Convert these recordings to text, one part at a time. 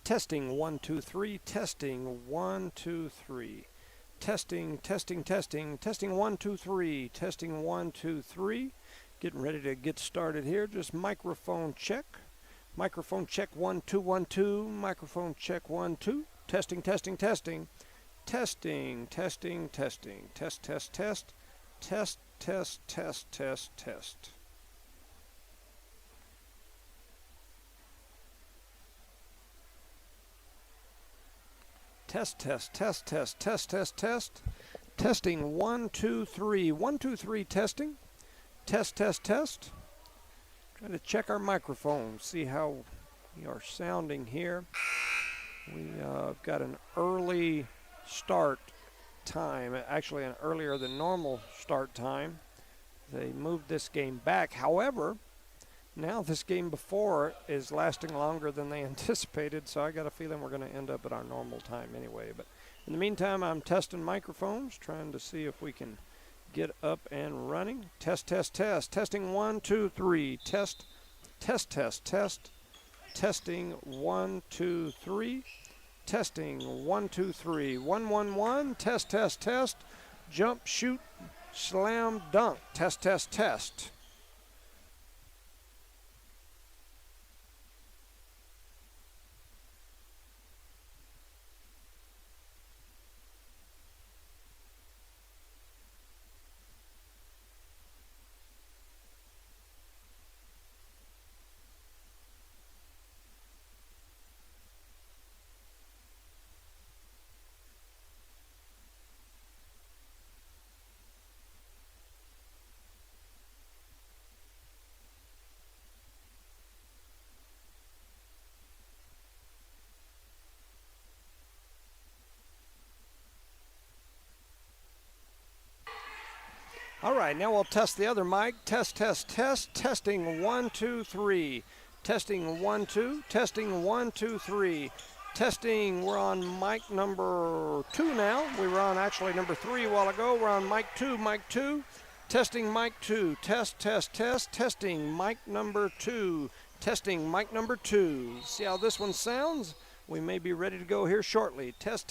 Testing 1 2 3. Testing 1 2 3. Testing 1 2 3. Testing 1 2 3. Getting ready to get started here. Just microphone check. Microphone check 1 2 1 2. Microphone check 1 2. Testing. Testing. Test test test. Test. Testing 1 2 3. 1 2 3 testing. Test. Trying to check our microphones, see how we are sounding here. We've got an early start time, actually an earlier than normal start time. They moved this game back. However, now this game before is lasting longer than they anticipated, so I got a feeling we're going to end up at our normal time anyway. But in the meantime, I'm testing microphones, trying to see if we can get up and running. Test. Testing 1 2 3. Test. Testing 1 2 3. Testing 1 2 3. 1 1 1. Test. Jump, shoot, slam, dunk. Test. All right, now we'll test the other mic. Test. Testing 1 2 3. Testing 1 2. Testing 1 2 3. Testing. We're on mic number 2 now. We were on actually number 3 a while ago. We're on mic 2. Testing mic 2. Test. Testing mic number 2. Testing mic number 2. See how this one sounds? We may be ready to go here shortly. Test.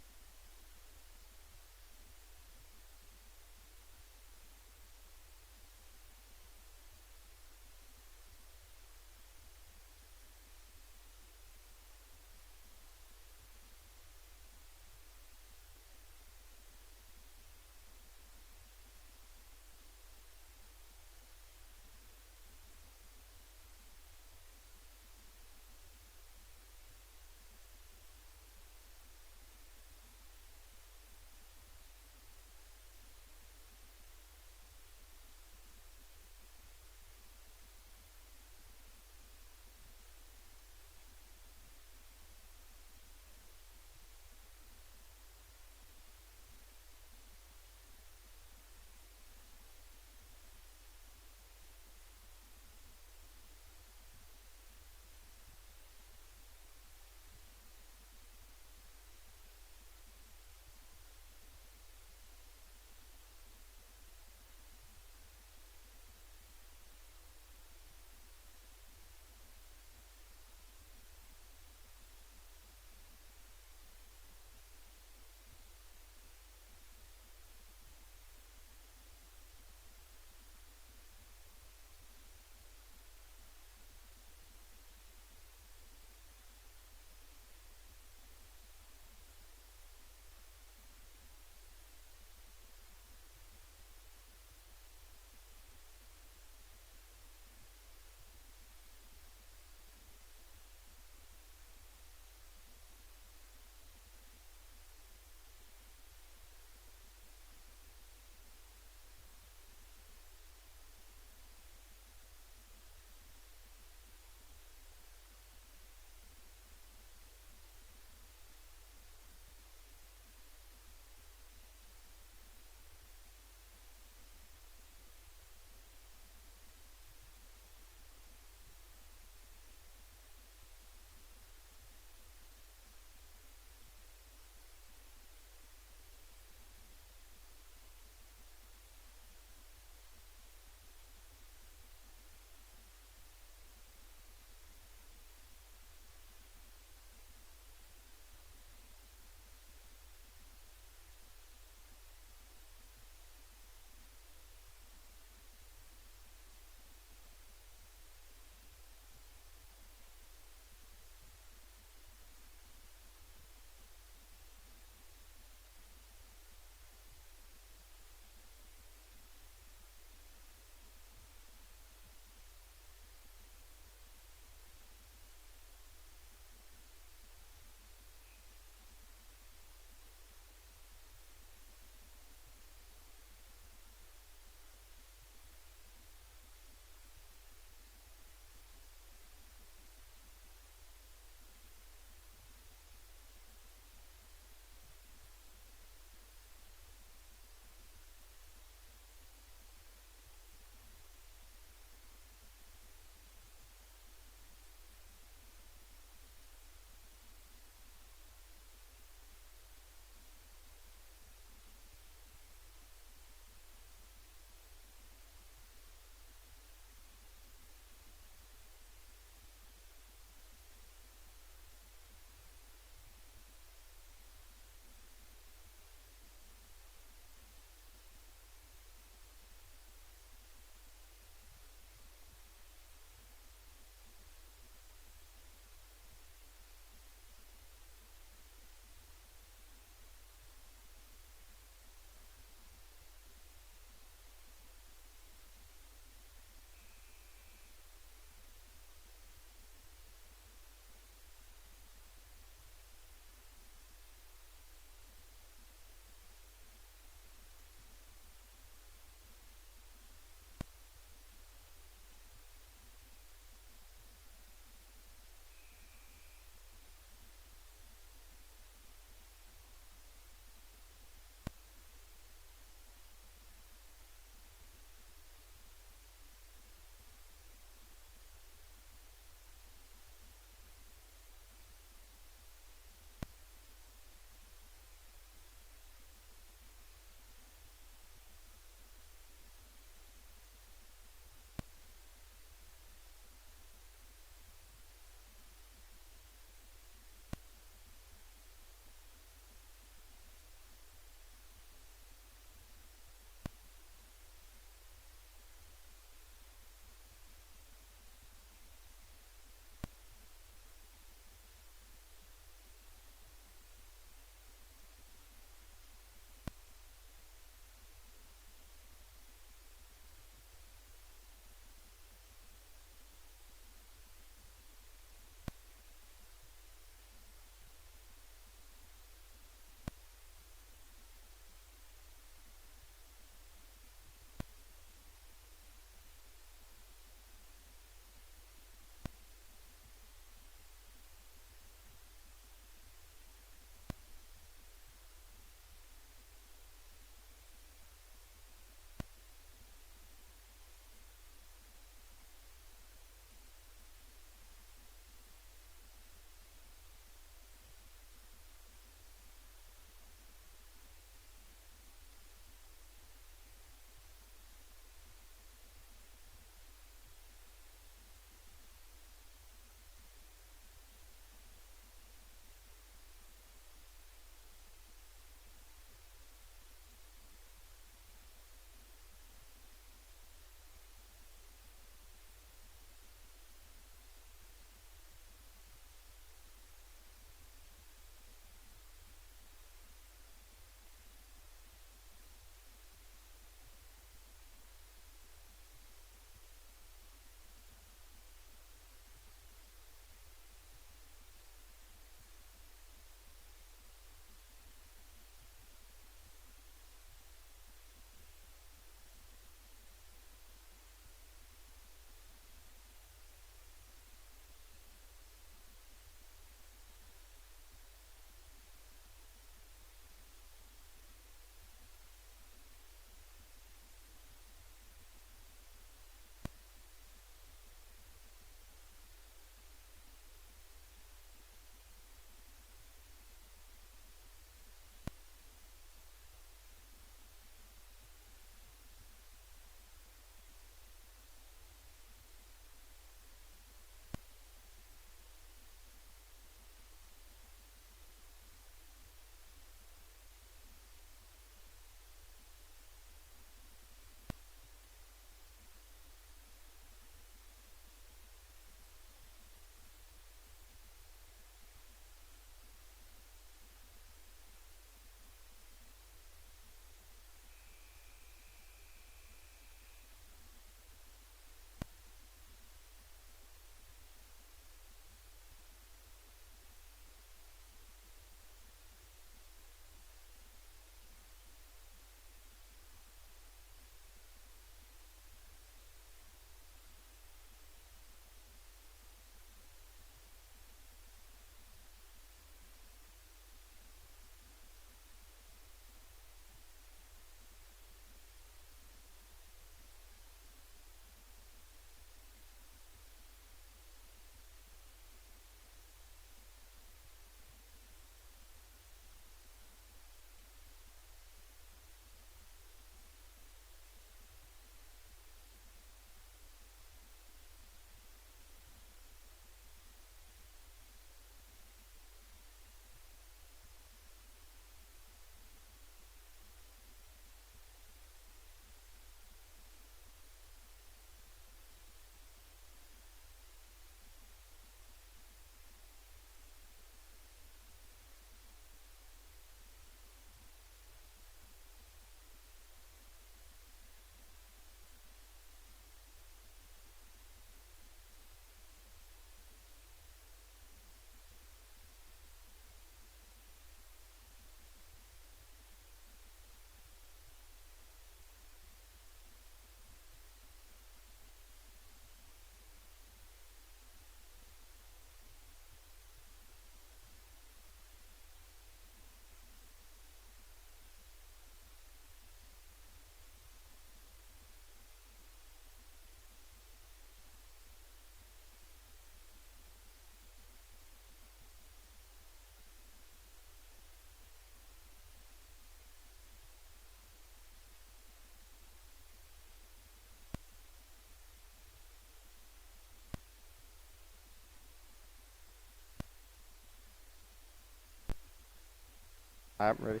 I'm ready.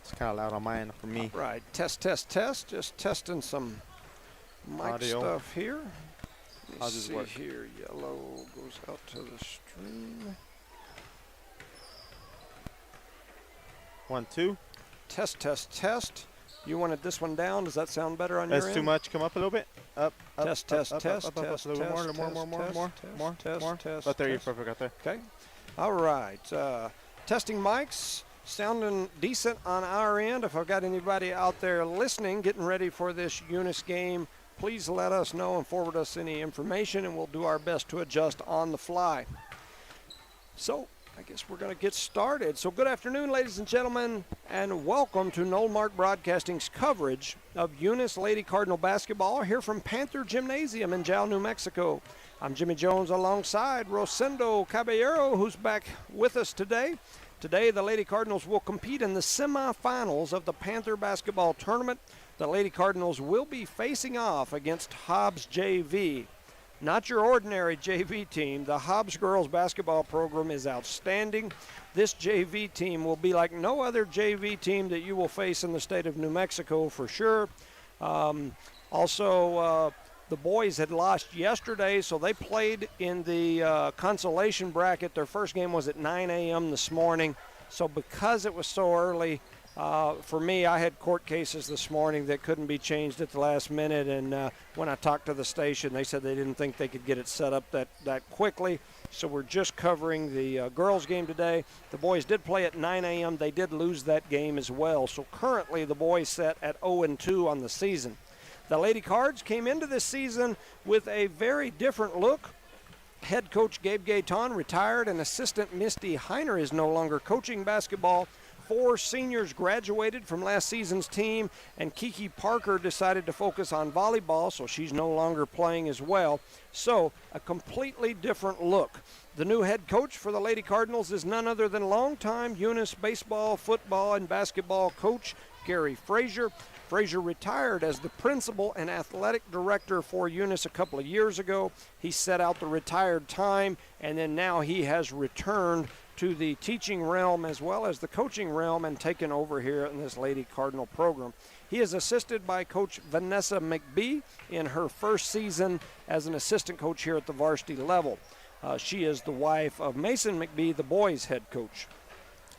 It's kind of loud on my end for me. All right, test, test, test. Just testing some mic Audio. stuff here. How Let's does see it work? here. Yellow goes out to the stream. 1, 2. Test, test, test. You wanted this one down. Does that sound better on your That's end? too much. Come up a little bit. Up. Test, test, test, up, test, a little bit more, test, more. test, Oh, there you're test. perfect out there. Okay. All right. Testing mics. Sounding decent on our end. If I've got anybody out there listening, getting ready for this Eunice game, please let us know and forward us any information, and we'll do our best to adjust on the fly. So, I guess we're going to get started. So, good afternoon, ladies and gentlemen, and welcome to Knollmark Broadcasting's coverage of Eunice Lady Cardinal basketball here from Panther Gymnasium in Jal, New Mexico. I'm Jimmy Jones alongside Rosendo Caballero, who's back with us today. Today, the Lady Cardinals will compete in the semifinals of the Panther basketball tournament. The Lady Cardinals will be facing off against Hobbs JV. Not your ordinary JV team. The Hobbs girls basketball program is outstanding. This JV team will be like no other JV team that you will face in the state of New Mexico for sure. The boys had lost yesterday, so they played in the consolation bracket. Their first game was at 9 a.m. this morning. So because it was so early, for me, I had court cases this morning that couldn't be changed at the last minute. And when I talked to the station, they said they didn't think they could get it set up that quickly. So we're just covering the girls' game today. The boys did play at 9 a.m. They did lose that game as well. So currently the boys set at 0-2 on the season. The Lady Cards came into this season with a very different look. Head coach Gabe Gayton retired, and assistant Misty Heiner is no longer coaching basketball. 4 seniors graduated from last season's team, and Kiki Parker decided to focus on volleyball, so she's no longer playing as well. So, a completely different look. The new head coach for the Lady Cardinals is none other than longtime Eunice baseball, football, and basketball coach Gary Frazier. Frazier retired as the principal and athletic director for Eunice a couple of years ago. He set out the retired time, and then now he has returned to the teaching realm as well as the coaching realm and taken over here in this Lady Cardinal program. He is assisted by Coach Vanessa McBee in her first season as an assistant coach here at the varsity level. She is the wife of Mason McBee, the boys' head coach.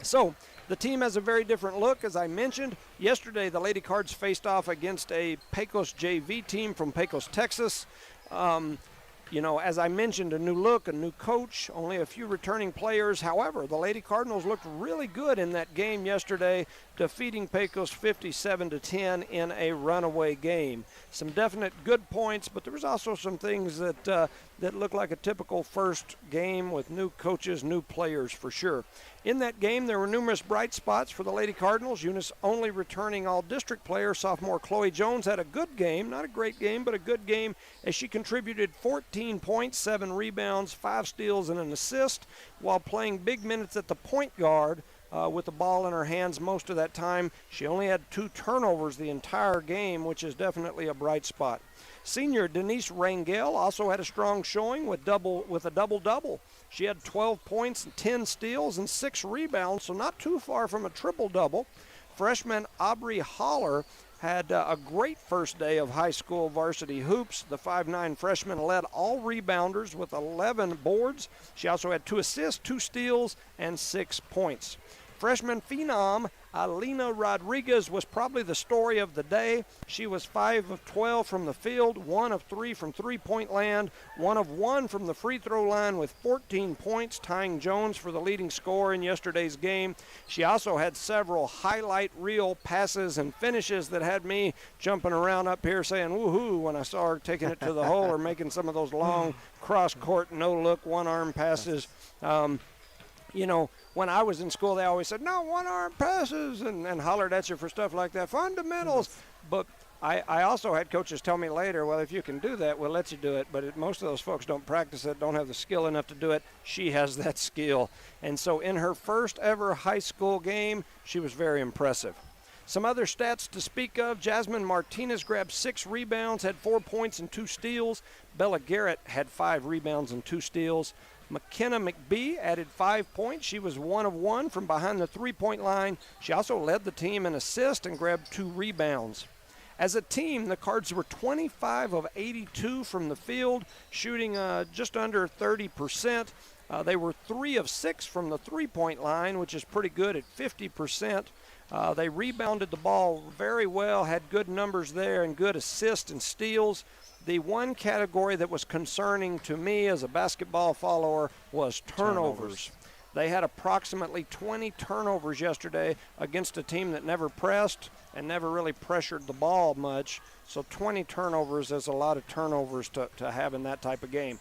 So, the team has a very different look. As I mentioned, yesterday the Lady Cards faced off against a Pecos JV team from Pecos, Texas. As I mentioned, a new look, a new coach, only a few returning players. However, the Lady Cardinals looked really good in that game yesterday, defeating Pecos 57-10 in a runaway game. Some definite good points, but there was also some things that looked like a typical first game with new coaches, new players for sure. In that game, there were numerous bright spots for the Lady Cardinals. Eunice only returning all-district player, sophomore Chloe Jones, had a good game, not a great game, but a good game as she contributed 14 points, 7 rebounds, 5 steals, and an assist while playing big minutes at the point guard with the ball in her hands most of that time. She only had 2 turnovers the entire game, which is definitely a bright spot. Senior Denise Rangel also had a strong showing with a double-double. She had 12 points, 10 steals, and 6 rebounds, so not too far from a triple-double. Freshman Aubrey Haller had a great first day of high school varsity hoops. The 5'9" freshman led all rebounders with 11 boards. She also had 2 assists, 2 steals, and 6 points. Freshman phenom Alina Rodriguez was probably the story of the day. She was 5 of 12 from the field, 1 of 3 from three-point land, 1 of 1 from the free throw line with 14 points, tying Jones for the leading scorer in yesterday's game. She also had several highlight reel passes and finishes that had me jumping around up here saying woohoo when I saw her taking it to the hole or making some of those long cross-court, no-look, one-arm passes. When I was in school, they always said, no, one-arm passes, and hollered at you for stuff like that. Fundamentals. But I also had coaches tell me later, well, if you can do that, we'll let you do it. But most of those folks don't practice it, don't have the skill enough to do it. She has that skill. And so in her first ever high school game, she was very impressive. Some other stats to speak of. Jasmine Martinez grabbed 6 rebounds, had 4 points and 2 steals. Bella Garrett had 5 rebounds and 2 steals. McKenna McBee added 5 points. She was 1 of 1 from behind the three-point line. She also led the team in assists and grabbed 2 rebounds. As a team, the Cards were 25 of 82 from the field, shooting just under 30%. They were 3 of 6 from the three-point line, which is pretty good at 50%. They rebounded the ball very well, had good numbers there and good assists and steals. The one category that was concerning to me as a basketball follower was turnovers. They had approximately 20 turnovers yesterday against a team that never pressed and never really pressured the ball much. So 20 turnovers is a lot of turnovers to have in that type of game.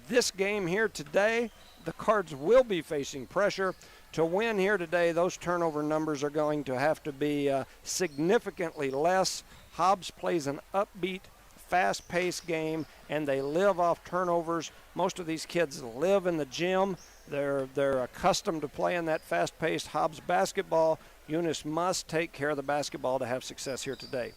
This game here today, the Cards will be facing pressure. To win here today, those turnover numbers are going to have to be significantly less. Hobbs plays an upbeat, fast-paced game, and they live off turnovers. Most of these kids live in the gym. They're accustomed to playing that fast-paced Hobbs basketball. Eunice must take care of the basketball to have success here today.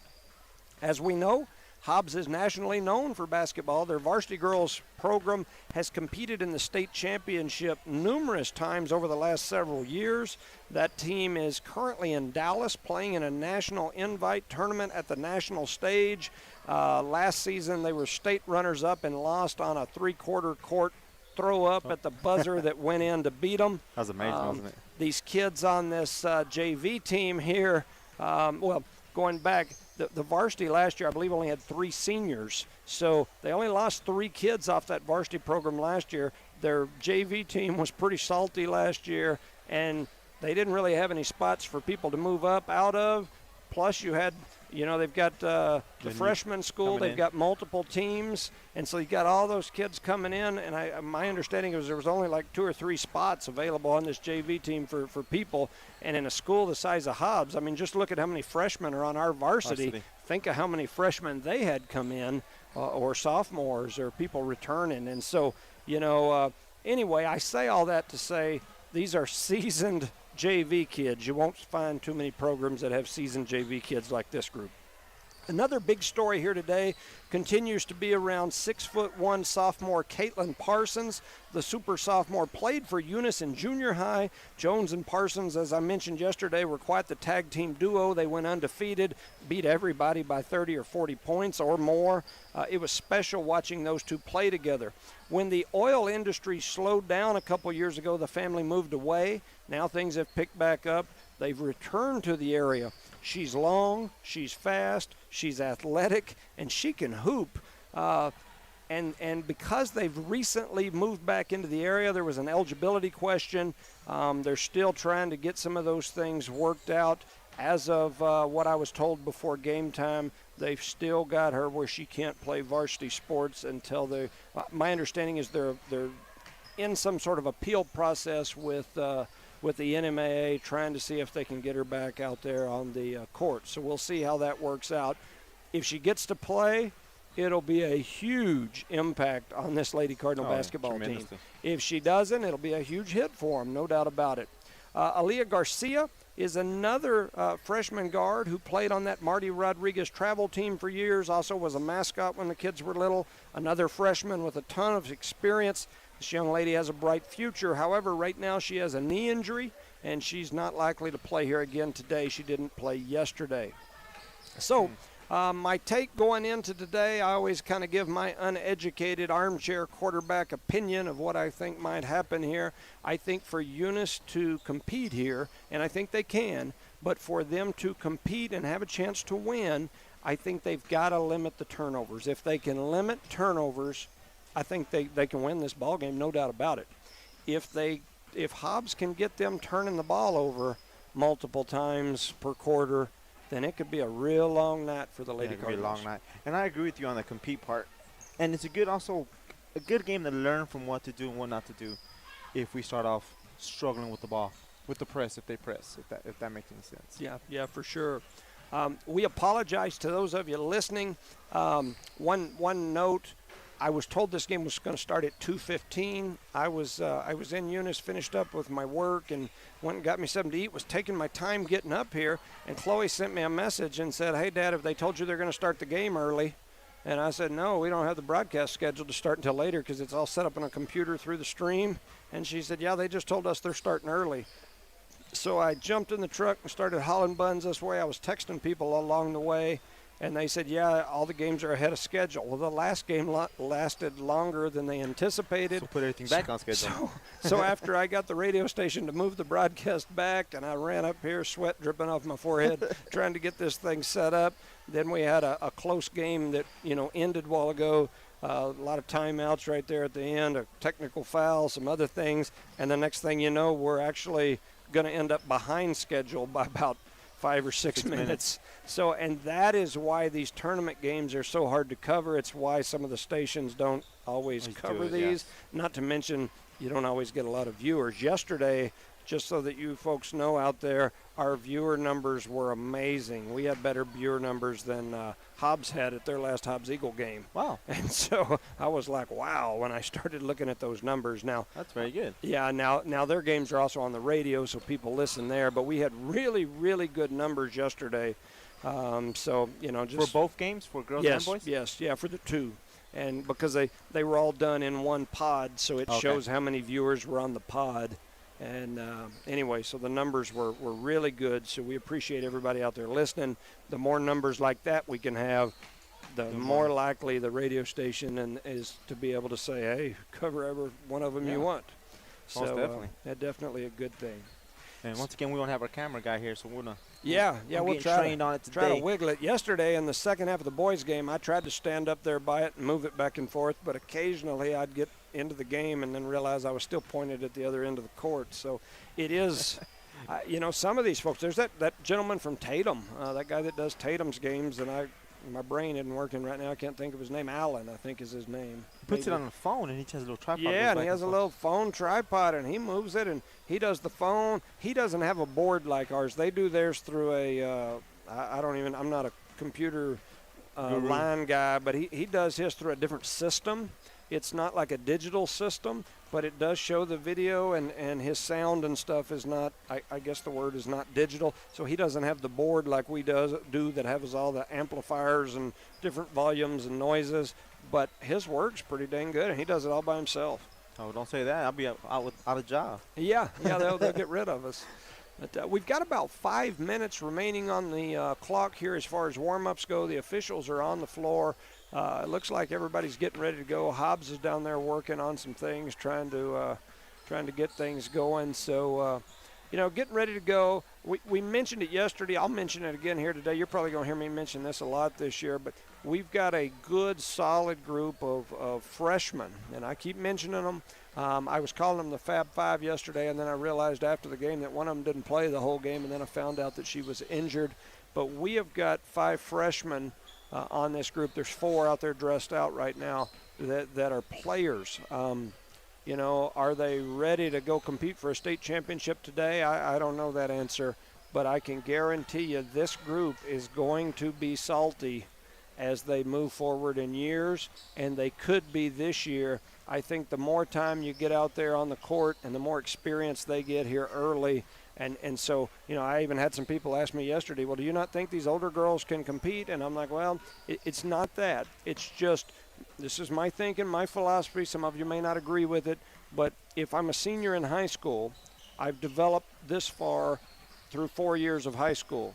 As we know, Hobbs is nationally known for basketball. Their varsity girls program has competed in the state championship numerous times over the last several years. That team is currently in Dallas playing in a national invite tournament at the national stage. Last season they were state runners-up and lost on a three-quarter court throw up at the buzzer that went in to beat them. That was amazing, wasn't it? These kids on this JV team here, going back, the varsity last year, I believe, only had 3 seniors. So they only lost 3 kids off that varsity program last year. Their JV team was pretty salty last year, and they didn't really have any spots for people to move up out of. Plus, you had, they've got the freshman school. They've got multiple teams, and so you got all those kids coming in. And my understanding is there was only like 2 or 3 spots available on this JV team for people. And in a school the size of Hobbs, I mean, just look at how many freshmen are on our varsity. Think of how many freshmen they had come in, or sophomores, or people returning. And so, anyway, I say all that to say these are seasoned JV kids. You won't find too many programs that have seasoned JV kids like this group. Another big story here today continues to be around 6'1" sophomore Caitlin Parsons. The super sophomore played for Eunice in junior high. Jones and Parsons, as I mentioned yesterday, were quite the tag team duo. They went undefeated, beat everybody by 30 or 40 points or more. It was special watching those two play together. When the oil industry slowed down a couple years ago, the family moved away. Now things have picked back up. They've returned to the area. She's long, she's fast, she's athletic, and she can hoop. And because they've recently moved back into the area, there was an eligibility question. They're still trying to get some of those things worked out. As of what I was told before game time, they've still got her where she can't play varsity sports until they. My understanding is they're in some sort of appeal process with the NMAA, trying to see if they can get her back out there on the court. So we'll see how that works out. If she gets to play, it'll be a huge impact on this Lady Cardinal basketball team. If she doesn't, it'll be a huge hit for them, no doubt about it. Aaliyah Garcia is another freshman guard who played on that Marty Rodriguez travel team for years, also was a mascot when the kids were little, another freshman with a ton of experience. This young lady has a bright future. However, right now she has a knee injury, and she's not likely to play here again today. She didn't play yesterday. So my take going into today, I always kind of give my uneducated armchair quarterback opinion of what I think might happen here. I think for Eunice to compete here, and I think they can, but for them to compete and have a chance to win, I think they've got to limit the turnovers. If they can limit turnovers, I think they can win this ball game, no doubt about it. If Hobbs can get them turning the ball over multiple times per quarter, then it could be a real long night for the Lady Cardinals. It could be a long night. And I agree with you on the compete part. And it's a good game to learn from what to do and what not to do if we start off struggling with the ball, with the press, if they press, if that makes any sense. Yeah, for sure. We apologize to those of you listening. One note. I was told this game was going to start at 2:15. I was in Eunice, finished up with my work, and went and got me something to eat. Was taking my time getting up here, and Chloe sent me a message and said, "Hey, Dad, have they told you they're going to start the game early?" And I said, no, we don't have the broadcast scheduled to start until later because it's all set up on a computer through the stream. And she said, yeah, they just told us they're starting early. So I jumped in the truck and started hauling buns this way. I was texting people along the way, and they said, yeah, all the games are ahead of schedule. Well, the last game lasted longer than they anticipated. So put everything back on schedule. So after I got the radio station to move the broadcast back, and I ran up here, sweat dripping off my forehead, trying to get this thing set up. Then we had a close game that, ended a while ago. A lot of timeouts right there at the end, a technical foul, some other things. And the next thing you know, we're actually going to end up behind schedule by about 5 or 6 minutes. So, and that is why these tournament games are so hard to cover. It's why some of the stations don't always cover these. Not to mention, you don't always get a lot of viewers. Yesterday, just so that you folks know out there, our viewer numbers were amazing. We had better viewer numbers than Hobbs had at their last Hobbs-Eagle game. Wow. And so I was like, wow, when I started looking at those numbers. Now, that's very good. Yeah, now their games are also on the radio, so people listen there. But we had really, really good numbers yesterday. Just for both games, for girls and boys? Yes, for the two. And because they were all done in one pod, so it shows how many viewers were on the pod. And anyway, so the numbers were really good, so we appreciate everybody out there listening. The more numbers like that we can have, the more likely the radio station is to be able to say, hey, cover every one of them you want. Most So definitely. that's definitely a good thing. And once again, we don't have our camera guy here, so we'll we'll trained on it today. Try to wiggle it. Yesterday in the second half of the boys' game, I tried to stand up there by it and move it back and forth, but occasionally I'd get into the game and then realize I was still pointed at the other end of the court. So it is, some of these folks. There's that gentleman from Tatum, that guy that does Tatum's games, and my brain isn't working right now. I can't think of his name. Allen, I think, is his name. He puts it on the phone, and he has a little tripod. Yeah, and he has a little phone tripod, and he moves it, and he does the phone. He doesn't have a board like ours. They do theirs through I'm not a computer line guy, but he does his through a different system. It's not like a digital system, but it does show the video, and his sound and stuff is not, I guess the word is not digital. So he doesn't have the board like we do that has all the amplifiers and different volumes and noises. But his work's pretty dang good, and he does it all by himself. Oh, don't say that. I'll be out of job. Yeah, they'll get rid of us. But we've got about 5 minutes remaining on the clock here as far as warm-ups go. The officials are on the floor. It looks like everybody's getting ready to go. Hobbs is down there working on some things, trying to get things going. So, getting ready to go. We mentioned it yesterday. I'll mention it again here today. You're probably going to hear me mention this a lot this year, but we've got a good, solid group of freshmen, and I keep mentioning them. I was calling them the Fab Five yesterday, and then I realized after the game that one of them didn't play the whole game, and then I found out that she was injured. But we have got 5 freshmen on this group. There's 4 out there dressed out right now that are players. Are they ready to go compete for a state championship today? I don't know that answer, but I can guarantee you this group is going to be salty as they move forward in years, and they could be this year. I think the more time you get out there on the court and the more experience they get here early, and so, I even had some people ask me yesterday, well, do you not think these older girls can compete? And I'm like, well, it's not that. It's just, this is my thinking, my philosophy. Some of you may not agree with it, but if I'm a senior in high school, I've developed this far through 4 years of high school.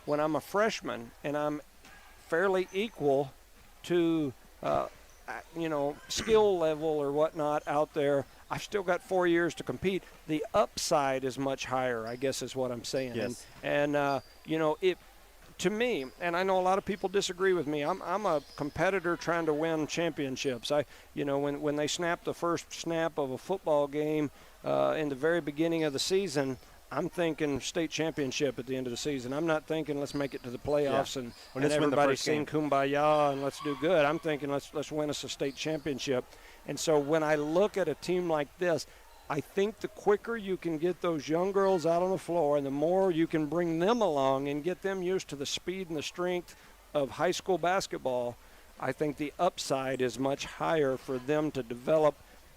When I'm a freshman and I'm fairly equal to, skill level or whatnot out there, I've still got 4 years to compete. The upside is much higher, I guess is what I'm saying. Yes. And to me, and I know a lot of people disagree with me, I'm a competitor trying to win championships. When they snap the first snap of a football game in the very beginning of the season, I'm thinking state championship at the end of the season. I'm not thinking let's make it to the playoffs and everybody sing kumbaya and let's do good. I'm thinking let's win us a state championship. And so when I look at a team like this, I think the quicker you can get those young girls out on the floor and the more you can bring them along and get them used to the speed and the strength of high school basketball, I think the upside is much higher for them to develop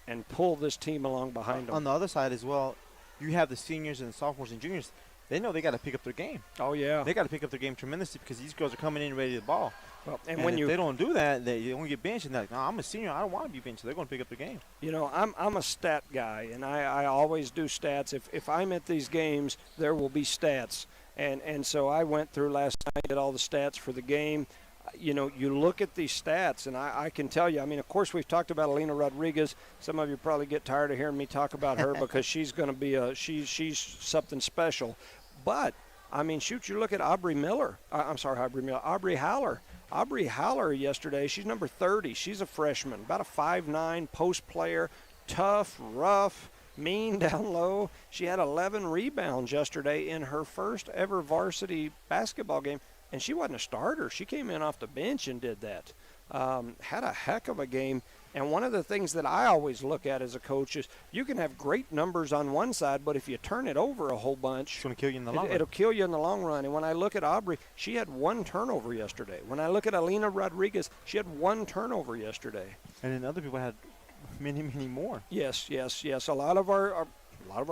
and pull this team along behind them. On the other side as well, you have the seniors and sophomores and juniors. They know they got to pick up their game. Oh, yeah. They got to pick up their game tremendously because these girls are coming in ready to ball. Well, And when if they don't do that, they won't get benched. And they're like, no, I'm a senior. I don't want to be benched. They're going to pick up the game. You know, I'm a stat guy, and I always do stats. If I'm at these games, there will be stats. And so I went through last night, did all the stats for the game. You know, you look at these stats, and I can tell you, I mean, of course, we've talked about Aaliyah Rodriguez. Some of you probably get tired of hearing me talk about her because she's going to be she's something special. But, I mean, shoot, you look at Aubrey Haller. Aubrey Haller yesterday, she's number 30. She's a freshman, about a 5'9" post player, tough, rough, mean down low. She had 11 rebounds yesterday in her first ever varsity basketball game. And she wasn't a starter. She came in off the bench and did that. Had a heck of a game. And one of the things that I always look at as a coach is you can have great numbers on one side, but if you turn it over a whole bunch, It's going to kill you in the long run. it'll kill you in the long run. And when I look at Aubrey, she had 1 turnover yesterday. When I look at Aaliyah Rodriguez, she had 1 turnover yesterday. And then other people had many, many more. Yes. A lot of our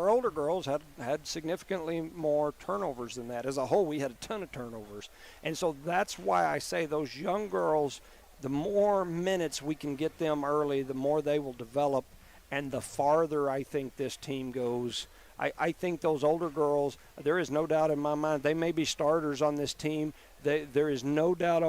older girls had significantly more turnovers than that. As a whole, we had a ton of turnovers. And so that's why I say those young girls, the more minutes we can get them early, the more they will develop, and the farther I think this team goes. I think those older girls, there is no doubt in my mind, they may be starters on this team. There is no doubt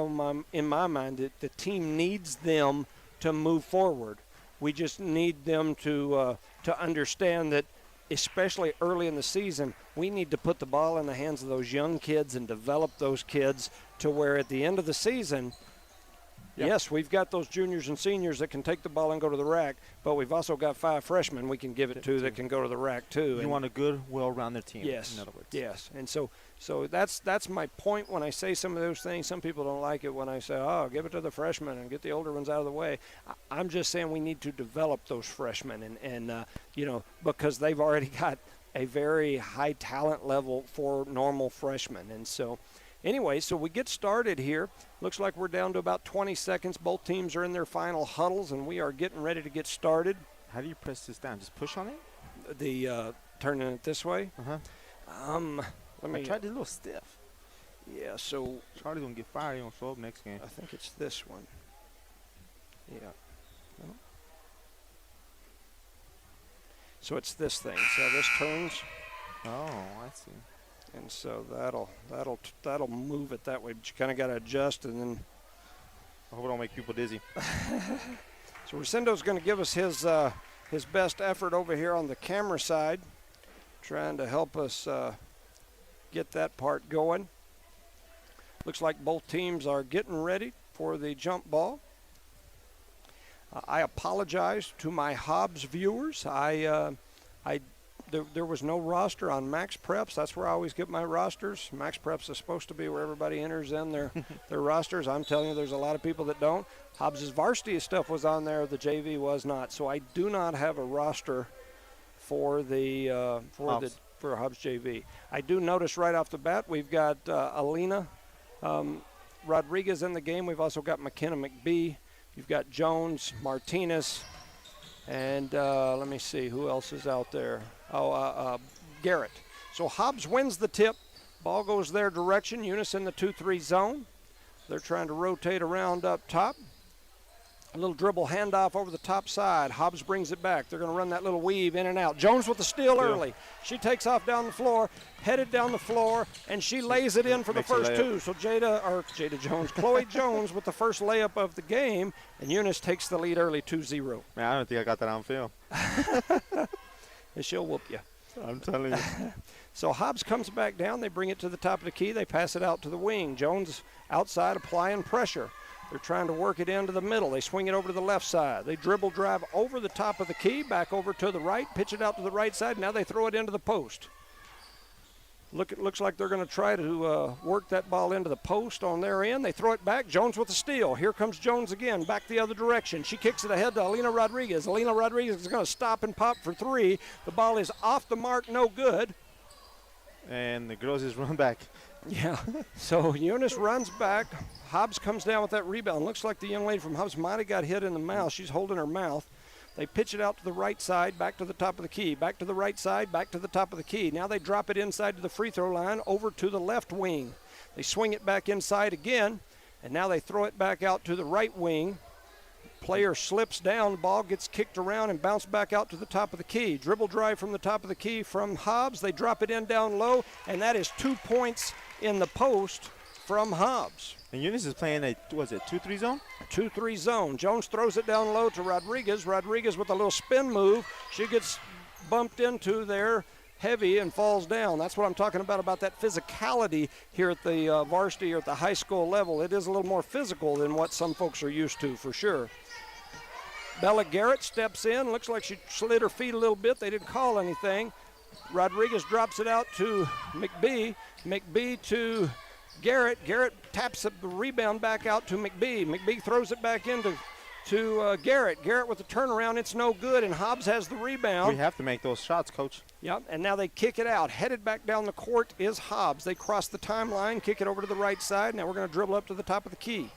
in my mind that the team needs them to move forward. We just need them to understand that, especially early in the season, we need to put the ball in the hands of those young kids and develop those kids to where at the end of the season, yes, we've got those juniors and seniors that can take the ball and go to the rack, but we've also got 5 freshmen we can give it to that can go to the rack too. You want a good, well-rounded team, yes, in other words. Yes, and so that's my point when I say some of those things. Some people don't like it when I say, oh, give it to the freshmen and get the older ones out of the way. I'm just saying we need to develop those freshmen and because they've already got a very high talent level for normal freshmen. And so anyway, so we get started here. Looks like we're down to about 20 seconds. Both teams are in their final huddles, and we are getting ready to get started. How do you press this down? Just push on it? Turning it this way. I tried it a little stiff. Yeah, so Charlie's going to get fired. He's going to show up next game. I think it's this one. Yeah. No. So it's this thing. So this turns. Oh, I see. And so that'll move it that way. But you kind of got to adjust, and then. I hope it don't make people dizzy. So Resendo's going to give us his best effort over here on the camera side, trying to help us get that part going. Looks like both teams are getting ready for the jump ball. I apologize to my Hobbs viewers. There was no roster on Max Preps. That's where I always get my rosters. Max Preps is supposed to be where everybody enters in their rosters. I'm telling you, there's a lot of people that don't. Hobbs' varsity stuff was on there. The JV was not. So I do not have a roster for for Hobbs JV. I do notice right off the bat we've got Aaliyah Rodriguez in the game. We've also got McKenna McBee. You've got Jones, Martinez, and let me see who else is out there. Garrett. So Hobbs wins the tip. Ball goes their direction. Eunice in the 2-3 zone. They're trying to rotate around up top. A little dribble handoff over the top side. Hobbs brings it back. They're going to run that little weave in and out. Jones with the steal early. She takes off down the floor, headed down the floor, and she lays it in for the first 2. So Chloe Jones with the first layup of the game, and Eunice takes the lead early 2-0. Man, I don't think I got that on film. And she'll whoop you. I'm telling you. So Hobbs comes back down. They bring it to the top of the key. They pass it out to the wing. Jones outside applying pressure. They're trying to work it into the middle. They swing it over to the left side. They dribble drive over the top of the key, back over to the right, pitch it out to the right side. Now they throw it into the post. It looks like they're going to try to work that ball into the post on their end. They throw it back. Jones with the steal. Here comes Jones again, back the other direction. She kicks it ahead to Aaliyah Rodriguez. Aaliyah Rodriguez is going to stop and pop for 3. The ball is off the mark, no good. And the girls just run back. Yeah, so Eunice runs back. Hobbs comes down with that rebound. Looks like the young lady from Hobbs might have got hit in the mouth. She's holding her mouth. They pitch it out to the right side, back to the top of the key, back to the right side, back to the top of the key. Now they drop it inside to the free throw line, over to the left wing. They swing it back inside again. And now they throw it back out to the right wing. Player slips down, the ball gets kicked around and bounced back out to the top of the key. Dribble drive from the top of the key from Hobbs. They drop it in down low, and that is 2 points in the post from Hobbs. And Eunice is playing a, 2-3 zone? 2-3 zone. Jones throws it down low to Rodriguez. Rodriguez with a little spin move. She gets bumped into there heavy and falls down. That's what I'm talking about that physicality here at the varsity or at the high school level. It is a little more physical than what some folks are used to, for sure. Bella Garrett steps in. Looks like she slid her feet a little bit. They didn't call anything. Rodriguez drops it out to McBee. McBee to Garrett. Garrett taps the rebound back out to McBee. McBee throws it back into Garrett. Garrett with the turnaround. It's no good, and Hobbs has the rebound. We have to make those shots, Coach. Yep, and now they kick it out. Headed back down the court is Hobbs. They cross the timeline, kick it over to the right side. Now we're going to dribble up to the top of the key.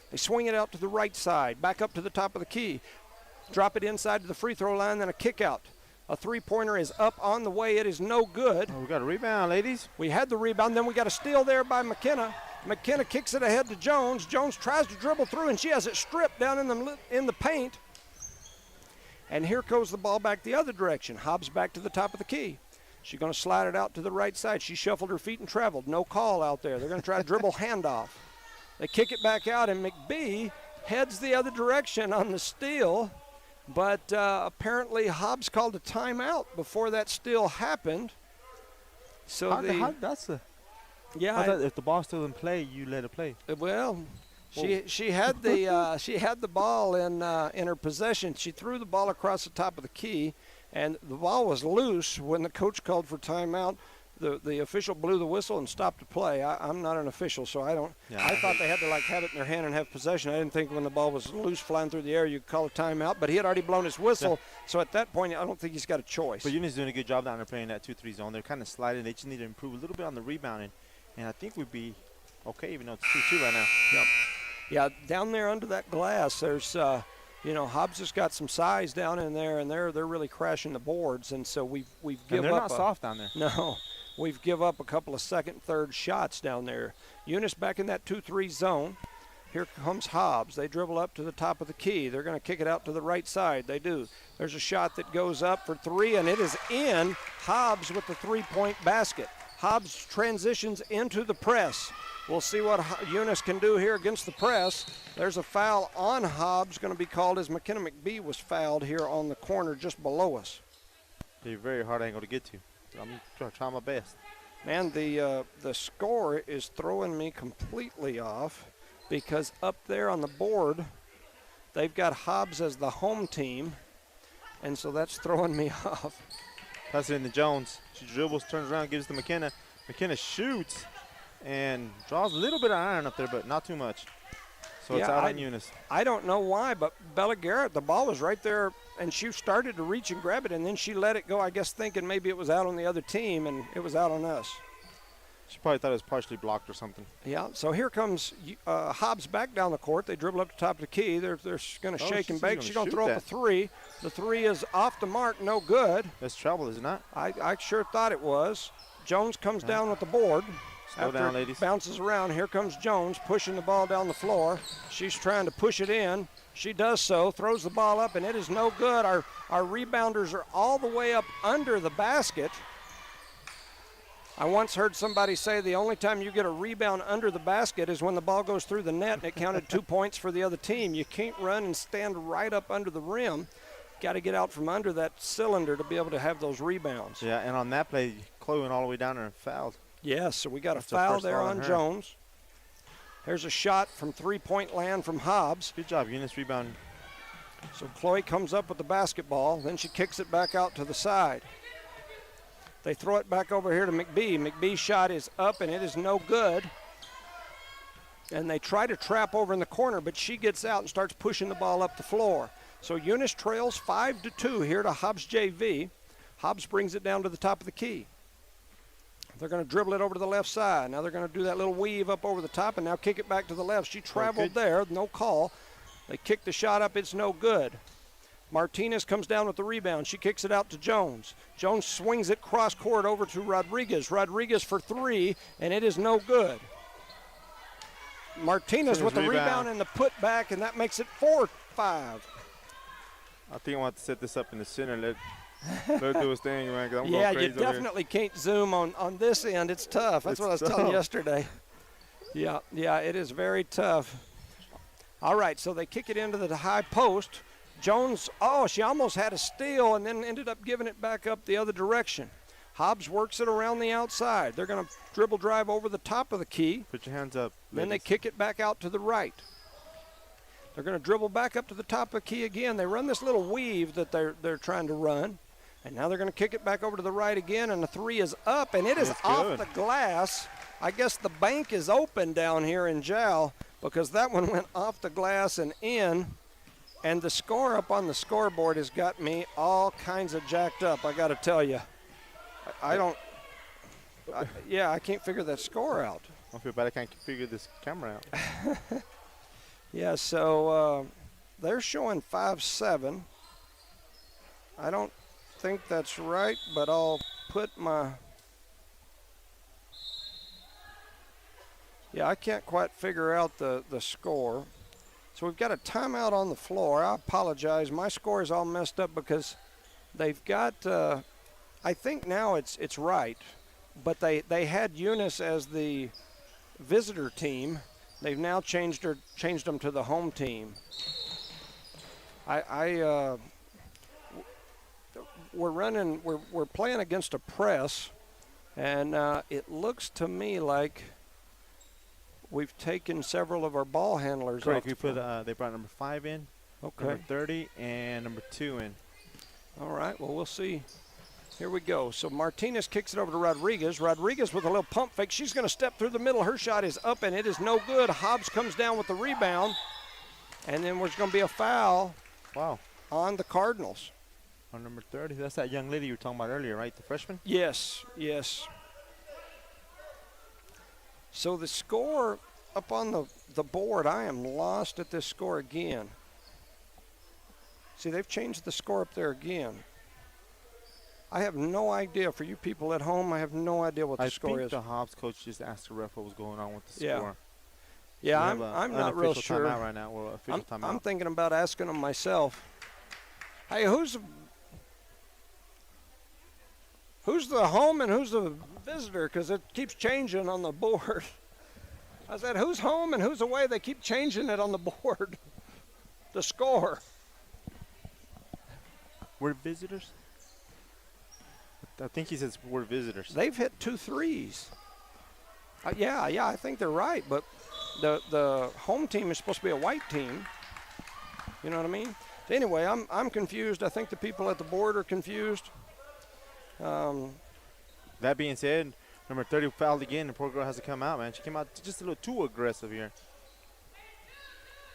They swing it out to the right side, back up to the top of the key. Drop it inside to the free throw line, then a kick out. A three-pointer is up on the way. It is no good. Oh, we got a rebound, ladies. We had the rebound. Then we got a steal there by McKenna. McKenna kicks it ahead to Jones. Jones tries to dribble through, and she has it stripped down in the paint. And here goes the ball back the other direction. Hobbs back to the top of the key. She's going to slide it out to the right side. She shuffled her feet and traveled. No call out there. They're going to try to dribble handoff. They kick it back out, and McBee heads the other direction on the steal. But apparently Hobbs called a timeout before that steal happened. So that's the. Yeah. I thought if the ball's still in play, you let it play. Well, she had the ball in her possession. She threw the ball across the top of the key, and the ball was loose when the coach called for timeout. The official blew the whistle and stopped the play. I'm not an official, so I don't. Yeah, I thought they had to have it in their hand and have possession. I didn't think when the ball was loose flying through the air you could call a timeout. But he had already blown his whistle, so at that point I don't think he's got a choice. But Eunice is doing a good job down there playing that 2-3 zone. They're kind of sliding. They just need to improve a little bit on the rebounding, and I think we'd be okay even though it's 2-2 right now. Yep. Yeah, down there under that glass, there's Hobbs has got some size down in there, and they're really crashing the boards, and so we've given up. And they're not soft down there. No. We've give up a couple of second, third shots down there. Eunice back in that 2-3 zone. Here comes Hobbs. They dribble up to the top of the key. They're going to kick it out to the right side. They do. There's a shot that goes up for three, and it is in. Hobbs with the three-point basket. Hobbs transitions into the press. We'll see what Eunice can do here against the press. There's a foul on Hobbs going to be called as McKenna McBee was fouled here on the corner just below us. Be a very hard angle to get to. I'm trying my best. Man, the score is throwing me completely off because up there on the board, they've got Hobbs as the home team, and so that's throwing me off. Pass it into Jones. She dribbles, turns around, gives it to McKenna. McKenna shoots and draws a little bit of iron up there, but not too much. So it's out on Eunice. I don't know why, but Bella Garrett, the ball was right there, and she started to reach and grab it, and then she let it go, I guess thinking maybe it was out on the other team, and it was out on us. She probably thought it was partially blocked or something. Yeah, so here comes Hobbs back down the court. They dribble up the top of the key. They're going to shake and bake. She's going to throw up a three. The three is off the mark, no good. That's trouble, is it not? I sure thought it was. Jones comes down with the board. Slow down, ladies. Bounces around. Here comes Jones pushing the ball down the floor. She's trying to push it in. She does so, throws the ball up, and it is no good. Our rebounders are all the way up under the basket. I once heard somebody say the only time you get a rebound under the basket is when the ball goes through the net and it counted 2 points for the other team. You can't run and stand right up under the rim. Got to get out from under that cylinder to be able to have those rebounds. Yeah, and on that play, Chloe went all the way down there and fouled. Yes, so we got a foul there on Jones. Here's a shot from three-point land from Hobbs. Good job, Eunice rebounding. So Chloe comes up with the basketball. Then she kicks it back out to the side. They throw it back over here to McBee. McBee's shot is up, and it is no good. And they try to trap over in the corner, but she gets out and starts pushing the ball up the floor. So Eunice trails 5-2 here to Hobbs JV. Hobbs brings it down to the top of the key. They're going to dribble it over to the left side. Now they're going to do that little weave up over the top and now kick it back to the left. She traveled there, no call. They kick the shot up, it's no good. Martinez comes down with the rebound. She kicks it out to Jones. Jones swings it cross court over to Rodriguez. Rodriguez for three, and it is no good. Martinez with the rebound. rebound and the putback, and that makes it 4-5. I think I want to set this up in the center. Let it do his thing, man. 'Cause I'm Yeah, going you crazy over here. definitely can't zoom on this end. It's tough. That's It's what I was telling you yesterday. Yeah, it is very tough. All right, so they kick it into the high post. Jones, she almost had a steal and then ended up giving it back up the other direction. Hobbs works it around the outside. They're going to dribble drive over the top of the key. Put your hands up. Then they ladies. kick it back out to the right. They're going to dribble back up to the top of the key again. They run this little weave that they're trying to run. And now they're going to kick it back over to the right again, and the three is up, and it is That's off good. the glass. I guess the bank is open down here in Jal because that one went off the glass and in. And the score up on the scoreboard has got me all kinds of jacked up, I got to tell you. I can't figure that score out. I feel bad I can't figure this camera out. Yeah, so they're showing 5-7. I don't think that's right, but I'll put my... Yeah, I can't quite figure out the score. So we've got a timeout on the floor. I apologize. My score is all messed up because they've got, I think now it's right, but they had Eunice as the visitor team. They've now changed them to the home team. We're playing against a press, and it looks to me like we've taken several of our ball handlers Correct. off. We put they brought number 5 in, Okay. number 30, and number 2 in. All right, well, we'll see. Here we go. So Martinez kicks it over to Rodriguez. Rodriguez with a little pump fake. She's going to step through the middle. Her shot is up, and it is no good. Hobbs comes down with the rebound, and then there's going to be a foul Wow. on the Cardinals. On number 30, that's that young lady you were talking about earlier, right? The freshman? Yes. So the score up on the board, I am lost at this score again. See, they've changed the score up there again. I have no idea. For you people at home, I have no idea what the score I is. think the Hobbs coach just asked the ref what was going on with the Yeah. score. Yeah, We have I'm not real unofficial sure. timeout right now, or official timeout. I'm thinking about asking them myself. Hey, who's the home and who's the visitor? Because it keeps changing on the board. I said, who's home and who's away? They keep changing it on the board. The score. We're visitors? I think he says we're visitors. They've hit 2 threes. Yeah, I think they're right. But the home team is supposed to be a white team. You know what I mean? So anyway, I'm confused. I think the people at the board are confused. That being said, number 30 fouled again. The poor girl has to come out, man. She came out just a little too aggressive here.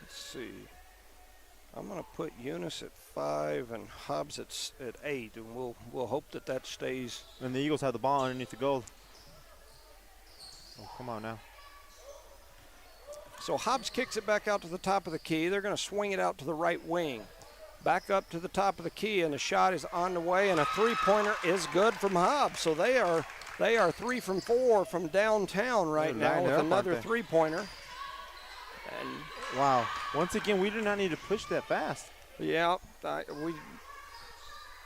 Let's see. I'm going to put Eunice at 5 and Hobbs at 8, and we'll hope that stays. And the Eagles have the ball underneath the goal. Oh, come on now. So Hobbs kicks it back out to the top of the key. They're going to swing it out to the right wing. Back up to the top of the key, and the shot is on the way, and a three-pointer is good from Hobbs. So they are 3 from 4 from downtown right They're now lined with up, another aren't they? three-pointer. And Wow. Once again, we do not need to push that fast. yeah,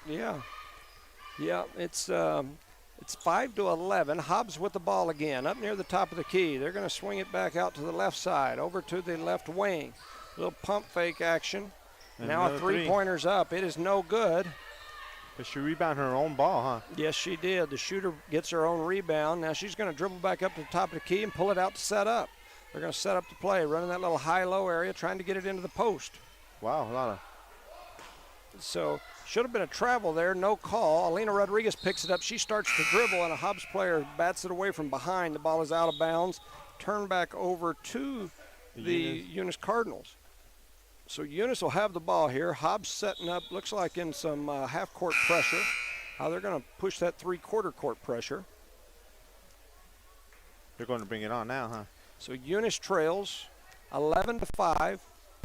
it's 5-11. Hobbs with the ball again, up near the top of the key. They're going to swing it back out to the left side, over to the left wing. Little pump fake action. And Now a another three-pointer's up. It is no good. But she rebounded her own ball, huh? Yes, she did. The shooter gets her own rebound. Now she's going to dribble back up to the top of the key and pull it out to set up. They're going to set up the play, running that little high-low area, trying to get it into the post. Wow, a lot of. So should have been a travel there, no call. Alina Rodriguez picks it up. She starts to dribble, and a Hobbs player bats it away from behind. The ball is out of bounds. Turned back over to the Eunice Cardinals. So Eunice will have the ball here. Hobbs setting up, looks like in some half-court pressure. They're going to push that three-quarter court pressure. They're going to bring it on now, huh? So Eunice trails 11-5.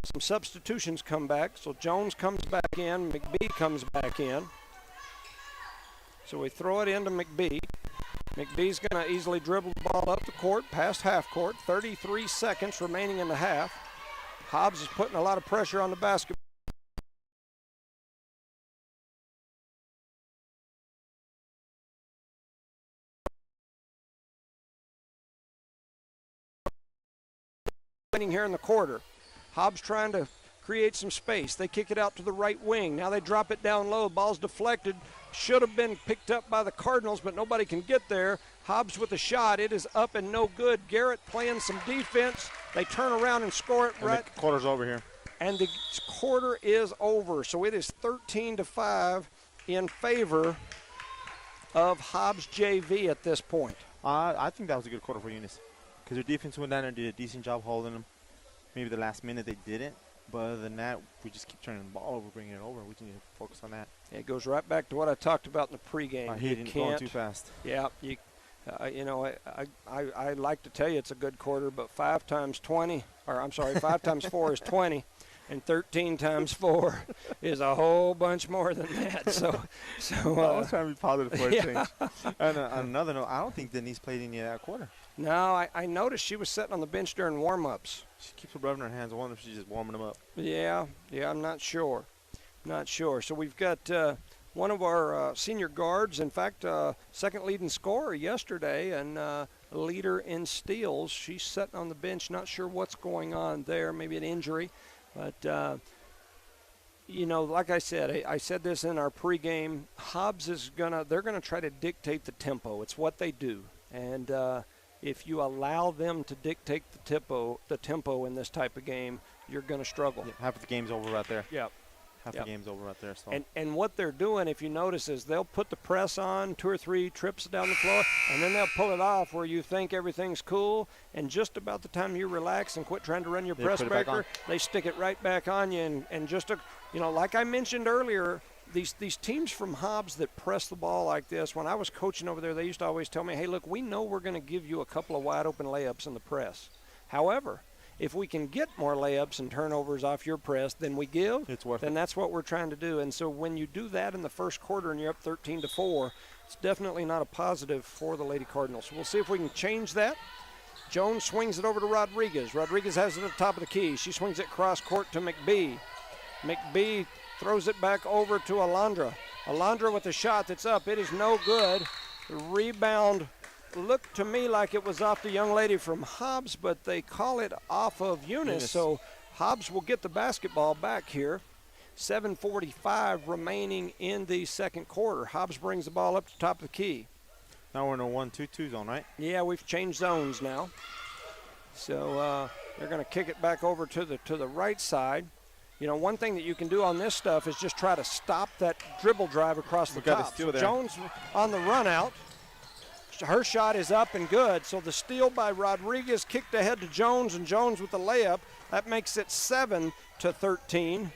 Some substitutions come back. So Jones comes back in. McBee comes back in. So we throw it into McBee. McBee's going to easily dribble the ball up the court, past half court. 33 seconds remaining in the half. Hobbs is putting a lot of pressure on the basketball. Here in the quarter. Hobbs trying to create some space. They kick it out to the right wing. Now they drop it down low. Ball's deflected. Should have been picked up by the Cardinals, but nobody can get there. Hobbs with a shot. It is up and no good. Garrett playing some defense. They turn around and score it right. The quarter's over here. And the quarter is over. So it is 13-5 in favor of Hobbs JV at this point. I think that was a good quarter for Eunice, because their defense went down there and did a decent job holding them. Maybe the last minute they didn't, but other than that, we just keep turning the ball over, bringing it over. We just need to focus on that. It goes right back to what I talked about in the pregame. Hitting, going too fast. Yeah, I like to tell you it's a good quarter, but 5 times 20, or I'm sorry, 5 times 4 is 20, and 13 times 4 is a whole bunch more than that. So I was trying to be positive for a change. And on another note, I don't think Denise played any of that quarter. No, I noticed she was sitting on the bench during warm-ups. She keeps rubbing her hands. I wonder if she's just warming them up. Yeah, I'm not sure. So we've got one of our senior guards, in fact, second leading scorer yesterday and leader in steals. She's sitting on the bench, not sure what's going on there, maybe an injury. But, like I said, I said this in our pregame, Hobbs they're going to try to dictate the tempo. It's what they do. And if you allow them to dictate the tempo in this type of game, you're going to struggle. Yeah, half of the game's over right there. Yep. Half the game's over right there. So. And what they're doing, if you notice, is they'll put the press on 2 or 3 trips down the floor, and then they'll pull it off where you think everything's cool, and just about the time you relax and quit trying to run your press breaker, they stick it right back on you. And just, like I mentioned earlier, these teams from Hobbs that press the ball like this, when I was coaching over there, they used to always tell me, hey, look, we know we're going to give you a couple of wide-open layups in the press. However, if we can get more layups and turnovers off your press than we give, then that's what we're trying to do. And so when you do that in the first quarter and you're up 13-4, it's definitely not a positive for the Lady Cardinals. So we'll see if we can change that. Jones swings it over to Rodriguez. Rodriguez has it at the top of the key. She swings it cross court to McBee. McBee throws it back over to Alondra. Alondra with a shot that's up. It is no good. The rebound looked to me like it was off the young lady from Hobbs, but they call it off of Eunice. So Hobbs will get the basketball back here. 7:45 remaining in the second quarter. Hobbs brings the ball up to the top of the key. Now we're in a 1-2-2 zone, right? Yeah, we've changed zones now. So they're going to kick it back over to the right side. One thing that you can do on this stuff is just try to stop that dribble drive across the top. So Jones on the run out. Her shot is up and good. So the steal by Rodriguez kicked ahead to Jones, and Jones with the layup. That makes it 7-13.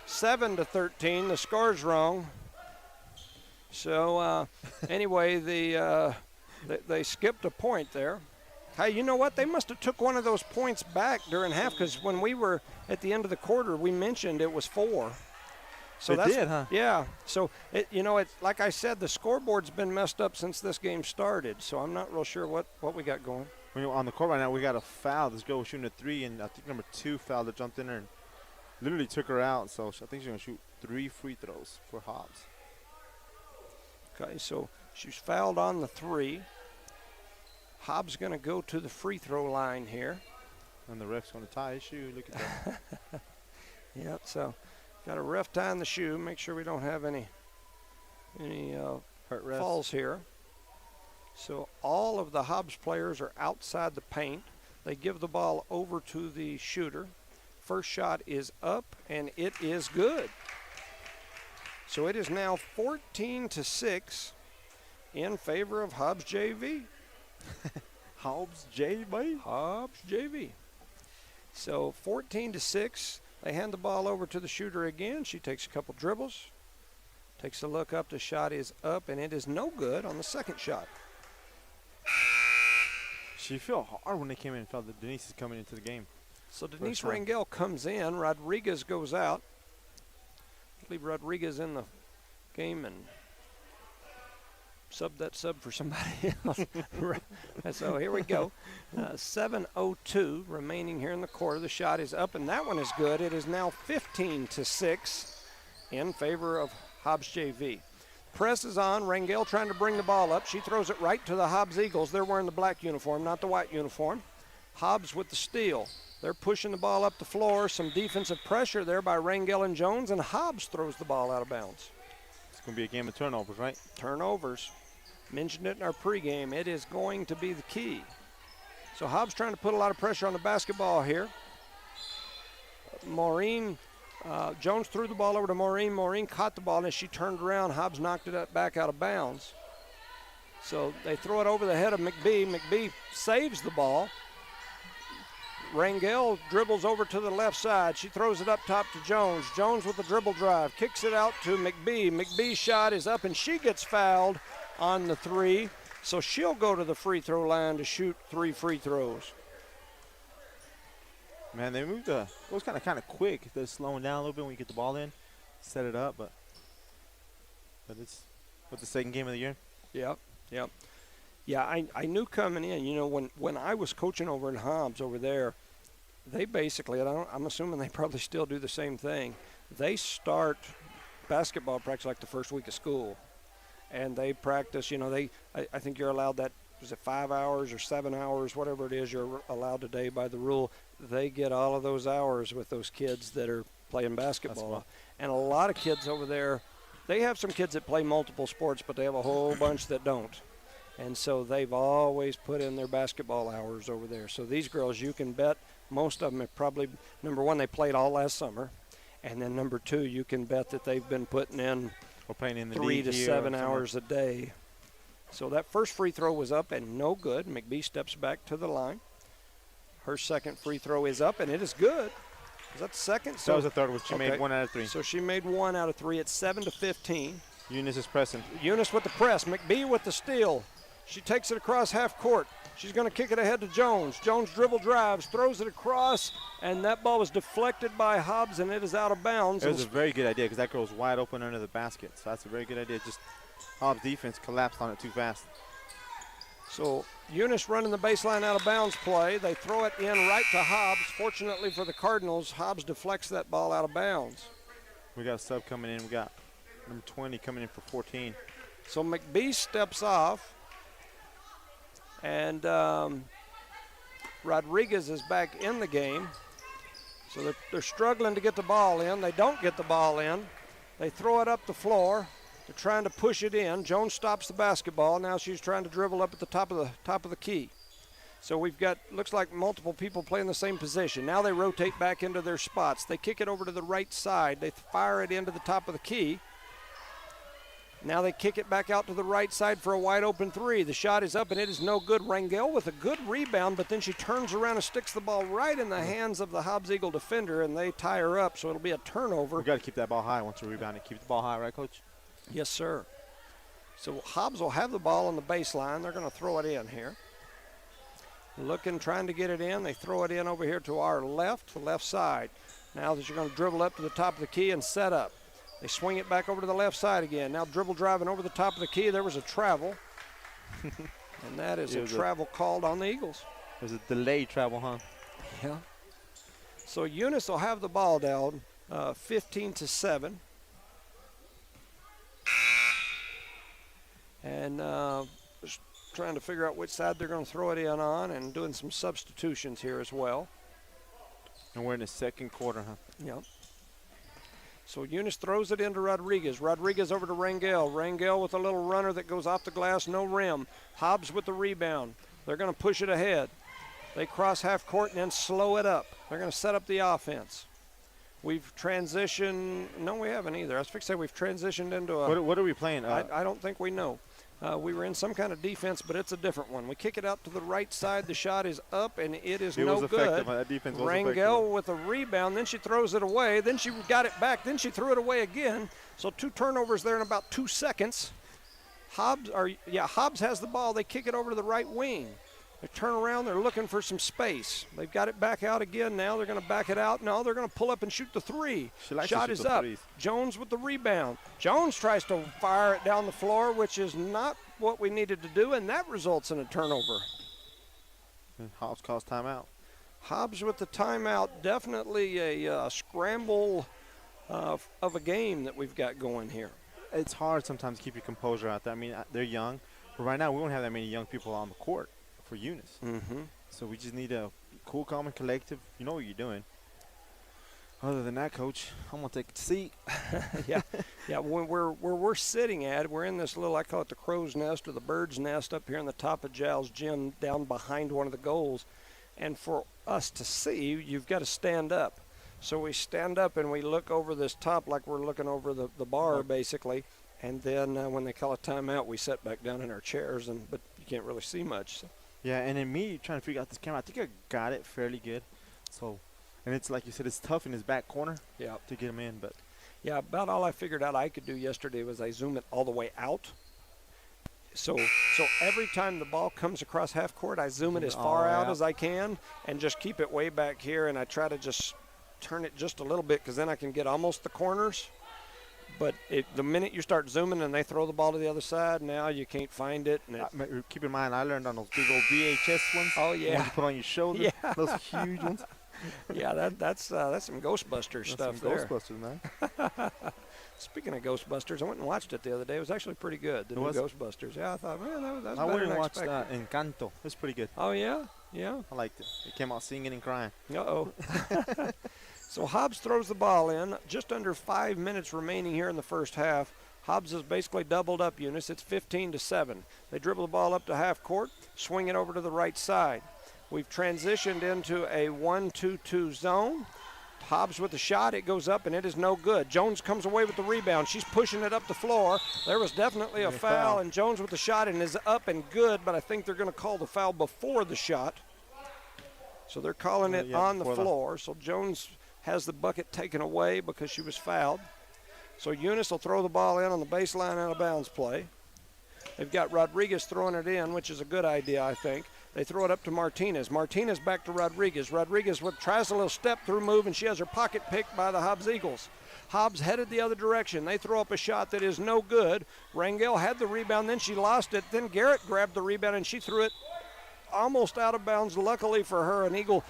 7-13. The score's wrong. So anyway, they skipped a point there. Hey, you know what? They must have took one of those points back during half, because when we were at the end of the quarter, we mentioned it was 4. So they did, huh? Yeah. So, it's like I said, the scoreboard's been messed up since this game started, so I'm not real sure what we got going. On the court right now, we got a foul. This girl was shooting a 3, and I think number 2 fouled that jumped in there and literally took her out. So I think she's going to shoot 3 free throws for Hobbs. Okay, so she's fouled on the 3. Hobbs going to go to the free throw line here. And the ref's going to tie his shoe. Look at that. Yep, so got a ref tying the shoe. Make sure we don't have any falls here. So all of the Hobbs players are outside the paint. They give the ball over to the shooter. First shot is up, and it is good. So it is now 14-6 in favor of Hobbs JV. Hobbs JV? Hobbs JV. So 14-6. They hand the ball over to the shooter again. She takes a couple dribbles. Takes a look up. The shot is up, and it is no good on the second shot. She felt hard when they came in and felt that Denise is coming into the game. So Denise Rangel comes in. Rodriguez goes out. I believe Rodriguez in the game, and sub that sub for somebody else. So here we go. 7:02 remaining here in the quarter. The shot is up, and that one is good. It is now 15-6 in favor of Hobbs JV. Press is on. Rangel trying to bring the ball up. She throws it right to the Hobbs Eagles. They're wearing the black uniform, not the white uniform. Hobbs with the steal. They're pushing the ball up the floor. Some defensive pressure there by Rangel and Jones, and Hobbs throws the ball out of bounds. It's going to be a game of turnovers, right? Turnovers. Mentioned it in our pregame. It is going to be the key. So Hobbs trying to put a lot of pressure on the basketball here. Maureen Jones threw the ball over to Maureen. Maureen caught the ball, and as she turned around, Hobbs knocked it back out of bounds. So they throw it over the head of McBee. McBee saves the ball. Rangel dribbles over to the left side. She throws it up top to Jones. Jones with the dribble drive. Kicks it out to McBee. McBee's shot is up, and she gets fouled on the three. So she'll go to the free throw line to shoot 3 free throws. Man, they moved it was kind of quick. They're slowing down a little bit when you get the ball in, set it up, but it's what's the second game of the year? Yep. Yeah, I knew coming in, you know, when I was coaching over in Hobbs over there, they basically, I'm assuming they probably still do the same thing. They start basketball practice like the first week of school, and they practice, you know, I think you're allowed that, is it 5 hours or 7 hours, whatever it is you're allowed today by the rule. They get all of those hours with those kids that are playing basketball. And a lot of kids over there, they have some kids that play multiple sports, but they have a whole bunch that don't. And so they've always put in their basketball hours over there. So these girls, you can bet most of them have probably, number one, they played all last summer. And then number two, you can bet that they've been putting in, playing in the 3 to 7 hours a day. So that first free throw was up and no good. McBee steps back to the line. Her second free throw is up, and it is good. Is that the second? That was the third one. She made 1 out of 3. So she made 1 out of 3. It's 7-15. Eunice is pressing. Eunice with the press. McBee with the steal. She takes it across half court. She's going to kick it ahead to Jones. Jones dribble drives, throws it across, and that ball was deflected by Hobbs, and it is out of bounds. It was a very good idea because that girl was wide open under the basket. So that's a very good idea. Just Hobbs' defense collapsed on it too fast. So Eunice running the baseline out of bounds play. They throw it in right to Hobbs. Fortunately for the Cardinals, Hobbs deflects that ball out of bounds. We got a sub coming in. We got number 20 coming in for 14. So McBee steps off. And Rodriguez is back in the game. So they're struggling to get the ball in. They don't get the ball in. They throw it up the floor. They're trying to push it in. Jones stops the basketball. Now she's trying to dribble up at the top of the key. So we've got, looks like multiple people playing the same position. Now they rotate back into their spots. They kick it over to the right side. They fire it into the top of the key. Now they kick it back out to the right side for a wide open three. The shot is up and it is no good. Rangel with a good rebound, but then she turns around and sticks the ball right in the hands of the Hobbs Eagle defender, and they tie her up, so it'll be a turnover. We've got to keep that ball high once we rebound it. Keep the ball high, right, Coach? Yes, sir. So Hobbs will have the ball on the baseline. They're going to throw it in here. Looking, trying to get it in. They throw it in over here to our left, the left side. Now that you're going to dribble up to the top of the key and set up. They swing it back over to the left side again. Now dribble driving over the top of the key. There was a travel. And that is a travel called on the Eagles. There's a delayed travel, huh? Yeah. So Eunice will have the ball down 15-7. And just trying to figure out which side they're going to throw it in on and doing some substitutions here as well. And we're in the second quarter, huh? Yep. So Eunice throws it into Rodriguez. Rodriguez over to Rangel. Rangel with a little runner that goes off the glass, no rim. Hobbs with the rebound. They're going to push it ahead. They cross half court and then slow it up. They're going to set up the offense. We've transitioned. No, we haven't either. I was fixing to say we've transitioned into a. What are we playing? I don't think we know. We were in some kind of defense, but it's a different one. We kick it out to the right side. The shot is up, and it is no good. Effective. That defense was Rangel with a rebound. Then she throws it away. Then she got it back. Then she threw it away again. So 2 turnovers there in about 2 seconds. Hobbs has the ball. They kick it over to the right wing. They turn around. They're looking for some space. They've got it back out again now. They're going to back it out. No, they're going to pull up and shoot the three. Shot is up. Jones with the rebound. Jones tries to fire it down the floor, which is not what we needed to do, and that results in a turnover. And Hobbs calls timeout. Hobbs with the timeout, definitely a scramble of a game that we've got going here. It's hard sometimes to keep your composure out there. I mean, they're young, but right now we don't have that many young people on the court for Eunice. Mm-hmm. So we just need a cool, calm, and collective. You know what you're doing. Other than that, Coach, I'm going to take a seat. Yeah. Where we're sitting at, we're in this little, I call it the crow's nest or the bird's nest up here on the top of Jal's gym down behind one of the goals. And for us to see, you've got to stand up. So we stand up and we look over this top like we're looking over the bar, basically. And then when they call a timeout, we sit back down in our chairs, but you can't really see much. So. Yeah, and then me trying to figure out this camera, I think I got it fairly good. So, and it's like you said, it's tough in his back corner to get him in. But yeah, about all I figured out I could do yesterday was I zoom it all the way out. So every time the ball comes across half court, I zoom it as far out as I can and just keep it way back here, and I try to just turn it just a little bit because then I can get almost the corners. But the minute you start zooming and they throw the ball to the other side, now you can't find it. And keep in mind, I learned on those big old VHS ones. Oh, yeah. The ones you put on your shoulder. Yeah. Those huge ones. Yeah, that's some Ghostbusters stuff some there. Ghostbusters, man. Speaking of Ghostbusters, I went and watched it the other day. It was actually pretty good, the new Ghostbusters. Yeah, I thought, man, that was I better went than and I watched expected. Encanto. It was pretty good. Oh, yeah? Yeah. I liked it. It came out singing and crying. Uh-oh. So Hobbs throws the ball in. Just under 5 minutes remaining here in the first half. Hobbs has basically doubled up Eunice. It's 15-7. They dribble the ball up to half court, swing it over to the right side. We've transitioned into a 1-2-2 zone. Hobbs with the shot. It goes up, and it is no good. Jones comes away with the rebound. She's pushing it up the floor. There was definitely a foul, and Jones with the shot and is up and good, but I think they're going to call the foul before the shot. So they're calling it on the floor. So Jones has the bucket taken away because she was fouled. So Eunice will throw the ball in on the baseline out of bounds play. They've got Rodriguez throwing it in, which is a good idea, I think. They throw it up to Martinez. Martinez back to Rodriguez. Rodriguez tries a little step-through move, and she has her pocket picked by the Hobbs Eagles. Hobbs headed the other direction. They throw up a shot that is no good. Rangel had the rebound, then she lost it. Then Garrett grabbed the rebound, and she threw it almost out of bounds. Luckily for her, an Eagle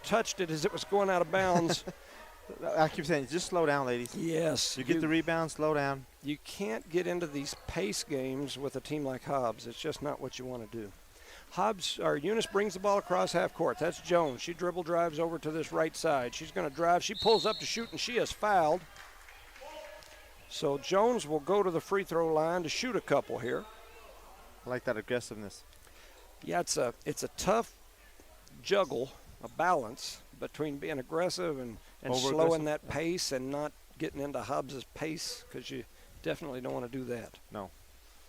touched it as it was going out of bounds. I keep saying, just slow down, ladies. Yes. You get the rebound, slow down. You can't get into these pace games with a team like Hobbs. It's just not what you want to do. Eunice brings the ball across half court. That's Jones. She dribble drives over to this right side. She's going to drive. She pulls up to shoot, and she is fouled. So Jones will go to the free throw line to shoot a couple here. I like that aggressiveness. Yeah, it's a tough juggle, a balance between being aggressive and slowing that pace and not getting into Hobbs' pace, because you definitely don't want to do that. No.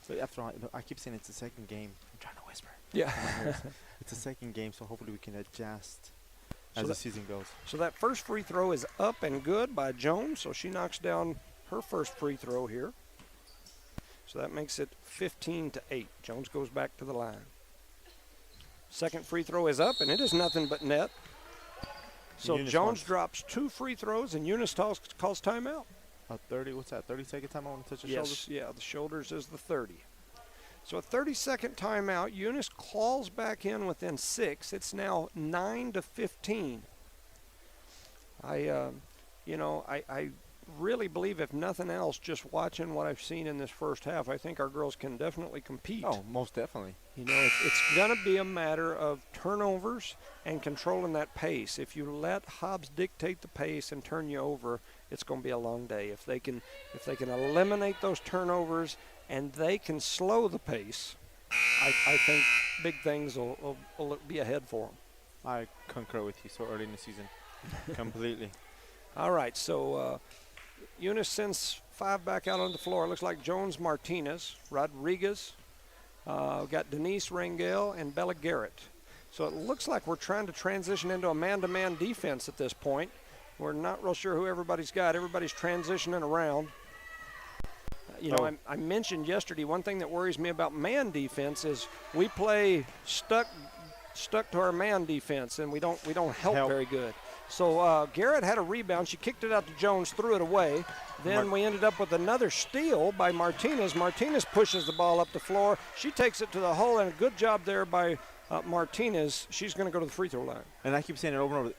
But after all, I keep saying it's the second game. I'm trying to whisper. Yeah. It's the second game, so hopefully we can adjust as the season goes. So that first free throw is up and good by Jones, so she knocks down her first free throw here. So that makes it 15-8. Jones goes back to the line. Second free throw is up, and it is nothing but net. So Eunice Jones drops 2 free throws, and Eunice calls timeout. 30-second time I want to touch the shoulders? Yes, yeah, the shoulders is the 30. So a 30-second timeout. Eunice claws back in within 6. It's now 9-15. I really believe, if nothing else, just watching what I've seen in this first half, I think our girls can definitely compete. Oh, most definitely. You know, it's going to be a matter of turnovers and controlling that pace. If you let Hobbs dictate the pace and turn you over, it's going to be a long day. If they can eliminate those turnovers and they can slow the pace, I think big things will be ahead for them. I concur with you so early in the season. Completely. All right, so Eunice sends 5 back out on the floor. It looks like Jones, Martinez, Rodriguez. We've got Denise Rangel and Bella Garrett. So it looks like we're trying to transition into a man-to-man defense at this point. We're not real sure who everybody's got. Everybody's transitioning around. I mentioned yesterday, one thing that worries me about man defense is we play stuck to our man defense, and we don't help very good. So Garrett had a rebound. She kicked it out to Jones, threw it away. Then we ended up with another steal by Martinez. Martinez pushes the ball up the floor. She takes it to the hole, and a good job there by Martinez. She's going to go to the free throw line. And I keep saying it over and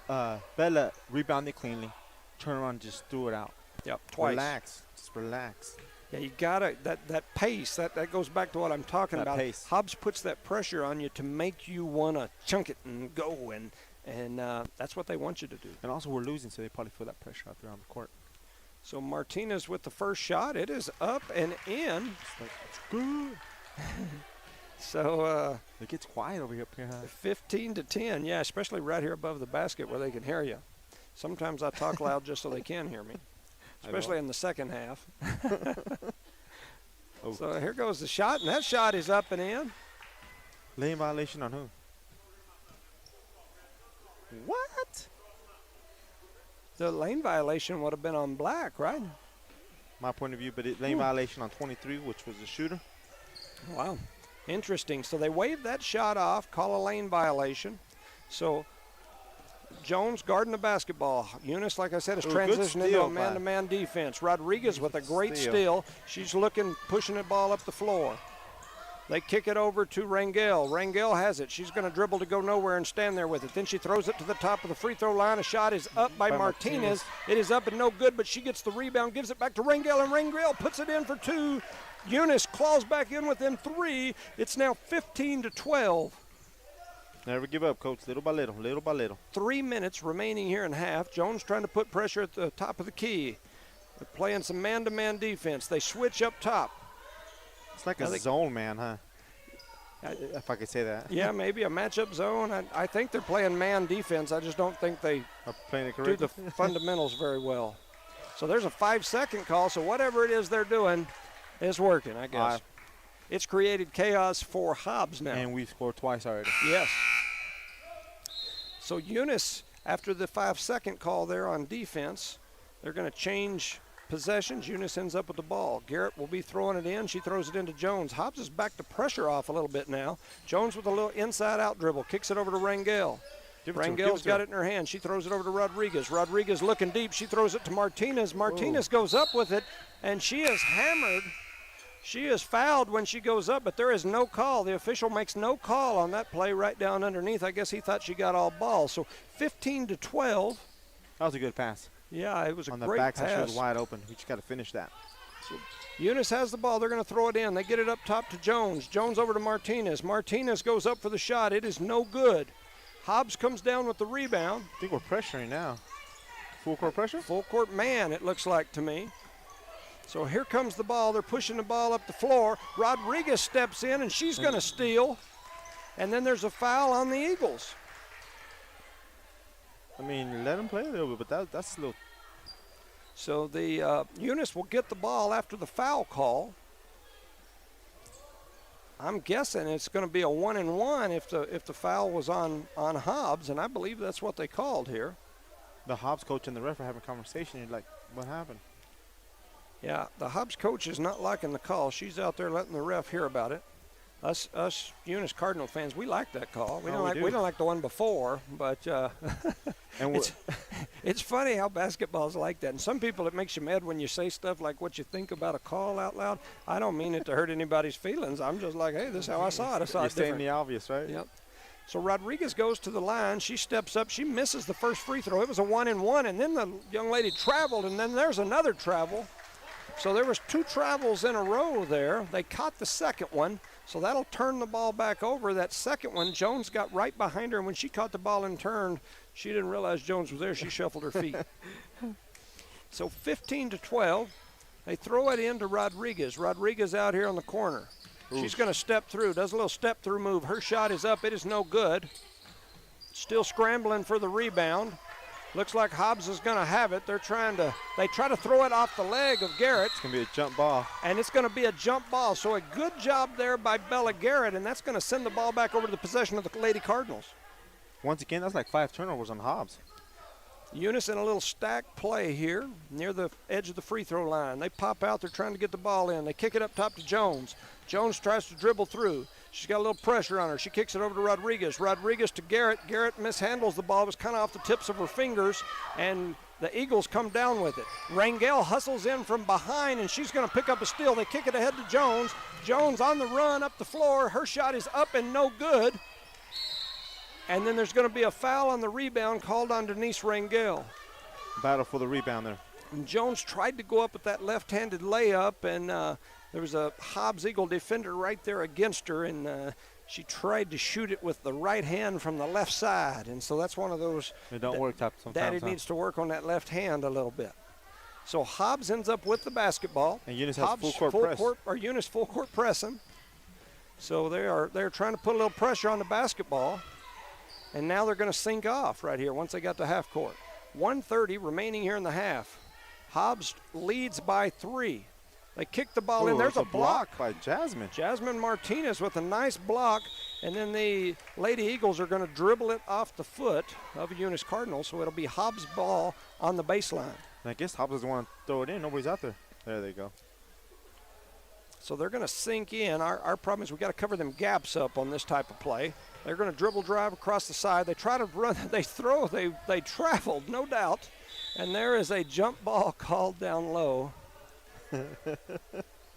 over. Bella rebounded cleanly. Turn around and just threw it out. Yep, twice. Relax. Just relax. Yeah, you gotta that pace. That goes back to what I'm talking about. Pace. Hobbs puts that pressure on you to make you want to chunk it and go, and that's what they want you to do. And also we're losing, so they probably feel that pressure out there on the court. So Martinez with the first shot. It is up and in. It's good. So it gets quiet over here, huh? 15-10. Yeah, especially right here above the basket where they can hear you. Sometimes I talk loud just so they can hear me, especially in the second half. Oh. So here goes the shot, and that shot is up and in. Lane violation on who? What? The lane violation would have been on Black, right? My point of view, but lane violation on 23, which was the shooter. Wow. Interesting. So they waved that shot off, call a lane violation. So Jones guarding the basketball. Eunice, like I said, is transitioning into a man-to-man defense. Rodriguez with a great steal. She's looking, pushing the ball up the floor. They kick it over to Rangel. Rangel has it. She's going to dribble to go nowhere and stand there with it. Then she throws it to the top of the free throw line. A shot is up by Martinez. It is up and no good, but she gets the rebound, gives it back to Rangel, and Rangel puts it in for two. Eunice claws back in within three. It's now 15-12. Never give up, Coach. Little by little, little by little. 3 minutes remaining here in half. Jones trying to put pressure at the top of the key. They're playing some man-to-man defense. They switch up top. It's like a zone man, huh? If I could say that. Yeah, maybe a matchup zone. I think they're playing man defense. I just don't think they do the fundamentals very well. So there's a 5-second call. So whatever it is they're doing is working, I guess. It's created chaos for Hobbs now. And we've scored twice already. Yes. So Eunice, after the 5-second call there on defense, they're going to change possessions. Eunice ends up with the ball. Garrett will be throwing it in. She throws it into Jones. Hobbs is back to pressure off a little bit now. Jones with a little inside-out dribble. Kicks it over to Rangel. Rangel's got it in her hand. She throws it over to Rodriguez. Rodriguez looking deep. She throws it to Martinez. Martinez goes up with it, and she is hammered. She is fouled when she goes up, but there is no call. The official makes no call on that play right down underneath. I guess he thought she got all ball. So 15-12. That was a good pass. Yeah, it was a great pass. On the backside, she was wide open. We just got to finish that. So Eunice has the ball. They're going to throw it in. They get it up top to Jones. Jones over to Martinez. Martinez goes up for the shot. It is no good. Hobbs comes down with the rebound. I think we're pressuring now. Full court pressure? Full court man, it looks like to me. So here comes the ball. They're pushing the ball up the floor. Rodriguez steps in, and she's going to steal. And then there's a foul on the Eagles. I mean, let them play a little bit, but that's a little. So the Eunice will get the ball after the foul call. I'm guessing it's going to be a 1-and-1 if the foul was on Hobbs, and I believe that's what they called here. The Hobbs coach and the ref are having a conversation. You're like, what happened? Yeah, the Hobbs coach is not liking the call. She's out there letting the ref hear about it. Us Eunice Cardinal fans, we like that call. We don't like the one before, but and it's funny how basketball's like that. And some people, it makes you mad when you say stuff like what you think about a call out loud. I don't mean it to hurt anybody's feelings. I'm just like, hey, this is how I saw it. I saw it different. You're saying the obvious, right? Yep. So Rodriguez goes to the line. She steps up. She misses the first free throw. It was a 1-and-1, and then the young lady traveled, and then there's another travel. So there was 2 travels in a row there. They caught the second one, so that'll turn the ball back over. That second one, Jones got right behind her, and when she caught the ball and turned, she didn't realize Jones was there. She shuffled her feet. So 15-12, they throw it into Rodriguez. Rodriguez out here on the corner. Oof. She's going to step through, does a little step-through move. Her shot is up. It is no good. Still scrambling for the rebound. Looks like Hobbs is going to have it. They try to throw it off the leg of Garrett. It's going to be a jump ball. And it's going to be a jump ball. So a good job there by Bella Garrett, and that's going to send the ball back over to the possession of the Lady Cardinals. Once again, that's like 5 turnovers on Hobbs. Eunice in a little stack play here near the edge of the free throw line. They pop out. They're trying to get the ball in. They kick it up top to Jones. Jones tries to dribble through. She's got a little pressure on her. She kicks it over to Rodriguez. Rodriguez to Garrett. Garrett mishandles the ball. It was kind of off the tips of her fingers, and the Eagles come down with it. Rangel hustles in from behind, and she's going to pick up a steal. They kick it ahead to Jones. Jones on the run up the floor. Her shot is up and no good. And then there's going to be a foul on the rebound called on Denise Rangel. Battle for the rebound there. And Jones tried to go up with that left-handed layup, and there was a Hobbs Eagle defender right there against her, and she tried to shoot it with the right hand from the left side. And so that's one of those. It don't work sometimes. Daddy needs to work on that left hand a little bit. So Hobbs ends up with the basketball. And Eunice has Hobbs full court press. Eunice full court pressing. So they're trying to put a little pressure on the basketball. And now they're going to sink off right here once they got to half court. 1:30 remaining here in the half. Hobbs leads by 3. They kick the ball in. There's a block by Jasmine. Jasmine Martinez with a nice block. And then the Lady Eagles are going to dribble it off the foot of Eunice Cardinal. So it'll be Hobbs' ball on the baseline. And I guess Hobbs doesn't want to throw it in. Nobody's out there. There they go. So they're going to sink in. Our problem is we got to cover them gaps up on this type of play. They're going to dribble drive across the side. They try to run. They throw. They traveled, no doubt. And there is a jump ball called down low.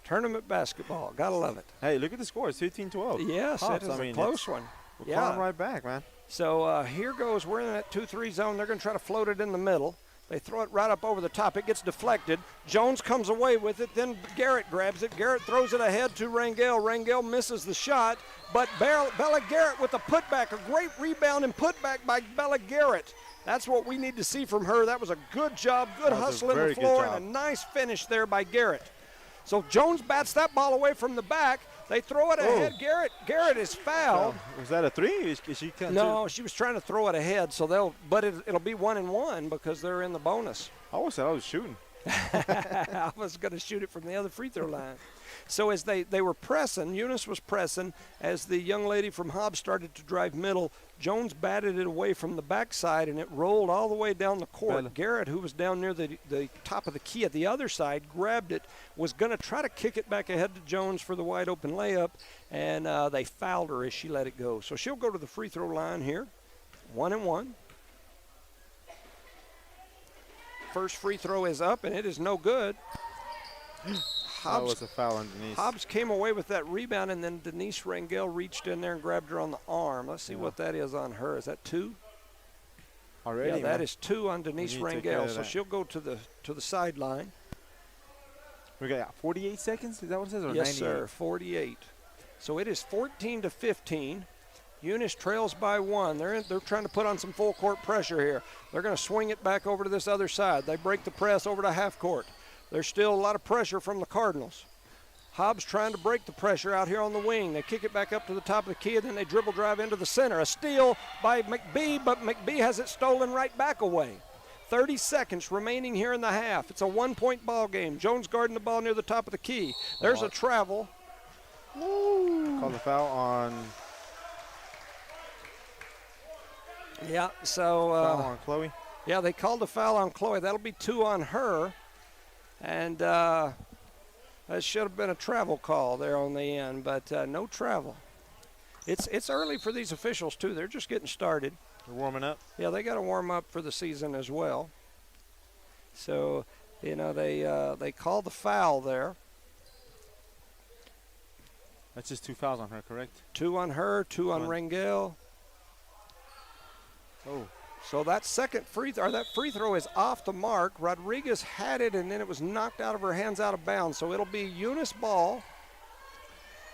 Tournament basketball. Got to love it. Hey, look at the score. It's 15-12. Yes, Hobbs, it is a close one. We're calling right back, man. So here goes. We're in that 2-3 zone. They're going to try to float it in the middle. They throw it right up over the top. It gets deflected. Jones comes away with it. Then Garrett grabs it. Garrett throws it ahead to Rangel. Rangel misses the shot. But Bella Garrett with a putback. A great rebound and putback by Bella Garrett. That's what we need to see from her. That was a good job. Good hustle in the floor and a nice finish there by Garrett. So Jones bats that ball away from the back. They throw it ahead. Garrett is fouled. Was that a 3? Is she No, she was trying to throw it ahead. So but it'll be 1-1 because they're in the bonus. I always said I was shooting. I was going to shoot it from the other free throw line. So as they were pressing, Eunice was pressing, as the young lady from Hobbs started to drive middle, Jones batted it away from the backside, and it rolled all the way down the court. Bella. Garrett, who was down near the top of the key at the other side, grabbed it, was going to try to kick it back ahead to Jones for the wide open layup, and they fouled her as she let it go. So she'll go to the free throw line here, 1-1. First free throw is up, and it is no good. That was a foul on Denise. Hobbs came away with that rebound, and then Denise Rangel reached in there and grabbed her on the arm. Let's see what that is on her. Is that 2? Already? Yeah, that is 2 on Denise Rangel. So she'll go to the sideline. We got 48 seconds? Is that what it says? Or yes, 98? sir, 48. So it is 14-15. Eunice trails by 1. They're trying to put on some full court pressure here. They're going to swing it back over to this other side. They break the press over to half court. There's still a lot of pressure from the Cardinals. Hobbs trying to break the pressure out here on the wing. They kick it back up to the top of the key, and then they dribble drive into the center. A steal by McBee, but McBee has it stolen right back away. 30 seconds remaining here in the half. It's a 1-point ball game. Jones guarding the ball near the top of the key. There's a travel. Call the foul on. Yeah, so. Foul on Chloe. Yeah, they called a foul on Chloe. That'll be 2 on her. And that should have been a travel call there on the end, but no travel. It's early for these officials, too. They're just getting started. They're warming up. Yeah, they got to warm up for the season as well. So, they call the foul there. That's just 2 fouls on her, correct? 2 on her, 2 on Rangel. Oh. So that free throw is off the mark. Rodriguez had it, and then it was knocked out of her hands out of bounds. So it'll be Eunice ball.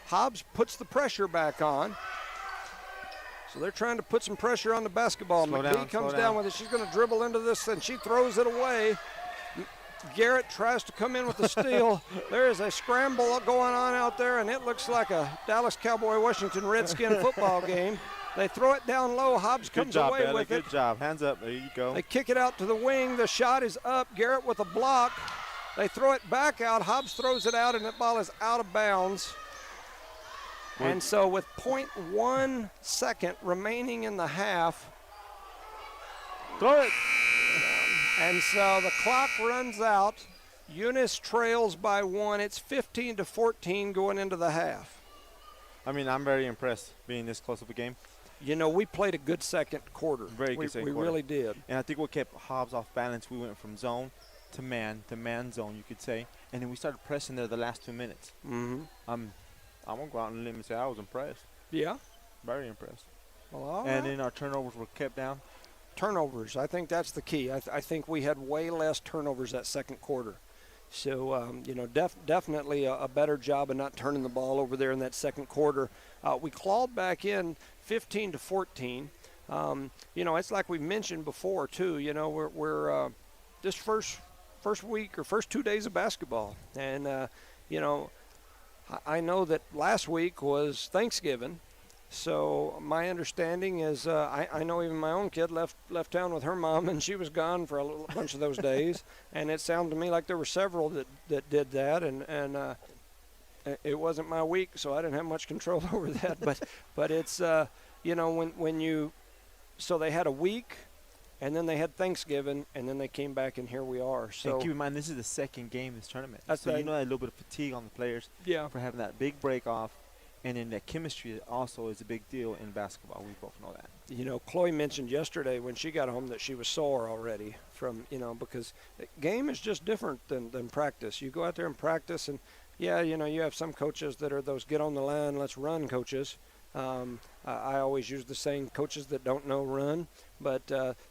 Hobbs puts the pressure back on. So they're trying to put some pressure on the basketball. McBee comes down with it. She's going to dribble into this, and she throws it away. Garrett tries to come in with the steal. There is a scramble going on out there, and it looks like a Dallas Cowboy-Washington Redskin football game. They throw it down low. Hobbs comes away with it. Good job. Hands up. There you go. They kick it out to the wing. The shot is up. Garrett with a block. They throw it back out. Hobbs throws it out, and that ball is out of bounds. And so with 0.1 second remaining in the half. Throw it. And so the clock runs out. Eunice trails by 1. It's 15-14 going into the half. I mean, I'm very impressed being this close of a game. You know, we played a good second quarter. Very good second We quarter. really did. And I think what kept Hobbs off balance, we went from zone to man zone, you could say. And then we started pressing there the last 2 minutes. Mm-hmm. I'm going to go out and let me say I was impressed. Yeah. Very impressed. Well, all and right. then our turnovers were kept down. Turnovers, I think that's the key. I think we had way less turnovers that second quarter. So, you know, definitely a better job of not turning the ball over there in that second quarter. We clawed back in 15-14. You know, it's like we mentioned before, too. You know, we're this first week or first 2 days of basketball. And, you know, I know that last week was Thanksgiving. So my understanding is I know even my own kid left town with her mom, and she was gone for a bunch of those days. And it sounded to me like there were several that did that, and it wasn't my week, so I didn't have much control over that. But it's you know, when you so they had a week, and then they had Thanksgiving, and then they came back, and here we are. So and keep in mind, this is the second game of this tournament. That's so right. you know, a little bit of fatigue on the players for having that big break off. And then that chemistry also is a big deal in basketball. We both know that. You know, Chloe mentioned yesterday when she got home that she was sore already from, you know, because the game is just different than practice. You go out there and practice, and, yeah, you know, you have some coaches that are those get on the line, let's run coaches. I always use the saying, coaches that don't know run. But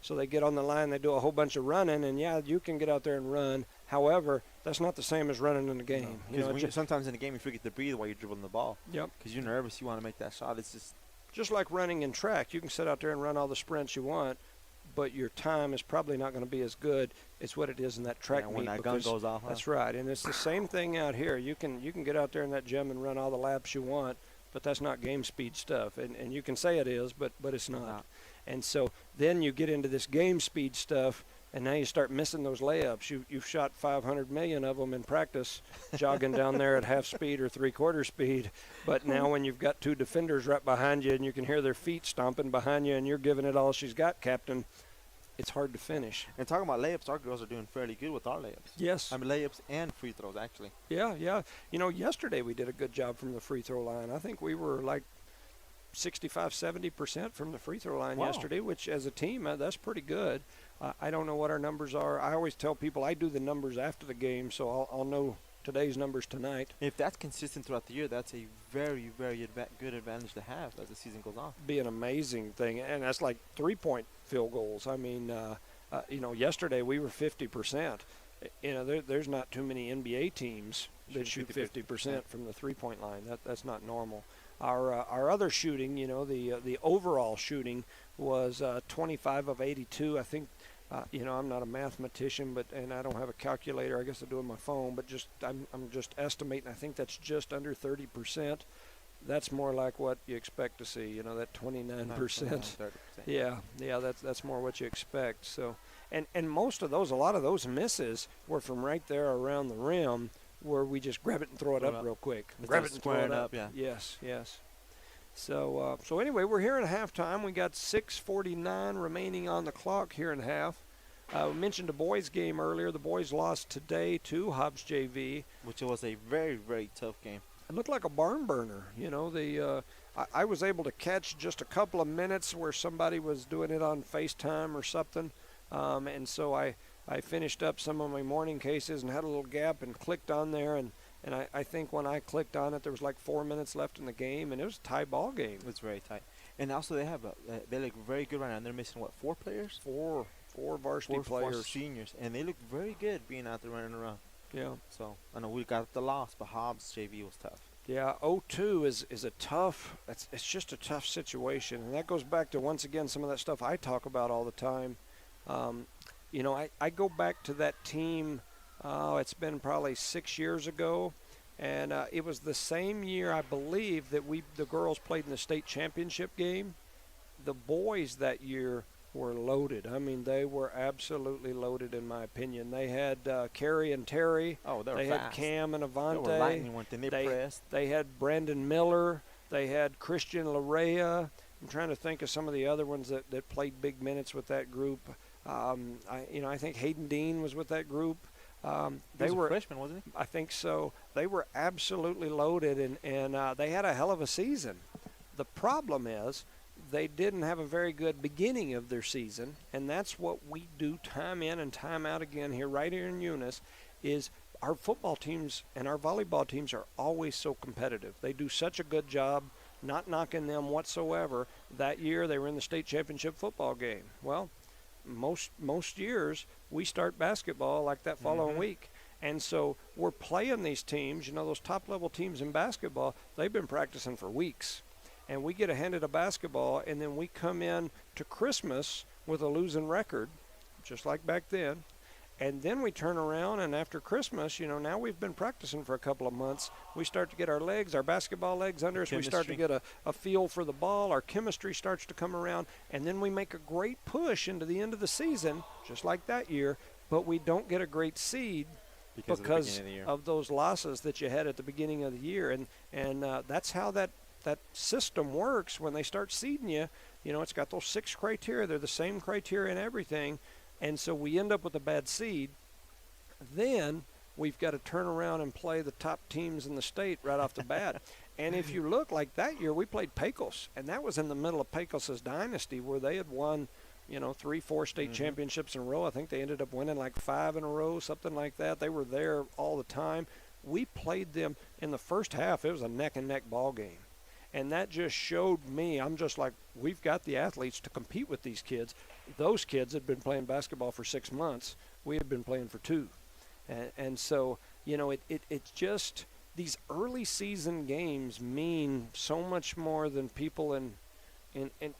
so they get on the line, they do a whole bunch of running, and, yeah, you can get out there and run. However, that's not the same as running in the game. No, you know, sometimes in the game you forget to breathe while you're dribbling the ball. Yep. Because you're nervous, you want to make that shot. It's just like running in track. You can sit out there and run all the sprints you want, but your time is probably not going to be as good as what it is in that track meet. When that gun goes off. That's right, and it's the same thing out here. You can get out there in that gym and run all the laps you want, but that's not game speed stuff. And you can say it is, but it's not. And so then you get into this game speed stuff, and now you start missing those layups. You've shot 500 million of them in practice, jogging down there at half speed or three-quarter speed. But now when you've got two defenders right behind you and you can hear their feet stomping behind you and you're giving it all she's got, Captain, it's hard to finish. And talking about layups, our girls are doing fairly good with our layups. Yes. I mean, layups and free throws, actually. Yeah. You know, yesterday we did a good job from the free throw line. I think we were like 65-70% from the free throw line yesterday, which as a team, that's pretty good. I don't know what our numbers are. I always tell people I do the numbers after the game, so I'll know today's numbers tonight. If that's consistent throughout the year, that's a very, very good advantage to have as the season goes on. Be an amazing thing, and that's like three-point field goals. I mean, you know, yesterday we were 50%. You know, there's not too many NBA teams that shoot 50% from the three-point line. That's not normal. Our other shooting, you know, the overall shooting was 25 of 82. I think, you know, I'm not a mathematician, and I don't have a calculator. I guess I do on my phone, but I'm just estimating. I think that's just under 30%. That's more like what you expect to see. You know, that 29%. Yeah, that's more what you expect. So, and most of those, a lot of those misses were from right there around the rim, where we just grab it and throw it up real quick. Grab it and throw it up. Yeah. Yes. So anyway, we're here at halftime. We got 6:49 remaining on the clock here in half. We mentioned the boys' game earlier. The boys lost today to Hobbs JV, which was a very, very tough game. It looked like a barn burner. You know, I was able to catch just a couple of minutes where somebody was doing it on FaceTime or something, and so I finished up some of my morning cases and had a little gap and clicked on there, and I think when I clicked on it, there was like 4 minutes left in the game, and it was a tie ball game. It was very tight. And also they look very good right now. They're missing, what, 4 players? Four varsity players. 4 seniors. And they look very good being out there running around. Yeah. So, I know we got the loss, but Hobbs JV was tough. Yeah, 0-2 is a tough, it's just a tough situation. And that goes back to, once again, some of that stuff I talk about all the time. You know, I go back to that team, it's been probably 6 years ago, and it was the same year, I believe, that the girls played in the state championship game. The boys that year were loaded. I mean, they were absolutely loaded, in my opinion. They had Carrie and Terry. Oh, they were fast. They had Cam and Avante. They were lightning one thing. They pressed. They had Brandon Miller. They had Christian Larea. I'm trying to think of some of the other ones that played big minutes with that group. I think Hayden Dean was with that group. He was a freshman, wasn't he? I think so. They were absolutely loaded, and they had a hell of a season. The problem is they didn't have a very good beginning of their season, and that's what we do time in and time out again here, right here in Eunice, is our football teams and our volleyball teams are always so competitive. They do such a good job, not knocking them whatsoever. That year they were in the state championship football game. Well, most years we start basketball like that following week. And so we're playing these teams, those top-level teams in basketball, they've been practicing for weeks. And we get handed a basketball, and then we come in to Christmas with a losing record, just like back then. And then we turn around, and after Christmas, now we've been practicing for a couple of months. We start to get our basketball legs under us. Chemistry. We start to get a feel for the ball. Our chemistry starts to come around. And then we make a great push into the end of the season, just like that year. But we don't get a great seed because of those losses that you had at the beginning of the year. And that's how that system works when they start seeding you. It's got those 6 criteria. They're the same criteria and everything. And so we end up with a bad seed. Then we've got to turn around and play the top teams in the state right off the bat. And if you look, like that year, we played Pecos. And that was in the middle of Pecos' dynasty where they had won, 3-4 state championships in a row. I think they ended up winning like 5 in a row, something like that. They were there all the time. We played them in the first half. It was a neck-and-neck ball game. And that just showed me, I'm just like, we've got the athletes to compete with these kids. Those kids had been playing basketball for 6 months. We had been playing for 2. And so, it's just these early season games mean so much more than people in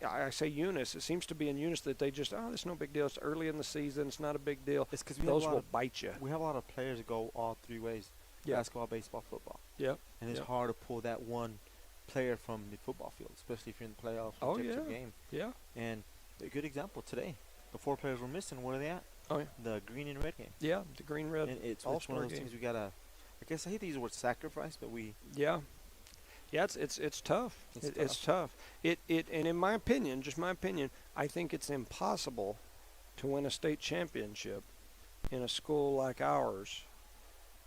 I say Eunice. It seems to be in Eunice that they just, it's no big deal. It's early in the season. It's not a big deal. It's because those will bite you. We have a lot of players that go all 3 ways, basketball, baseball, football. Yeah. And it's hard to pull that one player from the football field, especially if you're in the playoffs or championship game. Yeah. And a good example today, the 4 players we're missing, where are they at? Oh, yeah. The green and red game. Yeah, the green-red. And it's one of those things we got to, I guess I hate to use the word sacrifice, but we. Yeah. Yeah, it's tough. It's tough. And in my opinion, just my opinion, I think it's impossible to win a state championship in a school like ours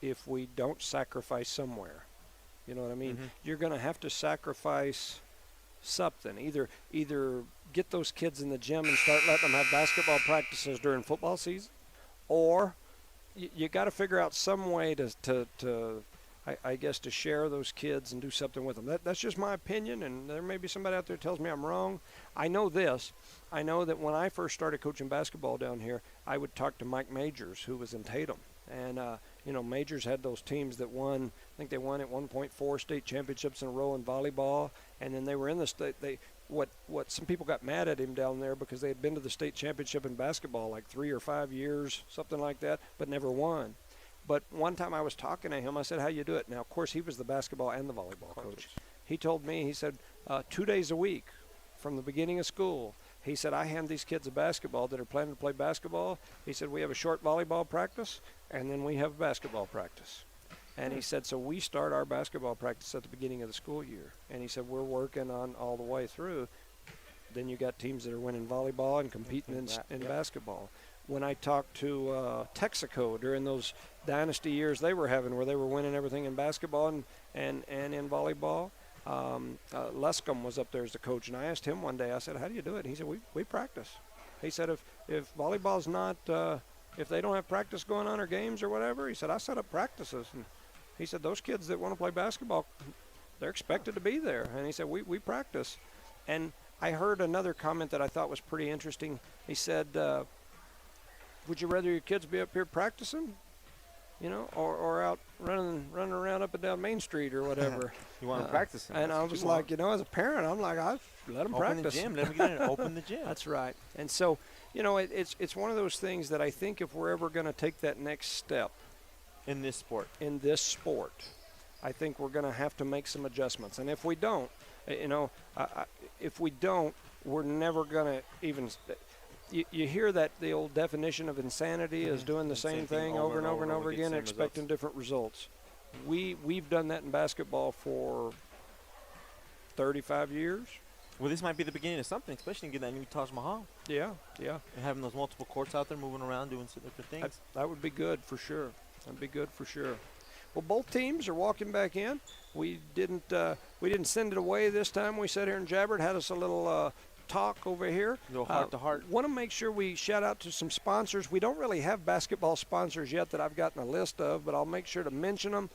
if we don't sacrifice somewhere. You know what I mean? You're going to have to sacrifice something. Either get those kids in the gym and start letting them have basketball practices during football season, or you got to figure out some way I guess, to share those kids and do something with them. That's just my opinion, and there may be somebody out there that tells me I'm wrong. I know this. I know that when I first started coaching basketball down here, I would talk to Mike Majors, who was in Tatum. And, Majors had those teams that won, I think they won at 1.4 state championships in a row in volleyball. And then they were in the state. What some people got mad at him down there because they had been to the state championship in basketball like 3 or 5 years, something like that, but never won. But one time I was talking to him, I said, how you do it? Now, of course, he was the basketball and the volleyball coach. He told me, he said, 2 days a week from the beginning of school, he said, I hand these kids a basketball that are planning to play basketball. He said, we have a short volleyball practice, and then we have basketball practice. And he said, so we start our basketball practice at the beginning of the school year. And he said, we're working on all the way through. Then you got teams that are winning volleyball and competing in basketball. When I talked to Texaco during those dynasty years they were having where they were winning everything in basketball and in volleyball, Luscombe was up there as the coach, and I asked him one day, I said, how do you do it? And he said, we practice. He said, if volleyball's not, if they don't have practice going on or games or whatever, he said, I set up practices. And he said, those kids that want to play basketball, they're expected to be there. And he said, we practice. And I heard another comment that I thought was pretty interesting. He said, would you rather your kids be up here practicing, or out running around up and down Main Street or whatever? You want to practice? And I was like, as a parent, I'm like, I let them practice. Open the gym. Let me get in and open the gym. That's right. And so, it's one of those things that I think if we're ever going to take that next step in this sport, I think we're going to have to make some adjustments. And if we don't, we're never going to even. You hear that the old definition of insanity is doing the same thing over and over again, expecting different results. We've done that in basketball for 35 years. Well, this might be the beginning of something, especially getting that new Taj Mahal. Yeah. And having those multiple courts out there moving around doing some different things. That would be good for sure. That'd be good for sure. Well, both teams are walking back in. We didn't send it away this time. We sat here and jabbered, had us a little talk over here. A little heart to heart. Want to make sure we shout out to some sponsors. We don't really have basketball sponsors yet that I've gotten a list of, but I'll make sure to mention them.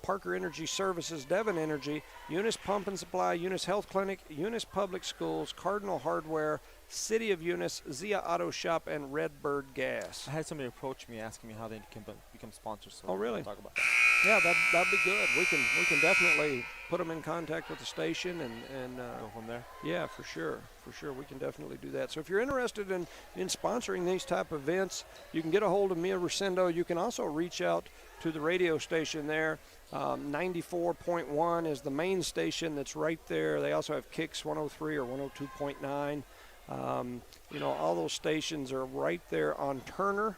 Parker Energy Services, Devon Energy, Eunice Pump and Supply, Eunice Health Clinic, Eunice Public Schools, Cardinal Hardware, City of Eunice, Zia Auto Shop, and Redbird Gas. I had somebody approach me asking me how they can become sponsors. So Oh, really? we'll talk about that. Yeah, that'd be good. We can definitely put them in contact with the station and Go from there. yeah, for sure. We can definitely do that. So if you're interested in sponsoring these type of events, you can get a hold of Mia Rosendo. You can also reach out to the radio station there. 94.1 is the main station that's right there. They also have Kicks 103 or 102.9. All those stations are right there on Turner,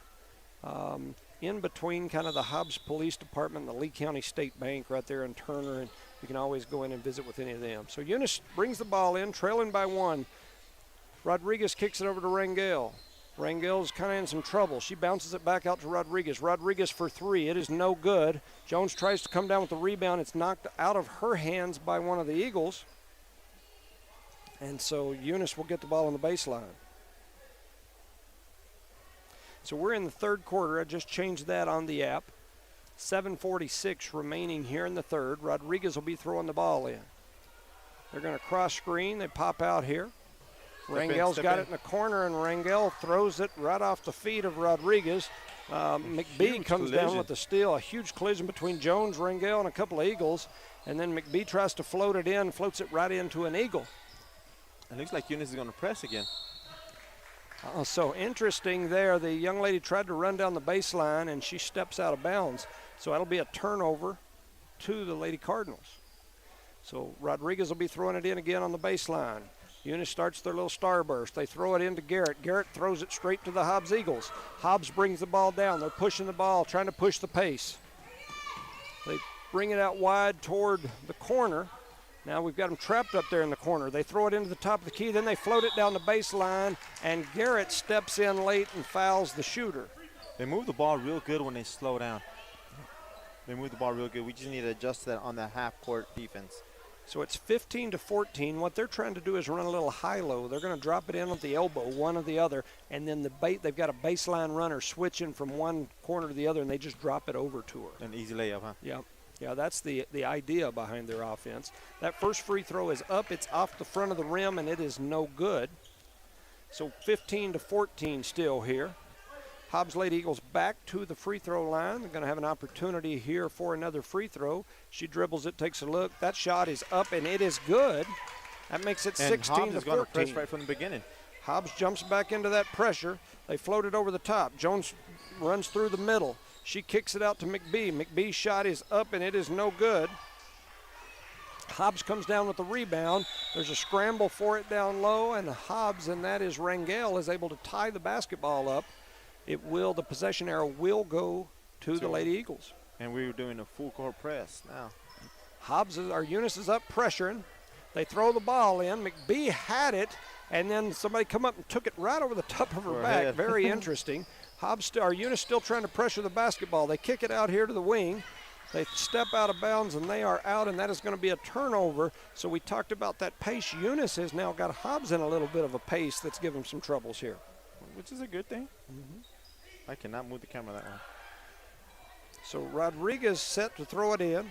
in between kind of the Hobbs Police Department and the Lee County State Bank right there in Turner, and you can always go in and visit with any of them. So Eunice brings the ball in, trailing by 1. Rodriguez kicks it over to Rangel. Rangel's kind of in some trouble. She bounces it back out to Rodriguez. Rodriguez for 3. It is no good. Jones tries to come down with the rebound. It's knocked out of her hands by one of the Eagles. And so Eunice will get the ball on the baseline. So we're in the third quarter. I just changed that on the app. 7:46 remaining here in the third. Rodriguez will be throwing the ball in. They're going to cross screen. They pop out here. Rangel's got it in the corner, and Rangel throws it right off the feet of Rodriguez. McBee comes down with the steal. A huge collision between Jones, Rangel, and a couple of Eagles. And then McBee tries to float it in, floats it right into an Eagle. It looks like Eunice is going to press again. So interesting there. The young lady tried to run down the baseline, and she steps out of bounds. So that'll be a turnover to the Lady Cardinals. So Rodriguez will be throwing it in again on the baseline. Eunice starts their little starburst. They throw it into Garrett. Garrett throws it straight to the Hobbs Eagles. Hobbs brings the ball down. They're pushing the ball, trying to push the pace. They bring it out wide toward the corner. Now we've got them trapped up there in the corner. They throw it into the top of the key, then they float it down the baseline, and Garrett steps in late and fouls the shooter. They move the ball real good when they slow down. They move the ball real good. We just need to adjust that on the half-court defense. So it's 15-14. What they're trying to do is run a little high-low. They're going to drop it in with the elbow, one or the other, and then they've got a baseline runner switching from one corner to the other, and they just drop it over to her. An easy layup, huh? Yeah. Yeah, that's the idea behind their offense. That first free throw is up. It's off the front of the rim, and it is no good. So 15-14 still here. Hobbs Lady Eagles back to the free throw line. They're going to have an opportunity here for another free throw. She dribbles it, takes a look. That shot is up, and it is good. That makes it 16-14. And Hobbs is going to press right from the beginning. Hobbs jumps back into that pressure. They float it over the top. Jones runs through the middle. She kicks it out to McBee. McBee's shot is up, and it is no good. Hobbs comes down with the rebound. There's a scramble for it down low, and Hobbs, and that is Rangel, is able to tie the basketball up. The possession arrow will go to the Lady Eagles. And we were doing a full court press now. Eunice is up pressuring. They throw the ball in. McBee had it, and then somebody come up and took it right over the top of her back. Very interesting. Eunice still trying to pressure the basketball. They kick it out here to the wing. They step out of bounds, and they are out, and that is going to be a turnover. So we talked about that pace. Eunice has now got Hobbs in a little bit of a pace that's giving some troubles here. Which is a good thing. Mm-hmm. I cannot move the camera that way. So Rodriguez set to throw it in.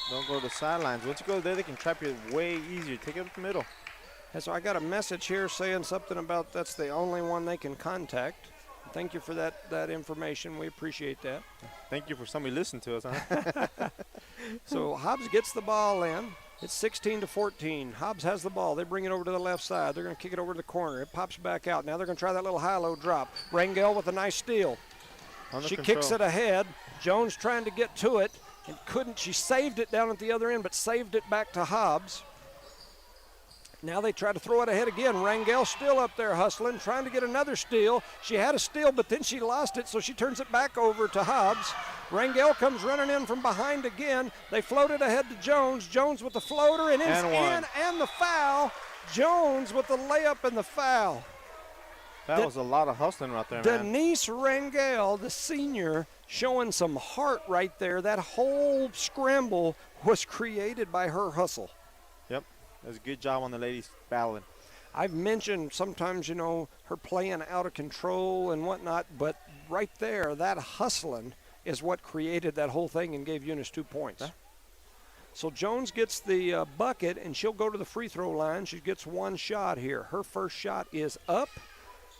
Don't go to the sidelines. Once you go there, they can trap you way easier. Take it up the middle. And so I got a message here saying something about that's the only one they can contact. Thank you for that information. We appreciate that. Thank you for somebody listening to us, huh? So Hobbs gets the ball in. It's 16-14. Hobbs has the ball. They bring it over to the left side. They're going to kick it over to the corner. It pops back out. Now they're going to try that little high-low drop. Rangel with a nice steal. She kicks it ahead. Jones trying to get to it and couldn't. She saved it down at the other end, but saved it back to Hobbs. Now they try to throw it ahead again. Rangel still up there hustling, trying to get another steal. She had a steal, but then she lost it, so she turns it back over to Hobbs. Rangel comes running in from behind again. They float it ahead to Jones. Jones with the floater, and it's in, and the foul. Jones with the layup and the foul. That was a lot of hustling right there, man. Denise Rangel, the senior, showing some heart right there. That whole scramble was created by her hustle. Yep. That was a good job on the ladies battling. I've mentioned sometimes, you know, her playing out of control and whatnot, but right there, that hustling is what created that whole thing and gave Eunice 2 points. Yeah. So Jones gets the bucket, and she'll go to the free throw line. She gets one shot here. Her first shot is up,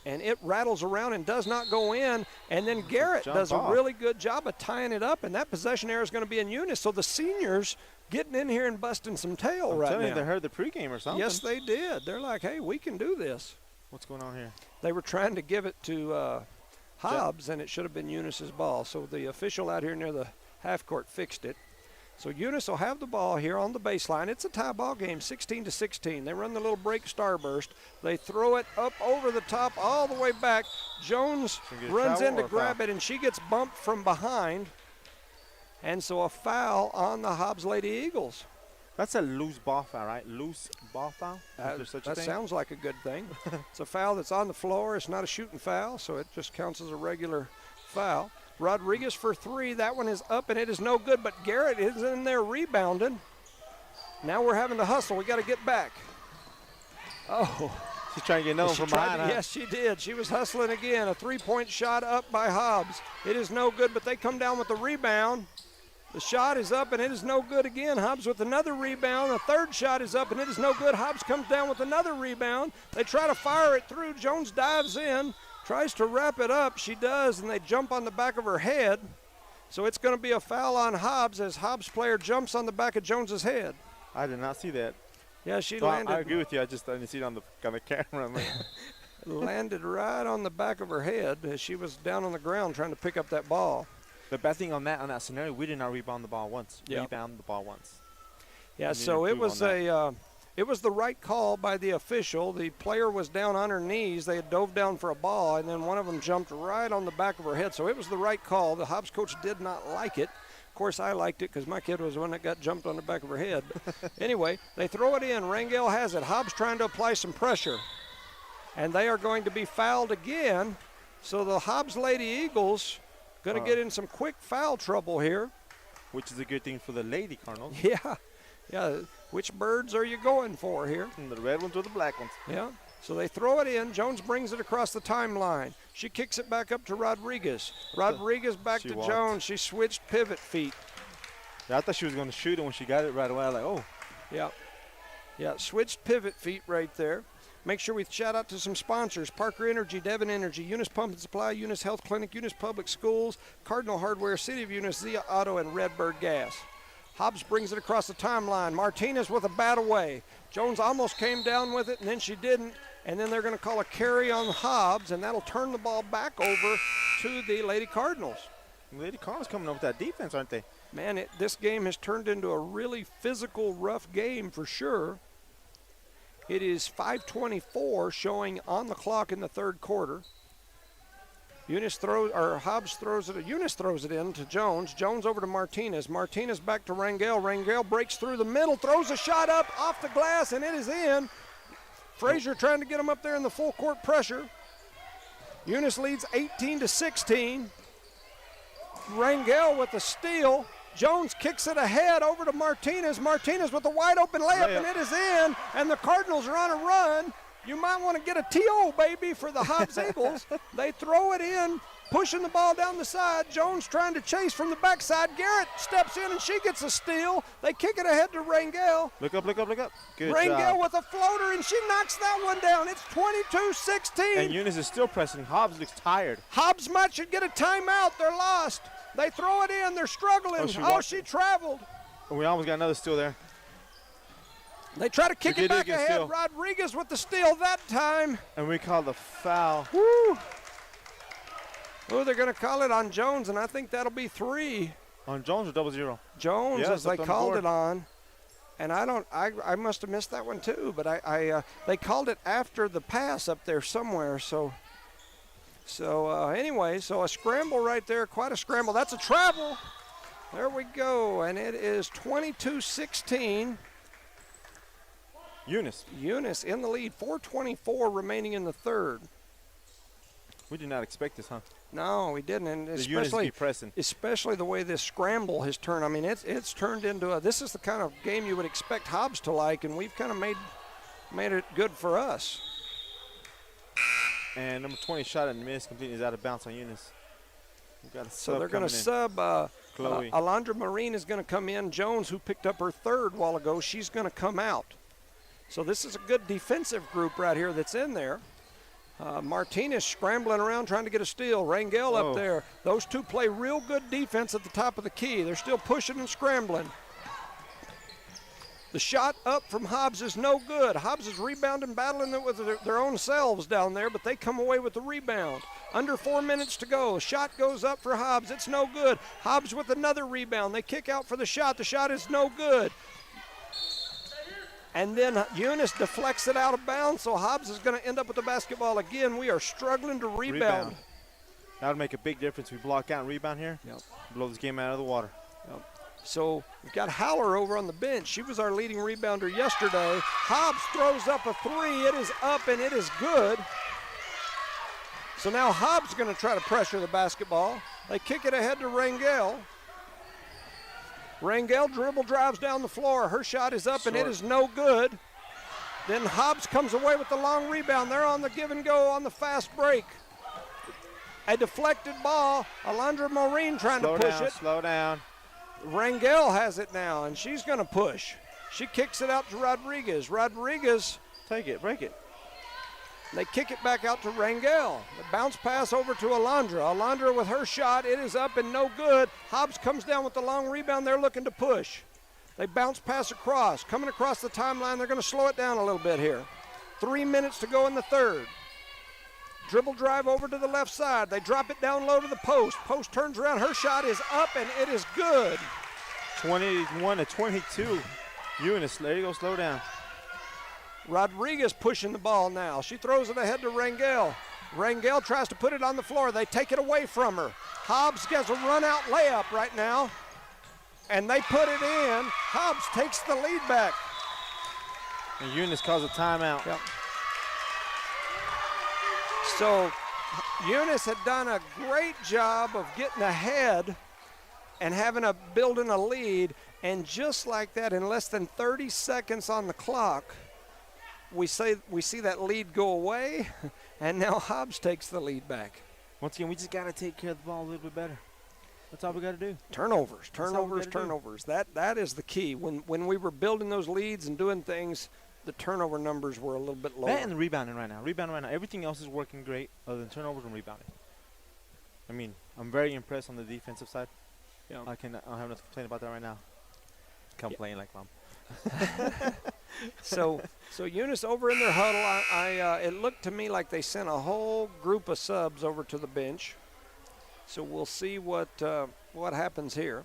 and it rattles around and does not go in. And then Garrett does a really good job of tying it up, and that possession error is going to be in Eunice. So the seniors getting in here and busting some tail right now. They heard the pregame or something. Yes, they did. They're like, hey, we can do this. What's going on here? They were trying to give it to Hobbs, and it should have been Eunice's ball. So the official out here near the half court fixed it. So Eunice will have the ball here on the baseline. It's a tie ball game, 16-16. They run the little break starburst. They throw it up over the top all the way back. Jones runs in to grab it, and she gets bumped from behind. And so a foul on the Hobbs Lady Eagles. That's a loose ball foul, right? Loose ball foul? Is there such a that thing? sounds like a good thing. It's a foul that's on the floor. It's not a shooting foul, so it just counts as a regular foul. Rodriguez for three. That one is up, and it is no good, but Garrett is in there rebounding. Now we're having to hustle. We got to get back. Oh. She's trying to get another from behind. Yes, she did. She was hustling again. A three-point shot up by Hobbs. It is no good, but they come down with the rebound. The shot is up, and it is no good again. Hobbs with another rebound. The third shot is up, and it is no good. Hobbs comes down with another rebound. They try to fire it through. Jones dives in, tries to wrap it up. She does, and they jump on the back of her head. So it's going to be a foul on Hobbs as Hobbs player jumps on the back of Jones's head. I did not see that. Yeah, she so landed. I agree with you. I didn't see it on the camera. Landed right on the back of her head as she was down on the ground trying to pick up that ball. The bad thing on that scenario, we did not rebound the ball once. Yep. Rebound the ball once. Yeah, so it was it was the right call by the official. The player was down on her knees. They had dove down for a ball, and then one of them jumped right on the back of her head. So it was the right call. The Hobbs coach did not like it. Of course, I liked it because my kid was the one that got jumped on the back of her head. But anyway, they throw it in. Rangel has it. Hobbs trying to apply some pressure. And they are going to be fouled again. So the Hobbs Lady Eagles going to get in some quick foul trouble here. Which is a good thing for the Lady Cardinals. Yeah. Which birds are you going for here? The red ones or the black ones. Yeah. So they throw it in. Jones brings it across the timeline. She kicks it back up to Rodriguez. Rodriguez back to Jones. She switched pivot feet. Yeah, I thought she was going to shoot it when she got it right away. I was like, oh. Yeah, switched pivot feet right there. Make sure we shout out to some sponsors: Parker Energy, Devon Energy, Eunice Pump and Supply, Eunice Health Clinic, Eunice Public Schools, Cardinal Hardware, City of Eunice, Zia Auto, and Redbird Gas. Hobbs brings it across the timeline. Martinez with a bat away. Jones almost came down with it, and then she didn't. And then they're going to call a carry on Hobbs, and that'll turn the ball back over to the Lady Cardinals. The Lady Cardinals coming up with that defense, aren't they? Man, this game has turned into a really physical, rough game for sure. It is 5:24 showing on the clock in the third quarter. Hobbs throws it. Eunice throws it in to Jones. Jones over to Martinez. Martinez back to Rangel. Rangel breaks through the middle, throws a shot up off the glass, and it is in. Frazier trying to get him up there in the full court pressure. Eunice leads 18-16. Rangel with the steal. Jones kicks it ahead over to Martinez. Martinez with a wide open layup, and it is in. And the Cardinals are on a run. You might want to get a TO, baby, for the Hobbs Eagles. They throw it in, pushing the ball down the side. Jones trying to chase from the backside. Garrett steps in, and she gets a steal. They kick it ahead to Rangel. Look up. Good Rangel job. with a floater, and she knocks that one down. It's 22-16. And Eunice is still pressing. Hobbs looks tired. Hobbs should get a timeout. They're lost. They throw it in. They're struggling. She traveled. We almost got another steal there. They try to kick it back ahead. Steal. Rodriguez with the steal that time. And we call the foul. Woo! Oh, they're going to call it on Jones, and I think that'll be 3. On Jones or 0-0? Jones, as they called it on. And I must have missed that one too, but they called it after the pass up there somewhere. So anyway, so a scramble right there, quite a scramble. That's a travel. There we go, and it is 22-16. Eunice in the lead, 4:24 remaining in the third. We did not expect this, huh? No, we didn't, and The Eunice keep pressing. especially the way this scramble has turned. I mean, it's turned into this is the kind of game you would expect Hobbs to like, and we've kind of made it good for us. And number 20 shot and miss completely is out of bounds on Eunice. So they're going to sub. Chloe. Alondra Marine is going to come in. Jones, who picked up her third while ago, she's going to come out. So this is a good defensive group right here that's in there. Martinez scrambling around trying to get a steal. Rangel up there. Those two play real good defense at the top of the key. They're still pushing and scrambling. The shot up from Hobbs is no good. Hobbs is rebounding, battling it with their own selves down there, but they come away with the rebound. Under 4 minutes to go. Shot goes up for Hobbs. It's no good. Hobbs with another rebound. They kick out for the shot. The shot is no good. And then Eunice deflects it out of bounds, so Hobbs is going to end up with the basketball again. We are struggling to rebound. That would make a big difference. We block out and rebound here. Yep. Blow this game out of the water. Yep. So we've got Haller over on the bench. She was our leading rebounder yesterday. Hobbs throws up a three. It is up and it is good. So now Hobbs is going to try to pressure the basketball. They kick it ahead to Rangel. Rangel dribble drives down the floor. Her shot is up and it is no good. Then Hobbs comes away with the long rebound. They're on the give and go on the fast break. A deflected ball. Alondra Maureen trying to push it. Slow down. Rangel has it now, and she's going to push. She kicks it out to Rodriguez. Rodriguez. Take it, break it. They kick it back out to Rangel. The bounce pass over to Alondra. Alondra with her shot. It is up and no good. Hobbs comes down with the long rebound. They're looking to push. They bounce pass across. Coming across the timeline, they're going to slow it down a little bit here. 3 minutes to go in the third. Dribble drive over to the left side. They drop it down low to the post. Post turns around. Her shot is up and it is good. 21-22. Eunice, there you go, slow down. Rodriguez pushing the ball now. She throws it ahead to Rangel. Rangel tries to put it on the floor. They take it away from her. Hobbs gets a run-out layup right now, and they put it in. Hobbs takes the lead back. And Eunice calls a timeout. Yep. So Eunice had done a great job of getting ahead and building a lead, and just like that, in less than 30 seconds on the clock, we see that lead go away, and now Hobbs takes the lead back. Once again, we just got to take care of the ball a little bit better. That's all we got to do. Turnovers. That is the key. When we were building those leads and doing things, the turnover numbers were a little bit lower. That and the rebounding right now. Everything else is working great other than turnovers and rebounding. I mean, I'm very impressed on the defensive side. Yeah. I don't have nothing to complain about that right now. Complain like mom. So Eunice over in their huddle, it looked to me like they sent a whole group of subs over to the bench. So we'll see what happens here.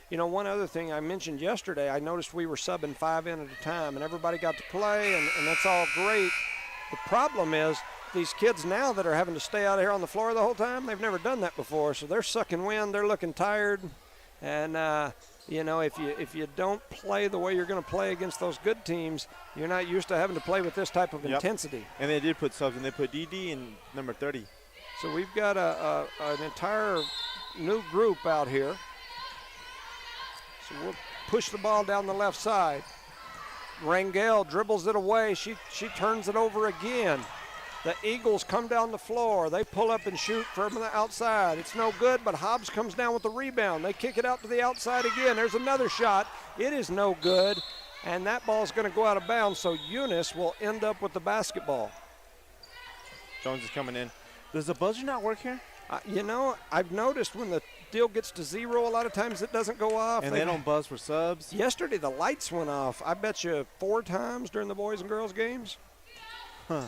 You know, one other thing I mentioned yesterday, I noticed we were subbing 5 in at a time, and everybody got to play, and that's all great. The problem is these kids now that are having to stay out here on the floor the whole time, they've never done that before, so they're sucking wind, they're looking tired, and you know, if you don't play the way you're going to play against those good teams, you're not used to having to play with this type of intensity. And they did put subs, and they put DD and number 30. So we've got an entire new group out here. So we'll push the ball down the left side. Rangel dribbles it away. She turns it over again. The Eagles come down the floor. They pull up and shoot from the outside. It's no good, but Hobbs comes down with the rebound. They kick it out to the outside again. There's another shot. It is no good, and that ball's going to go out of bounds, so Eunice will end up with the basketball. Jones is coming in. Does the buzzer not work here? You know, I've noticed when the deal gets to 0, a lot of times it doesn't go off. And they don't buzz for subs? Yesterday the lights went off, I bet you 4 times during the boys and girls games. Huh.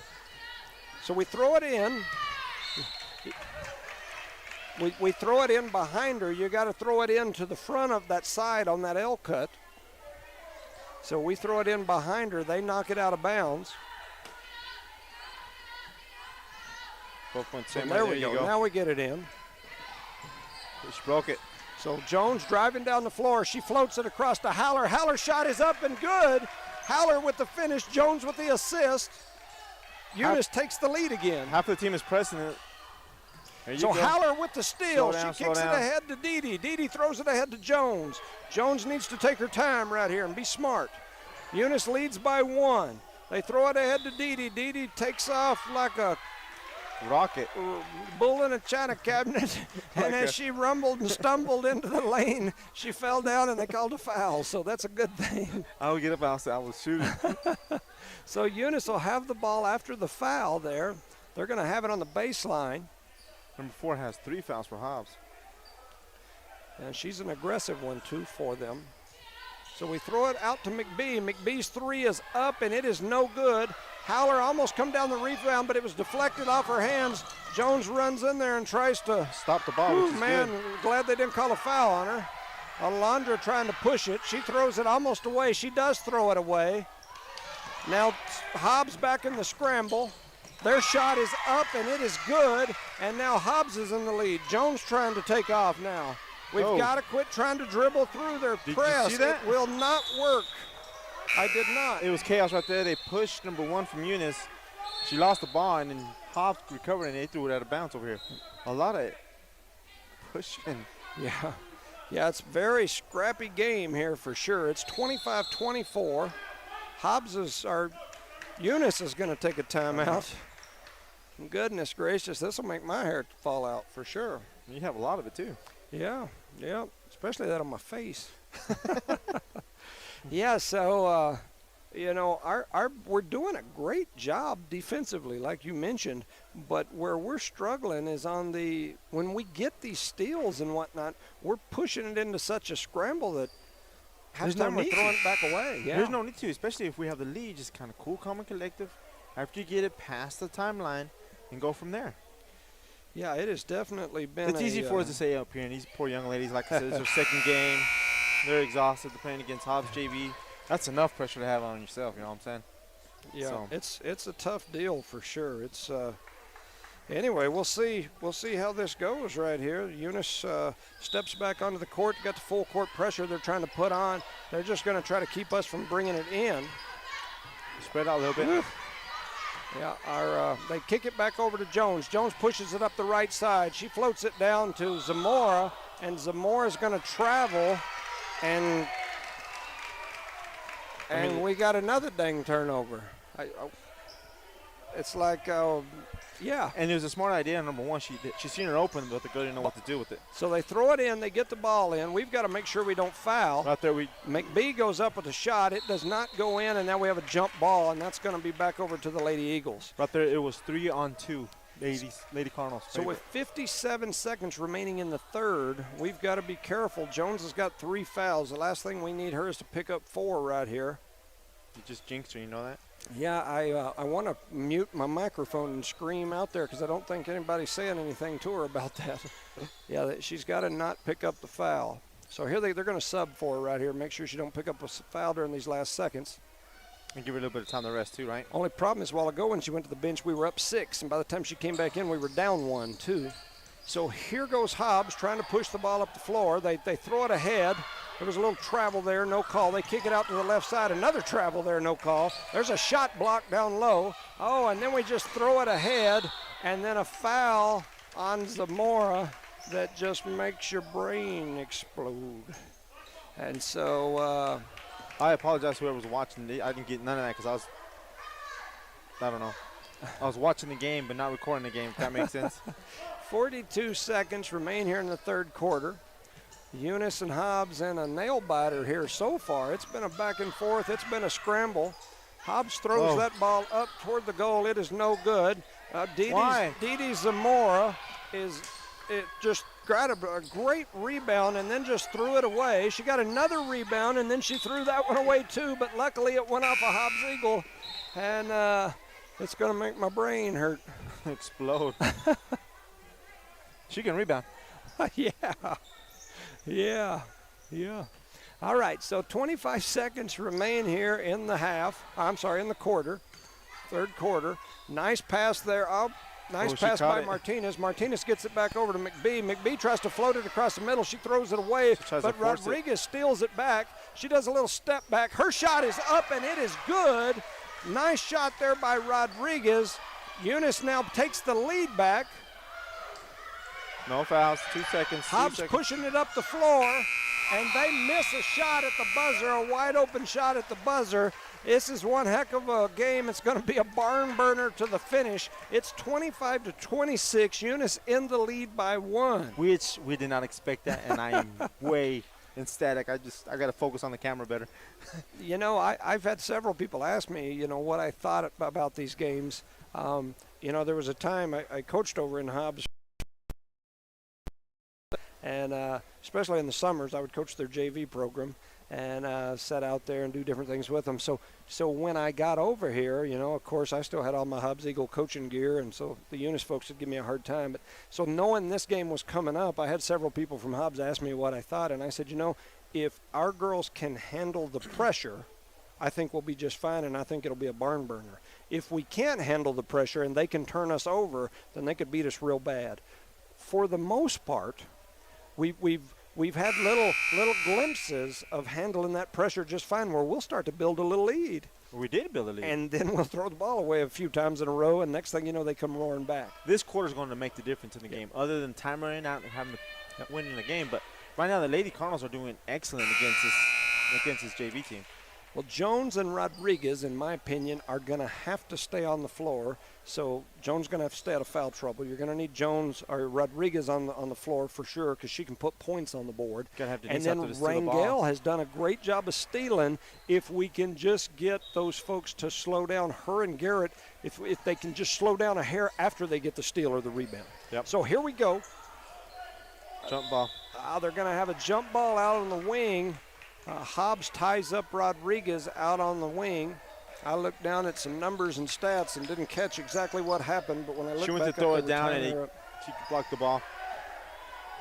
So we throw it in. We throw it in behind her. You got to throw it in to the front of that side on that L cut. So we throw it in behind her. They knock it out of bounds. So there we go. Now we get it in. She broke it. So Jones driving down the floor. She floats it across to Haller. Haller's shot is up and good. Haller with the finish. Jones with the assist. Eunice takes the lead again. Half the team is pressing it. So Haller with the steal. Slow down, She kicks it ahead to Dee. Dee throws it ahead to Jones. Jones needs to take her time right here and be smart. Eunice leads by 1. They throw it ahead to Dee. Dee takes off like a rocket, bull in a china cabinet, and as she rumbled and stumbled into the lane, she fell down and they called a foul, so that's a good thing. I would get up and I was shooting. So Eunice will have the ball after the foul there. They're going to have it on the baseline. Number 4 has 3 fouls for Hobbs. And she's an aggressive one, too, for them. So we throw it out to McBee. McBee's 3 is up, and it is no good. Haller almost come down the rebound, but it was deflected off her hands. Jones runs in there and tries to stop the ball, which is man, good. Glad they didn't call a foul on her. Alondra trying to push it. She throws it almost away. She does throw it away. Now Hobbs back in the scramble. Their shot is up, and it is good. And now Hobbs is in the lead. Jones trying to take off now. We've got to quit trying to dribble through their press. You see that? It will not work. I did not. It was chaos right there. They pushed number 1 from Eunice. She lost the ball, and then Hobbs recovered, and they threw it out of bounds over here. A lot of pushing. Yeah. Yeah, it's a very scrappy game here for sure. It's 25-24. Eunice is going to take a timeout. Goodness gracious, this will make my hair fall out for sure. You have a lot of it too. Yeah, especially that on my face. Yeah, so we're doing a great job defensively, like you mentioned, but where we're struggling is when we get these steals and whatnot, we're pushing it into such a scramble that half time we're throwing it back away. Yeah. There's no need to, especially if we have the lead. Just kind of cool, calm, and collective. After you get it past the timeline, and go from there. Yeah, it has definitely been. It's easy for us to say up here, and these poor young ladies, like I said, it's their second game. They're exhausted. They're playing against Hobbs JV. That's enough pressure to have on yourself. You know what I'm saying? Yeah, so. it's a tough deal for sure. It's anyway. We'll see how this goes right here. Eunice steps back onto the court. Got the full court pressure they're trying to put on. They're just going to try to keep us from bringing it in. Spread out a little bit. Yeah, they kick it back over to Jones. Jones pushes it up the right side. She floats it down to Zamora, and Zamora's going to travel, and we got another dang turnover. It's like, yeah. And it was a smart idea, number 1. She seen her open, but the girl didn't know what to do with it. So they throw it in. They get the ball in. We've got to make sure we don't foul. Right there, McBee goes up with a shot. It does not go in, and now we have a jump ball, and that's going to be back over to the Lady Eagles. Right there, it was 3-on-2, Lady Cardinals. So with 57 seconds remaining in the third, we've got to be careful. Jones has got 3 fouls. The last thing we need her is to pick up 4 right here. You just jinxed her, you know that? Yeah, I want to mute my microphone and scream out there because I don't think anybody's saying anything to her about that. Yeah, she's got to not pick up the foul. So here they're going to sub for her right here. Make sure she don't pick up a foul during these last seconds. And give her a little bit of time to rest too, right? Only problem is a while ago when she went to the bench, we were up 6, and by the time she came back in, we were down 1, too. So here goes Hobbs trying to push the ball up the floor. They throw it ahead. There was a little travel there, no call. They kick it out to the left side. Another travel there, no call. There's a shot block down low. Oh, and then we just throw it ahead, and then a foul on Zamora that just makes your brain explode. And so I apologize to whoever was watching. I didn't get none of that because I don't know. I was watching the game but not recording the game, if that makes sense. 42 seconds remain here in the third quarter. Eunice and Hobbs in a nail biter here so far. It's been a back and forth. It's been a scramble. Hobbs throws that ball up toward the goal. It is no good. Dee Zamora just got a great rebound and then just threw it away. She got another rebound and then she threw that one away too, but luckily it went off a Hobbs Eagle, and it's going to make my brain hurt. Explode. She can rebound. Yeah. All right, so 25 seconds remain here in the quarter, third quarter. Nice pass there. Nice pass by Martinez. Martinez gets it back over to McBee. McBee tries to float it across the middle. She throws it away, but Rodriguez steals it back. She does a little step back. Her shot is up, and it is good. Nice shot there by Rodriguez. Eunice now takes the lead back. No fouls. 2 seconds. Hobbs pushing it up the floor, and they miss a shot at the buzzer, a wide open shot at the buzzer. This is one heck of a game. It's going to be a barn burner to the finish. It's 25-26. Eunice in the lead by 1. Which we did not expect that, and I am way ecstatic. I got to focus on the camera better. You know, I've had several people ask me, you know, what I thought about these games. You know, there was a time I coached over in Hobbs. And especially in the summers, I would coach their JV program and sit out there and do different things with them. So when I got over here, you know, of course, I still had all my Hobbs Eagle coaching gear, and so the Eunice folks would give me a hard time. But so knowing this game was coming up, I had several people from Hobbs ask me what I thought, and I said, you know, if our girls can handle the pressure, I think we'll be just fine, and I think it'll be a barn burner. If we can't handle the pressure and they can turn us over, then they could beat us real bad. For the most part, We've had little glimpses of handling that pressure just fine, where we'll start to build a little lead. We did build a lead. And then we'll throw the ball away a few times in a row, and next thing you know, they come roaring back. This quarter is going to make the difference in the game, other than time running out and having to win in the game. But right now, the Lady Cardinals are doing excellent against this JV team. Well, Jones and Rodriguez, in my opinion, are going to have to stay on the floor. So Jones is going to have to stay out of foul trouble. You're going to need Jones or Rodriguez on the floor for sure, because she can put points on the board. And then Rangel has done a great job of stealing. If we can just get those folks to slow down, her and Garrett, if they can just slow down a hair after they get the steal or the rebound. Yep. So here we go. Jump ball. They're going to have a jump ball out on the wing. Hobbs ties up Rodriguez out on the wing. I looked down at some numbers and stats and didn't catch exactly what happened, but when I looked back, she went to throw it down and she blocked the ball.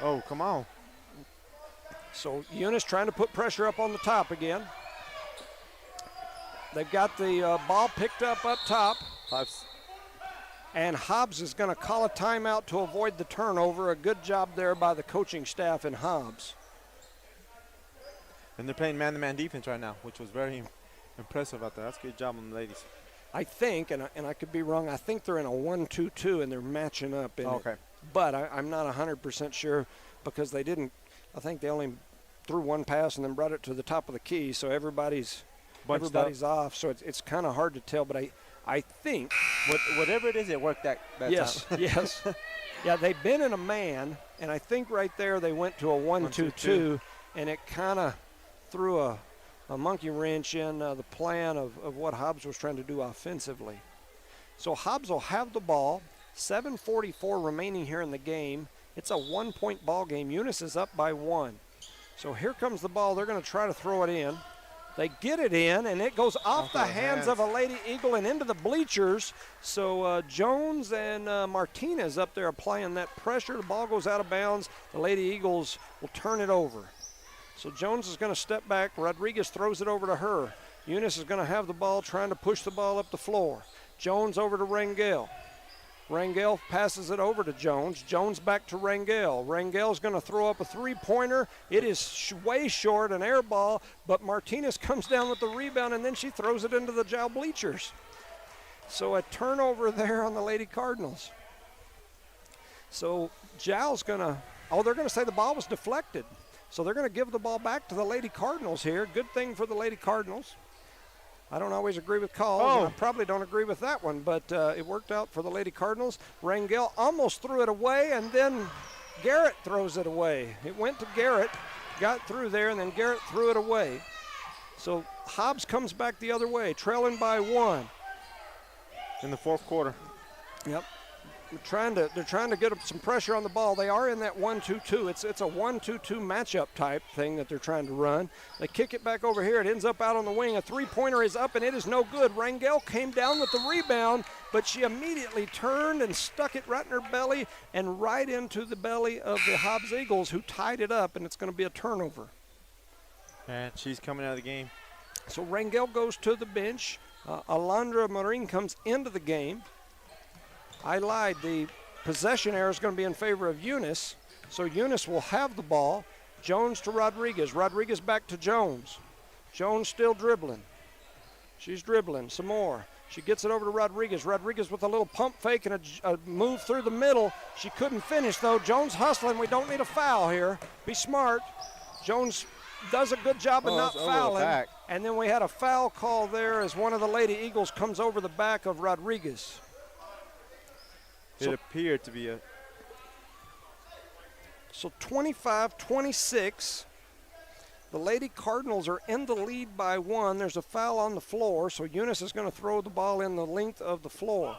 Oh, come on. So Eunice trying to put pressure up on the top again. They've got the ball picked up top. And Hobbs is going to call a timeout to avoid the turnover. A good job there by the coaching staff in Hobbs. And they're playing man-to-man defense right now, which was very impressive out there. That's a good job on the ladies. I think, and I could be wrong, I think they're in a 1-2-2 and they're matching up in it. But I'm not 100% sure, because they didn't. I think they only threw one pass and then brought it to the top of the key, so everybody's off. So it's kind of hard to tell, but I think. Whatever it is, it worked that yes, time. Yes. Yeah, they've been in a man, and I think right there they went to a 1-2-2, and it kind of threw a monkey wrench in the plan of what Hobbs was trying to do offensively. So Hobbs will have the ball. 7:44 remaining here in the game. It's a 1-point ball game. Eunice is up by 1. So here comes the ball. They're going to try to throw it in. They get it in, and it goes off the hands of a Lady Eagle and into the bleachers. So Jones and Martinez up there applying that pressure. The ball goes out of bounds. The Lady Eagles will turn it over. So Jones is going to step back. Rodriguez throws it over to her. Eunice is going to have the ball, trying to push the ball up the floor. Jones over to Rangel. Rangel passes it over to Jones. Jones back to Rangel. Rangel's going to throw up a three-pointer. It is way short, an air ball, but Martinez comes down with the rebound, and then she throws it into the Jal bleachers. So a turnover there on the Lady Cardinals. So Jal's going to, they're going to say the ball was deflected. So they're going to give the ball back to the Lady Cardinals here. Good thing for the Lady Cardinals. I don't always agree with calls. And I probably don't agree with that one, but it worked out for the Lady Cardinals. Rangel almost threw it away, and then Garrett throws it away. It went to Garrett, got through there, and then Garrett threw it away. So Hobbs comes back the other way, trailing by 1. In the fourth quarter. Yep. They're trying to get some pressure on the ball. They are in that 1-2-2. It's a 1-2-2 matchup type thing that they're trying to run. They kick it back over here. It ends up out on the wing. A three-pointer is up, and it is no good. Rangel came down with the rebound, but she immediately turned and stuck it right in her belly and right into the belly of the Hobbs Eagles, who tied it up, and it's going to be a turnover. And she's coming out of the game. So Rangel goes to the bench. Alondra Marin comes into the game. I lied. The possession error is going to be in favor of Eunice. So Eunice will have the ball. Jones to Rodriguez. Rodriguez back to Jones. Jones still dribbling. She's dribbling some more. She gets it over to Rodriguez. Rodriguez with a little pump fake and a move through the middle. She couldn't finish, though. Jones hustling. We don't need a foul here. Be smart. Jones does a good job of not fouling. And then we had a foul call there as one of the Lady Eagles comes over the back of Rodriguez. It appeared to be a... So 25-26. The Lady Cardinals are in the lead by 1. There's a foul on the floor, so Eunice is going to throw the ball in the length of the floor.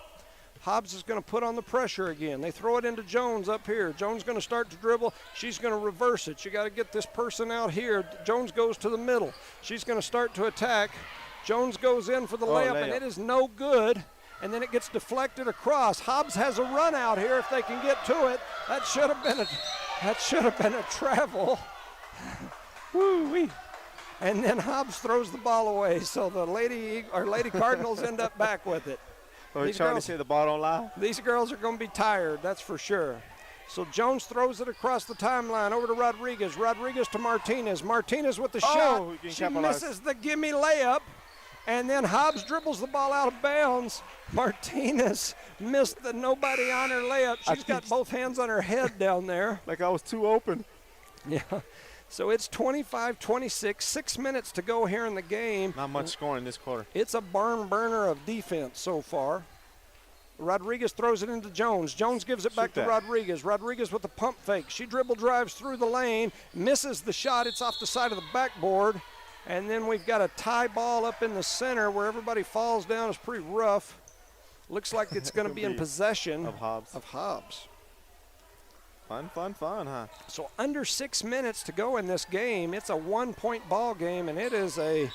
Hobbs is going to put on the pressure again. They throw it into Jones up here. Jones going to start to dribble. She's going to reverse it. You got to get this person out here. Jones goes to the middle. She's going to start to attack. Jones goes in for the layup, and it is no good. And then it gets deflected across. Hobbs has a run out here if they can get to it. That should have been a travel. Woo-wee. And then Hobbs throws the ball away, so the Lady Cardinals end up back with it. Are you trying to say the ball don't lie? These girls are going to be tired, that's for sure. So Jones throws it across the timeline over to Rodriguez. Rodriguez to Martinez. Martinez with the shot. She misses the gimme layup. And then Hobbs dribbles the ball out of bounds. Martinez missed the nobody on her layup. She's got both hands on her head down there. Like I was too open. Yeah. So it's 25-26, 6 minutes to go here in the game. Not much scoring this quarter. It's a barn burner of defense so far. Rodriguez throws it into Jones. Jones gives it back to Rodriguez. Rodriguez with the pump fake. She dribble drives through the lane, misses the shot. It's off the side of the backboard. And then we've got a tie ball up in the center where everybody falls down. It's pretty rough. Looks like it's going to be in possession of Hobbs. Fun, huh? So under 6 minutes to go in this game. It's a 1-point ball game, and it is a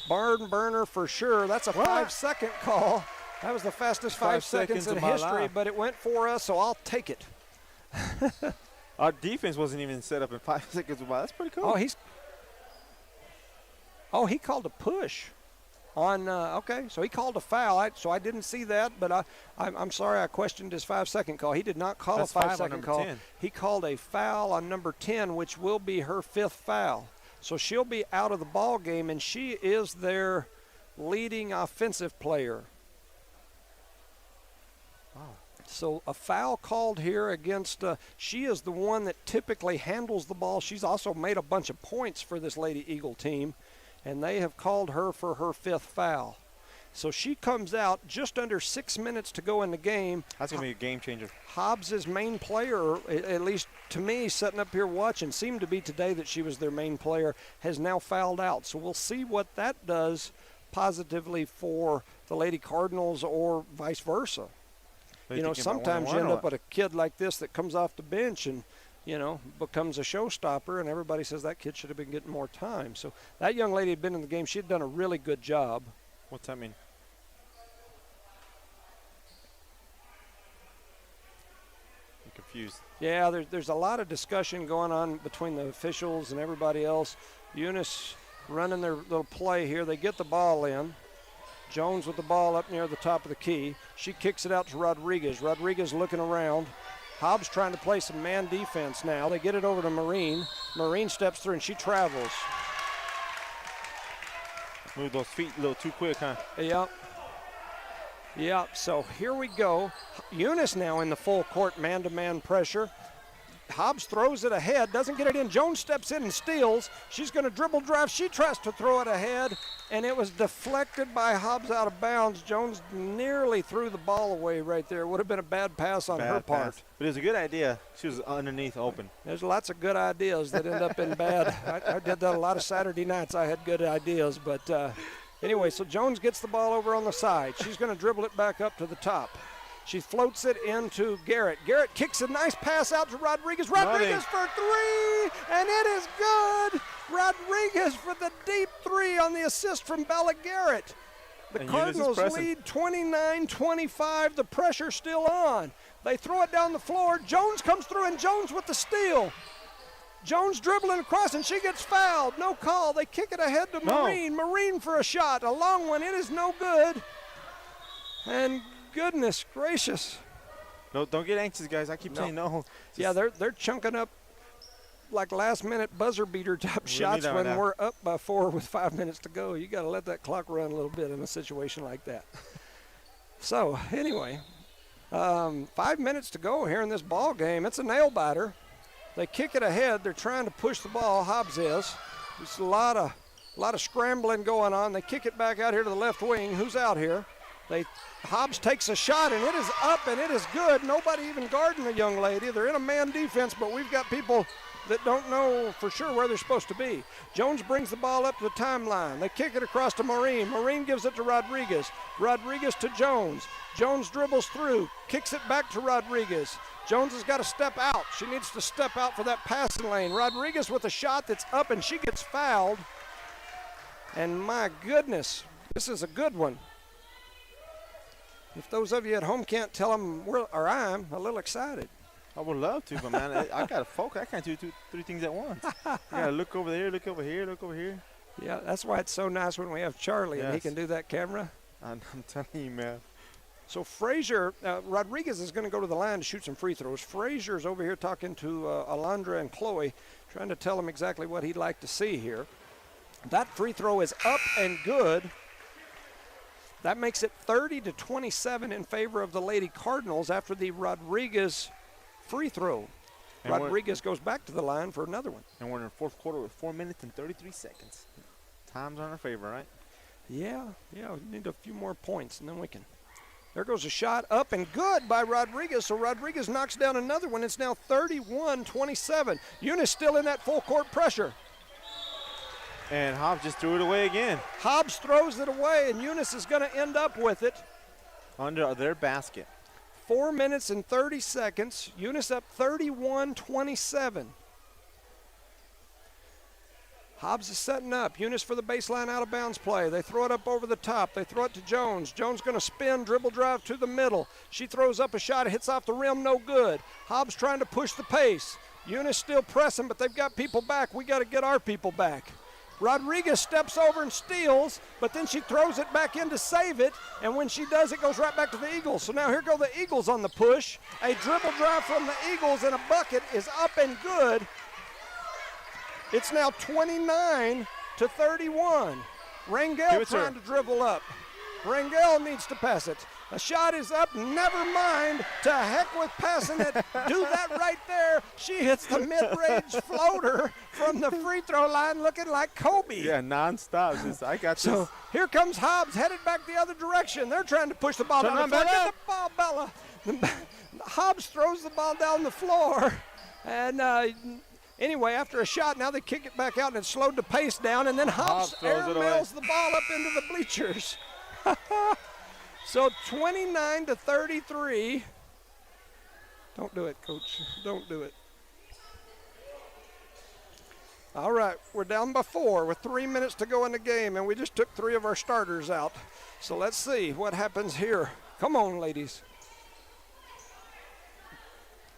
barn burner for sure. That's a 5-second call. That was the fastest 5 seconds in history, but it went for us, so I'll take it. Our defense wasn't even set up in 5 seconds. Wow, that's pretty cool. He called a push. Okay, so he called a foul. So I didn't see that, but I'm sorry I questioned his 5-second call. He did not call a 5-second call. 10. He called a foul on number 10, which will be her 5th foul. So she'll be out of the ball game, and she is their leading offensive player. Wow. So a foul called here against, she is the one that typically handles the ball. She's also made a bunch of points for this Lady Eagle team. And they have called her for her 5th foul. So she comes out just under 6 minutes to go in the game. That's going to be a game changer. Hobbs' main player, at least to me, sitting up here watching, seemed to be today that she was their main player, has now fouled out. So we'll see what that does positively for the Lady Cardinals or vice versa. Sometimes you end up with a kid like this that comes off the bench and becomes a showstopper, and everybody says that kid should have been getting more time. So that young lady had been in the game. She had done a really good job. What's that mean? I'm confused. Yeah, there's a lot of discussion going on between the officials and everybody else. Eunice running their little play here. They get the ball in. Jones with the ball up near the top of the key. She kicks it out to Rodriguez. Rodriguez looking around. Hobbs trying to play some man defense now. They get it over to Marine. Marine steps through, and she travels. Move those feet a little too quick, huh? Yep. So here we go. Eunice now in the full court man-to-man pressure. Hobbs throws it ahead, doesn't get it in. Jones steps in and steals. She's going to dribble drive. She tries to throw it ahead, and it was deflected by Hobbs out of bounds. Jones nearly threw the ball away right there. Would have been a bad pass on her part. But it was a good idea. She was underneath open. There's lots of good ideas that end up in bad. I did that a lot of Saturday nights. I had good ideas. But anyway, so Jones gets the ball over on the side. She's going to dribble it back up to the top. She floats it into Garrett. Garrett kicks a nice pass out to Rodriguez. Rodriguez for 3, and it is good. Rodriguez for the deep 3 on the assist from Bella Garrett. The Cardinals lead 29-25. The pressure still on. They throw it down the floor. Jones comes through, and Jones with the steal. Jones dribbling across, and she gets fouled. No call. They kick it ahead to Marine. Marine for a shot. A long one. It is no good. And goodness gracious. No, don't get anxious, guys. I keep saying no. Yeah, they're chunking up like last-minute buzzer beater type shots when we're up by 4 with 5 minutes to go. You got to let that clock run a little bit in a situation like that. So, anyway, 5 minutes to go here in this ball game. It's a nail biter. They kick it ahead. They're trying to push the ball. Hobbs is. There's a lot of scrambling going on. They kick it back out here to the left wing. Who's out here? Hobbs takes a shot, and it is up, and it is good. Nobody even guarding the young lady. They're in a man defense, but we've got people that don't know for sure where they're supposed to be. Jones brings the ball up to the timeline. They kick it across to Maureen. Maureen gives it to Rodriguez. Rodriguez to Jones. Jones dribbles through, kicks it back to Rodriguez. Jones has got to step out. She needs to step out for that passing lane. Rodriguez with a shot that's up, and she gets fouled. And my goodness, this is a good one. If those of you at home can't tell them, I'm a little excited. I would love to, but man, I got to focus. I can't do three things at once. I got to look over there, look over here, look over here. Yeah, that's why it's so nice when we have Charlie and he can do that camera. I'm telling you, man. So Frazier, Rodriguez is going to go to the line to shoot some free throws. Frazier's over here talking to Alondra and Chloe, trying to tell them exactly what he'd like to see here. That free throw is up and good. That makes it 30-27 in favor of the Lady Cardinals after the Rodriguez free throw. And Rodriguez goes back to the line for another one. And we're in the fourth quarter with 4 minutes and 33 seconds. Time's on our favor, right? Yeah, we need a few more points, and then we can. There goes a shot up and good by Rodriguez. So Rodriguez knocks down another one. It's now 31-27. Eunice still in that full court pressure. And Hobbs just threw it away again. Hobbs throws it away, and Eunice is going to end up with it. Under their basket. 4 minutes and 30 seconds. Eunice up 31-27. Hobbs is setting up. Eunice for the baseline out of bounds play. They throw it up over the top. They throw it to Jones. Jones going to spin, dribble drive to the middle. She throws up a shot. It hits off the rim, no good. Hobbs trying to push the pace. Eunice still pressing, but they've got people back. We got to get our people back. Rodriguez steps over and steals, but then she throws it back in to save it, and when she does, it goes right back to the Eagles. So now here go the Eagles on the push. A dribble drive from the Eagles, and a bucket is up and good. It's now 29-31. Rangel trying to dribble up. Rangel needs to pass it. A shot is up, never mind. To heck with passing it. Do that right there. She hits the mid-range floater from the free throw line looking like Kobe. Yeah, nonstop. I got this. So here comes Hobbs headed back the other direction. They're trying to push the ball down the floor. Get the ball, Bella. Hobbs throws the ball down the floor. And anyway, after a shot, now they kick it back out and it slowed the pace down. And then Hobbs airmails the ball up into the bleachers. So 29-33. Don't do it, Coach. Don't do it. All right, we're down by 4 with 3 minutes to go in the game, and we just took 3 of our starters out. So let's see what happens here. Come on, ladies.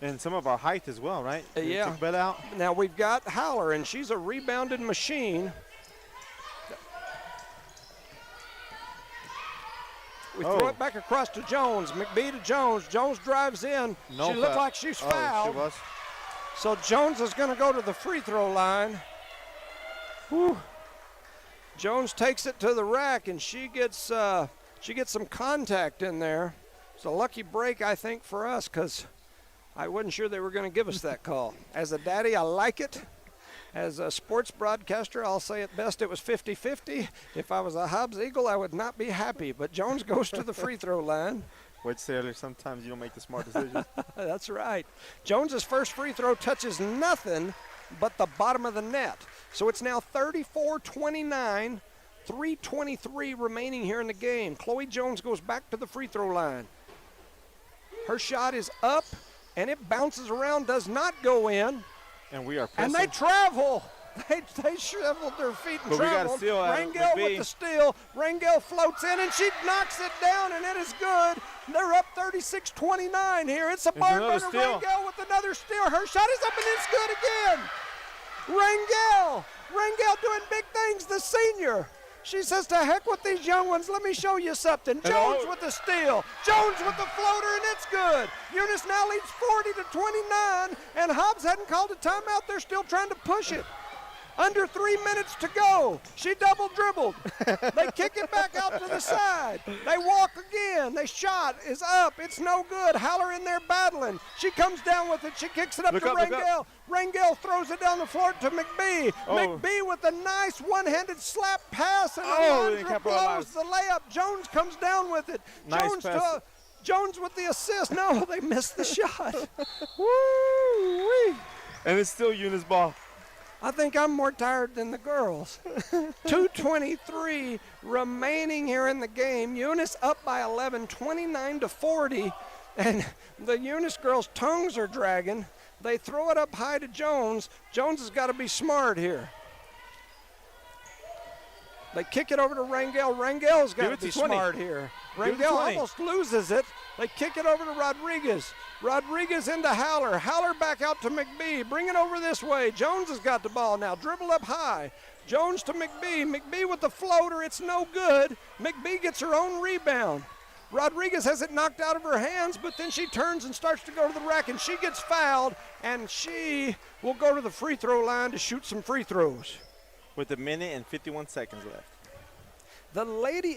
And some of our height as well, right? Yeah. Took Bella out. Now we've got Haller, and she's a rebounded machine. We throw it back across to Jones. McBee to Jones. Jones drives in. No she looked like she's fouled. She was. So Jones is going to go to the free throw line. Whew. Jones takes it to the rack, and she gets some contact in there. It's a lucky break, I think, for us, because I wasn't sure they were going to give us that call. As a daddy, I like it. As a sports broadcaster, I'll say it best, it was 50-50. If I was a Hobbs Eagle, I would not be happy. But Jones goes to the free throw line. Wait, Sailor, sometimes you don't make the smart decisions. That's right. Jones's first free throw touches nothing but the bottom of the net. So it's now 34-29, 3:23 remaining here in the game. Chloe Jones goes back to the free throw line. Her shot is up, and it bounces around, does not go in. And we are pressing. And they travel. They shoveled their feet and traveled. Rangel with the steal. Rangel floats in, and she knocks it down, and it is good. They're up 36-29 here. It's a barn burner. Rangel with another steal. Her shot is up, and it's good again. Rangel doing big things, the senior. She says, to heck with these young ones. Let me show you something. Jones with the steal. Jones with the floater, and it's good. Eunice now leads 40-29, and Hobbs hadn't called a timeout. They're still trying to push it. Under 3 minutes to go. She double dribbled. They kick it back out to the side. They walk again. They shot is up. It's no good. Haller in there battling. She comes down with it. She kicks it up to Rangel. Rangel throws it down the floor to McBee. McBee with a nice one-handed slap pass, and Alondra blows the layup. Jones comes down with it. Nice pass. Jones with the assist. No, they missed the shot. Woo-wee. And it's still Eunice ball. I think I'm more tired than the girls. 2:23 remaining here in the game. Eunice up by 11, 29-40. And the Eunice girls' tongues are dragging. They throw it up high to Jones. Jones has got to be smart here. They kick it over to Rangel. Rangel's got to be smart here. Rangel almost loses it. They kick it over to Rodriguez. Rodriguez into Haller. Haller back out to McBee. Bring it over this way. Jones has got the ball now. Dribble up high. Jones to McBee. McBee with the floater. It's no good. McBee gets her own rebound. Rodriguez has it knocked out of her hands, but then she turns and starts to go to the rack, and she gets fouled, and she will go to the free throw line to shoot some free throws. With a minute and 51 seconds left. The Lady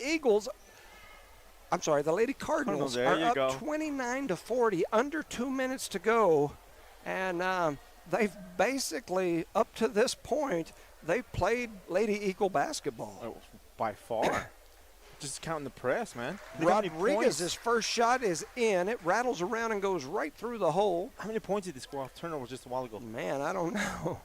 Cardinals are up 29-40, under 2 minutes to go, and they've basically, up to this point, they've played Lady Eagle basketball. Oh, by far. Just counting the press, man. Rodriguez's first shot is in. It rattles around and goes right through the hole. How many points did they score off turnovers just a while ago? Man, I don't know.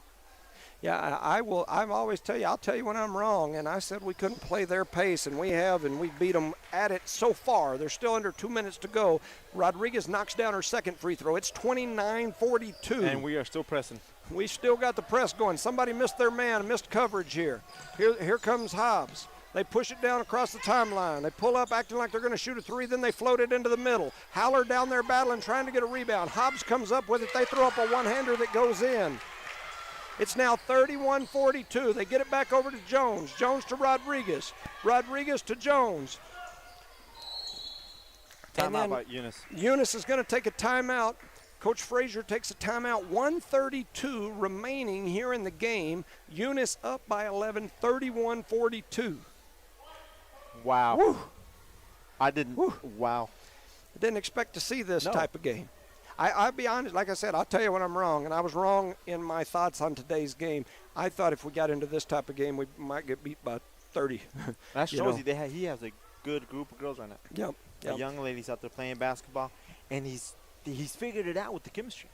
Yeah, I'll always tell you, I'll tell you when I'm wrong, and I said we couldn't play their pace, and we have, and we beat them at it so far. They're still under 2 minutes to go. Rodriguez knocks down her second free throw. It's 29-42. And we are still pressing. We still got the press going. Somebody missed their man, missed coverage here. Here comes Hobbs. They push it down across the timeline. They pull up acting like they're going to shoot a three, then they float it into the middle. Haller down there battling, trying to get a rebound. Hobbs comes up with it. They throw up a one-hander that goes in. It's now 31-42. They get it back over to Jones. Jones to Rodriguez. Rodriguez to Jones. Timeout by Eunice. Eunice is going to take a timeout. Coach Frazier takes a timeout. 1:32 remaining here in the game. Eunice up by 11, 31-42. Wow. Woo. I didn't. Woo. Wow. I didn't expect to see this type of game. I'll be honest, like I said, I'll tell you when I'm wrong, and I was wrong in my thoughts on today's game. I thought if we got into this type of game, we might get beat by 30. That shows you he has a good group of girls right now. Yep. The young ladies out there playing basketball, and he's figured it out with the chemistry.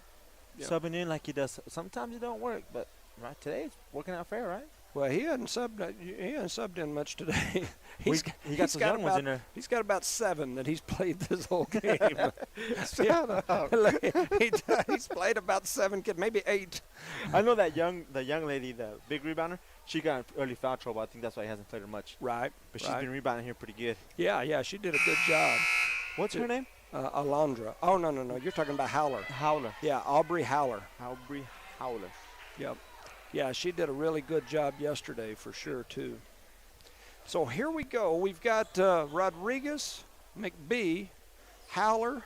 Yep. Subbing in like he does. Sometimes it don't work, but right today it's working out fair, right? Well, he hasn't subbed in much today. He got some young ones in there. He's got about 7 that he's played this whole game. He's played about 7 kids, maybe 8. I know the young lady, the big rebounder, she got in early foul trouble. I think that's why he hasn't played her much. Right. But she's been rebounding here pretty good. Yeah, she did a good job. What's her name? Alondra. Oh, no. You're talking about Haller. Haller. Yeah, Aubrey Haller. Aubrey Haller. Yep. Yeah, she did a really good job yesterday for sure, too. So here we go. We've got Rodriguez, McBee, Haller,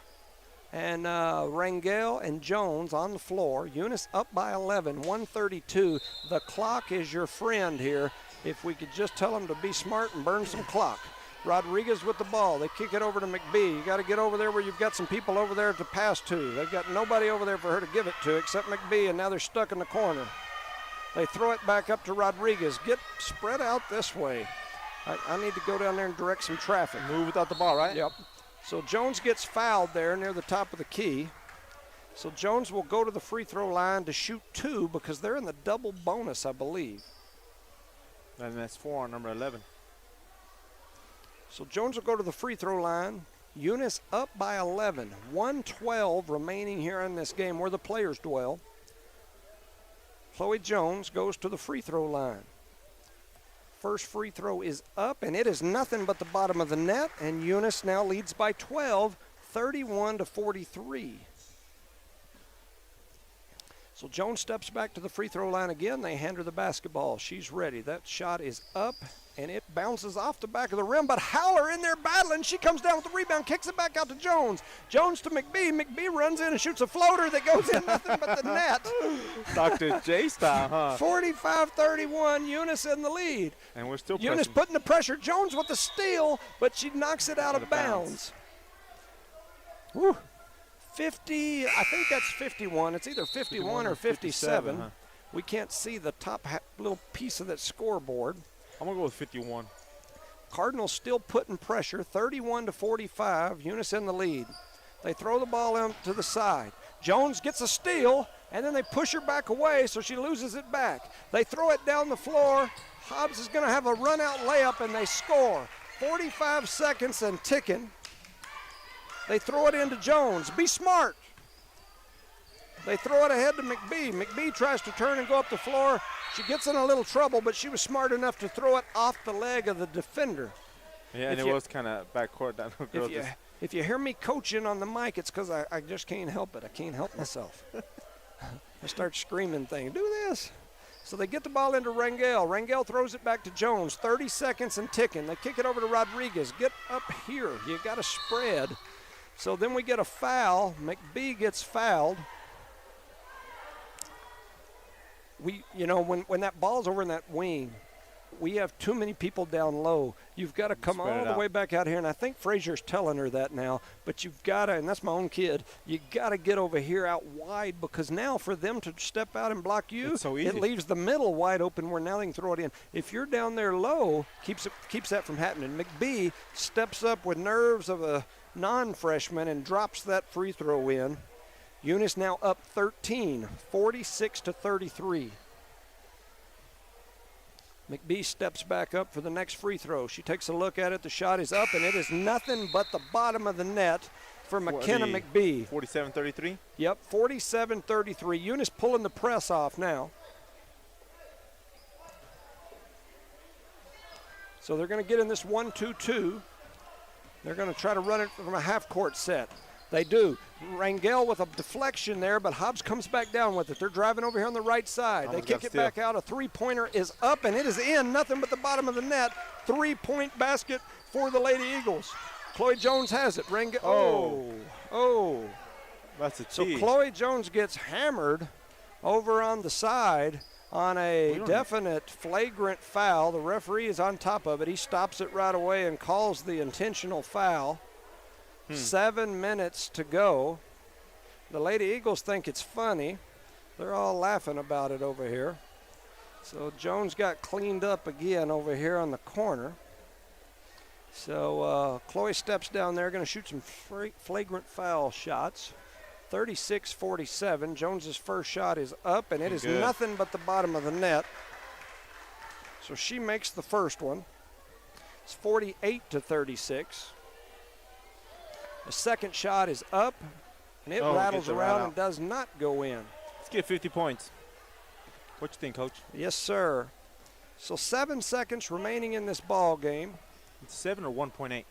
and Rangel and Jones on the floor. Eunice up by 11, 1:32. The clock is your friend here. If we could just tell them to be smart and burn some clock. Rodriguez with the ball. They kick it over to McBee. You got to get over there where you've got some people over there to pass to. They've got nobody over there for her to give it to except McBee, and now they're stuck in the corner. They throw it back up to Rodriguez. Get spread out this way. I need to go down there and direct some traffic. Move without the ball, right? Yep. So Jones gets fouled there near the top of the key. So Jones will go to the free throw line to shoot 2 because they're in the double bonus, I believe. And that's 4 on number 11. So Jones will go to the free throw line. Eunice up by 11. 1:12 remaining here in this game where the players dwell. Chloe Jones goes to the free throw line. First free throw is up, and it is nothing but the bottom of the net, and Eunice now leads by 12, 31-43. So So Jones steps back to the free throw line again. They hand her the basketball. She's ready. That shot is up, and it bounces off the back of the rim. But Haller in there battling. She comes down with the rebound, kicks it back out to Jones. Jones to McBee. McBee runs in and shoots a floater that goes in nothing but the net. Dr. J style, huh? 45-31, Eunice in the lead. And we're still Eunice pressing. putting the pressure. Jones with the steal, but she knocks it out of bounds. Whew. 50, I think that's 51. It's either 51 or 57. Huh? We can't see the top little piece of that scoreboard. I'm going to go with 51. Cardinals still putting pressure, 31-45, Eunice in the lead. They throw the ball in to the side. Jones gets a steal, and then they push her back away, so she loses it back. They throw it down the floor. Hobbs is going to have a run-out layup, and they score. 45 seconds and ticking. They throw it into Jones. Be smart. They throw it ahead to McBee. McBee tries to turn and go up the floor. She gets in a little trouble, but she was smart enough to throw it off the leg of the defender. Yeah, and it was kind of backcourt. If you hear me coaching on the mic, it's because I just can't help it. I can't help myself. I start screaming things. Do this. So they get the ball into Rangel. Rangel throws it back to Jones. 30 seconds and ticking. They kick it over to Rodriguez. Get up here. You got to spread. So then we get a foul. McBee gets fouled. When that ball's over in that wing, we have too many people down low. You've got to come all the way back out here, and I think Frazier's telling her that now, but you've got to, and that's my own kid, you got to get over here out wide, because now for them to step out and block you, so easy. It leaves the middle wide open where now they can throw it in. If you're down there low, keeps that from happening. McBee steps up with nerves of a non-freshman and drops that free throw in. Eunice now up 13, 46-33. McBee steps back up for the next free throw. She takes a look at it. The shot is up, and it is nothing but the bottom of the net for McKenna McBee. 47-33? Yep, 47-33. Eunice pulling the press off now. So they're going to get in this 1-2-2. They're going to try to run it from a half-court set. They do. Rangel with a deflection there, but Hobbs comes back down with it. They're driving over here on the right side. They kick it back out. A three-pointer is up, and it is in. Nothing but the bottom of the net. Three-point basket for the Lady Eagles. Chloe Jones has it. Rangel. Oh. That's a So tease. Chloe Jones gets hammered over on the side on a definite flagrant foul. The referee is on top of it. He stops it right away and calls the intentional foul. 7 minutes to go. The Lady Eagles think it's funny. They're all laughing about it over here. So Jones got cleaned up again over here on the corner. So Chloe steps down there, going to shoot some flagrant foul shots. 36-47. Jones's first shot is up, and it is nothing but the bottom of the net. So she makes the first one. It's 48-36. The second shot is up, and it rattles around and does not go in. Let's get 50 points. What you think, Coach? Yes, sir. So 7 seconds remaining in this ball game. It's 7 or 1.8?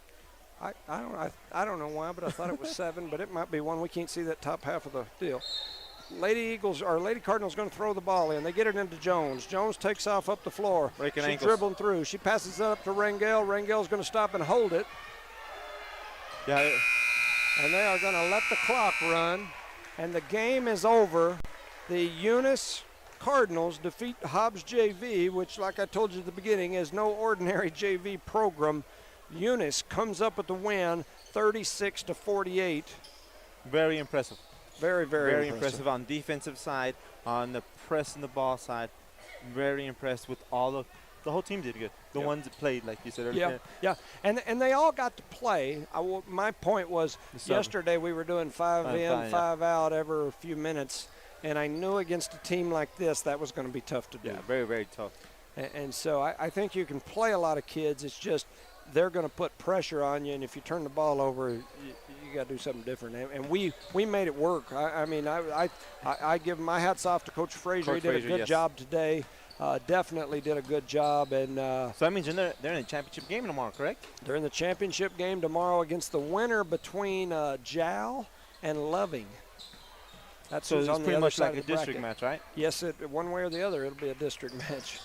I don't know why, but I thought it was 7, but it might be 1. We can't see that top half of the deal. Lady Cardinals going to throw the ball in. They get it into Jones. Jones takes off up the floor. She's dribbling through. She passes it up to Rangel. Rangel's going to stop and hold it. Yeah. And they are going to let the clock run, and the game is over. The Eunice Cardinals defeat Hobbs JV, which, like I told you at the beginning, is no ordinary JV program. Eunice comes up with the win, 36-48. Very impressive. Very, very impressive on defensive side, on the press and the ball side. Very impressed with the whole team did good. The ones that played, like you said earlier. Yeah. And they all got to play. My point was yesterday we were doing 5 in, 5 out every few minutes, and I knew against a team like this that was going to be tough to do. Yeah, very, very tough. And so I think you can play a lot of kids. It's just they're going to put pressure on you, and if you turn the ball over, you got to do something different. And we made it work. I give my hats off to Coach Frazier. He did a good job today. Definitely did a good job. And so that means they're in the championship game tomorrow, correct? They're in the championship game tomorrow against the winner between Jal and Loving. That's So who's it's on the pretty other much side like a of the district bracket. match, right? Yes, one way or the other, it'll be a district match.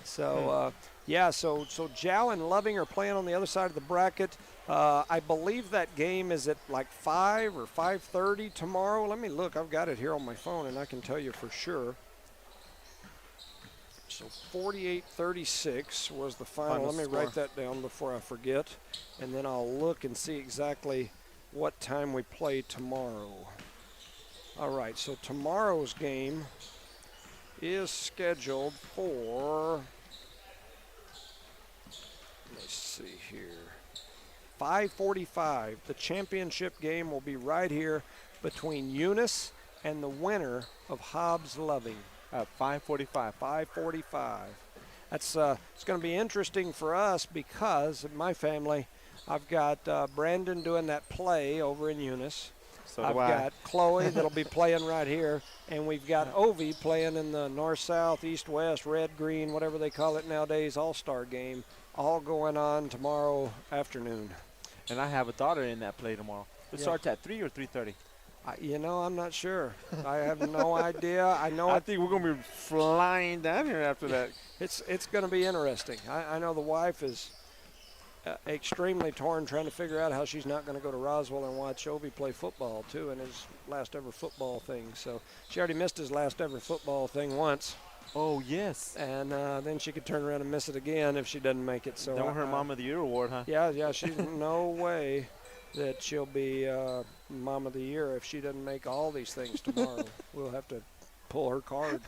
So, yeah, so Jal and Loving are playing on the other side of the bracket. I believe that game is at like 5 or 5:30 tomorrow. Let me look. I've got it here on my phone, and I can tell you for sure. So 48-36 was the final. Let me score. write that down before I forget, and then I'll look and see exactly what time we play tomorrow. All right, so tomorrow's game is scheduled for, let me see here, 5:45. The championship game will be right here between Eunice and the winner of Hobbs Loving. At 5:45. 5:45. That's it's going to be interesting for us because in my family, I've got Brandon doing that play over in Eunice. So I've do I. got Chloe that'll be playing right here, and we've got Ovi playing in the north, south, east, west, red, green, whatever they call it nowadays, all-star game, all going on tomorrow afternoon. And I have a daughter in that play tomorrow. It starts at 3 or 3:30. I'm not sure. I have no idea. I know I think we're going to be flying down here after that. it's going to be interesting. I know the wife is extremely torn trying to figure out how she's not going to go to Roswell and watch Ovi play football, too, in his last ever football thing. So she already missed his last ever football thing once. Oh, yes. And then she could turn around and miss it again if she doesn't make it. So Don't her Mom of the Year award, huh? Yeah, she's no way that she'll be Mom of the Year if she doesn't make all these things tomorrow. We'll have to pull her card.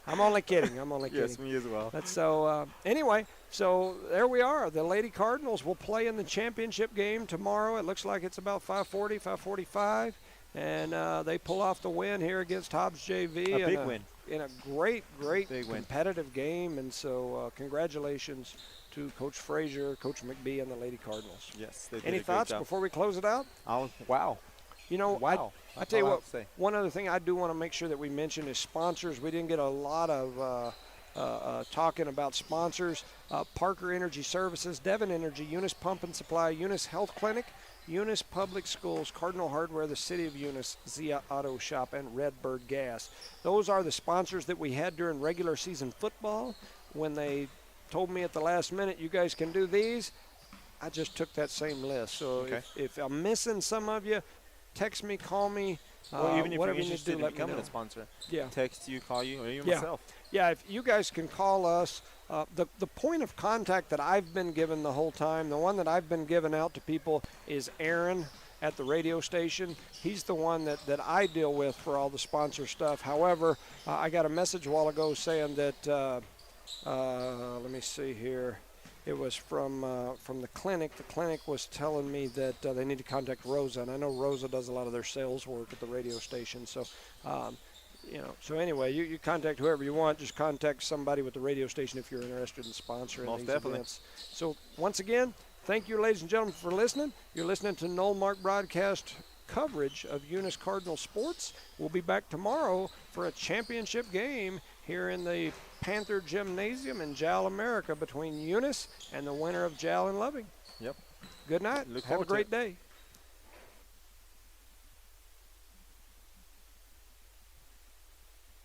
I'm only kidding. Yes, me as well. Anyway, so there we are. The Lady Cardinals will play in the championship game tomorrow. It looks like it's about 5:40, 5:45. And they pull off the win here against Hobbs JV. A big win. In a great Big win. competitive game. And so congratulations to Coach Frazier, Coach McBee, and the Lady Cardinals. Yes, they did Any a great thoughts job. before we close it out? Wow. You know, Wow. I tell you all I what, have to say. one other thing I do want to make sure that we mention is sponsors. We didn't get a lot of talking about sponsors. Parker Energy Services, Devon Energy, Eunice Pump and Supply, Eunice Health Clinic, Eunice Public Schools, Cardinal Hardware, the City of Eunice, Zia Auto Shop, and Redbird Gas. Those are the sponsors that we had during regular season football. When they told me at the last minute, you guys can do these, I just took that same list. So Okay. if I'm missing some of you, text me, call me, Well, even if whatever you're you need to interested do, in let me becoming know. a sponsor, Yeah. text you, call you, or even Yeah. myself. Yeah, if you guys can call us, the point of contact that I've been given the whole time, the one that I've been giving out to people is Aaron at the radio station. He's the one that I deal with for all the sponsor stuff. However, I got a message a while ago saying that, let me see here, it was from the clinic. The clinic was telling me that they need to contact Rosa, and I know Rosa does a lot of their sales work at the radio station. So, so anyway, you contact whoever you want. Just contact somebody with the radio station if you're interested in sponsoring Most these definitely. events. So once again, thank you, ladies and gentlemen, for listening. You're listening to Noel Mark broadcast coverage of Eunice Cardinal sports. We'll be back tomorrow for a championship game here in the Panther Gymnasium in Jal, America, between Eunice and the winner of Jal and Loving. Yep. Good night. Look Have a forward to great it. day.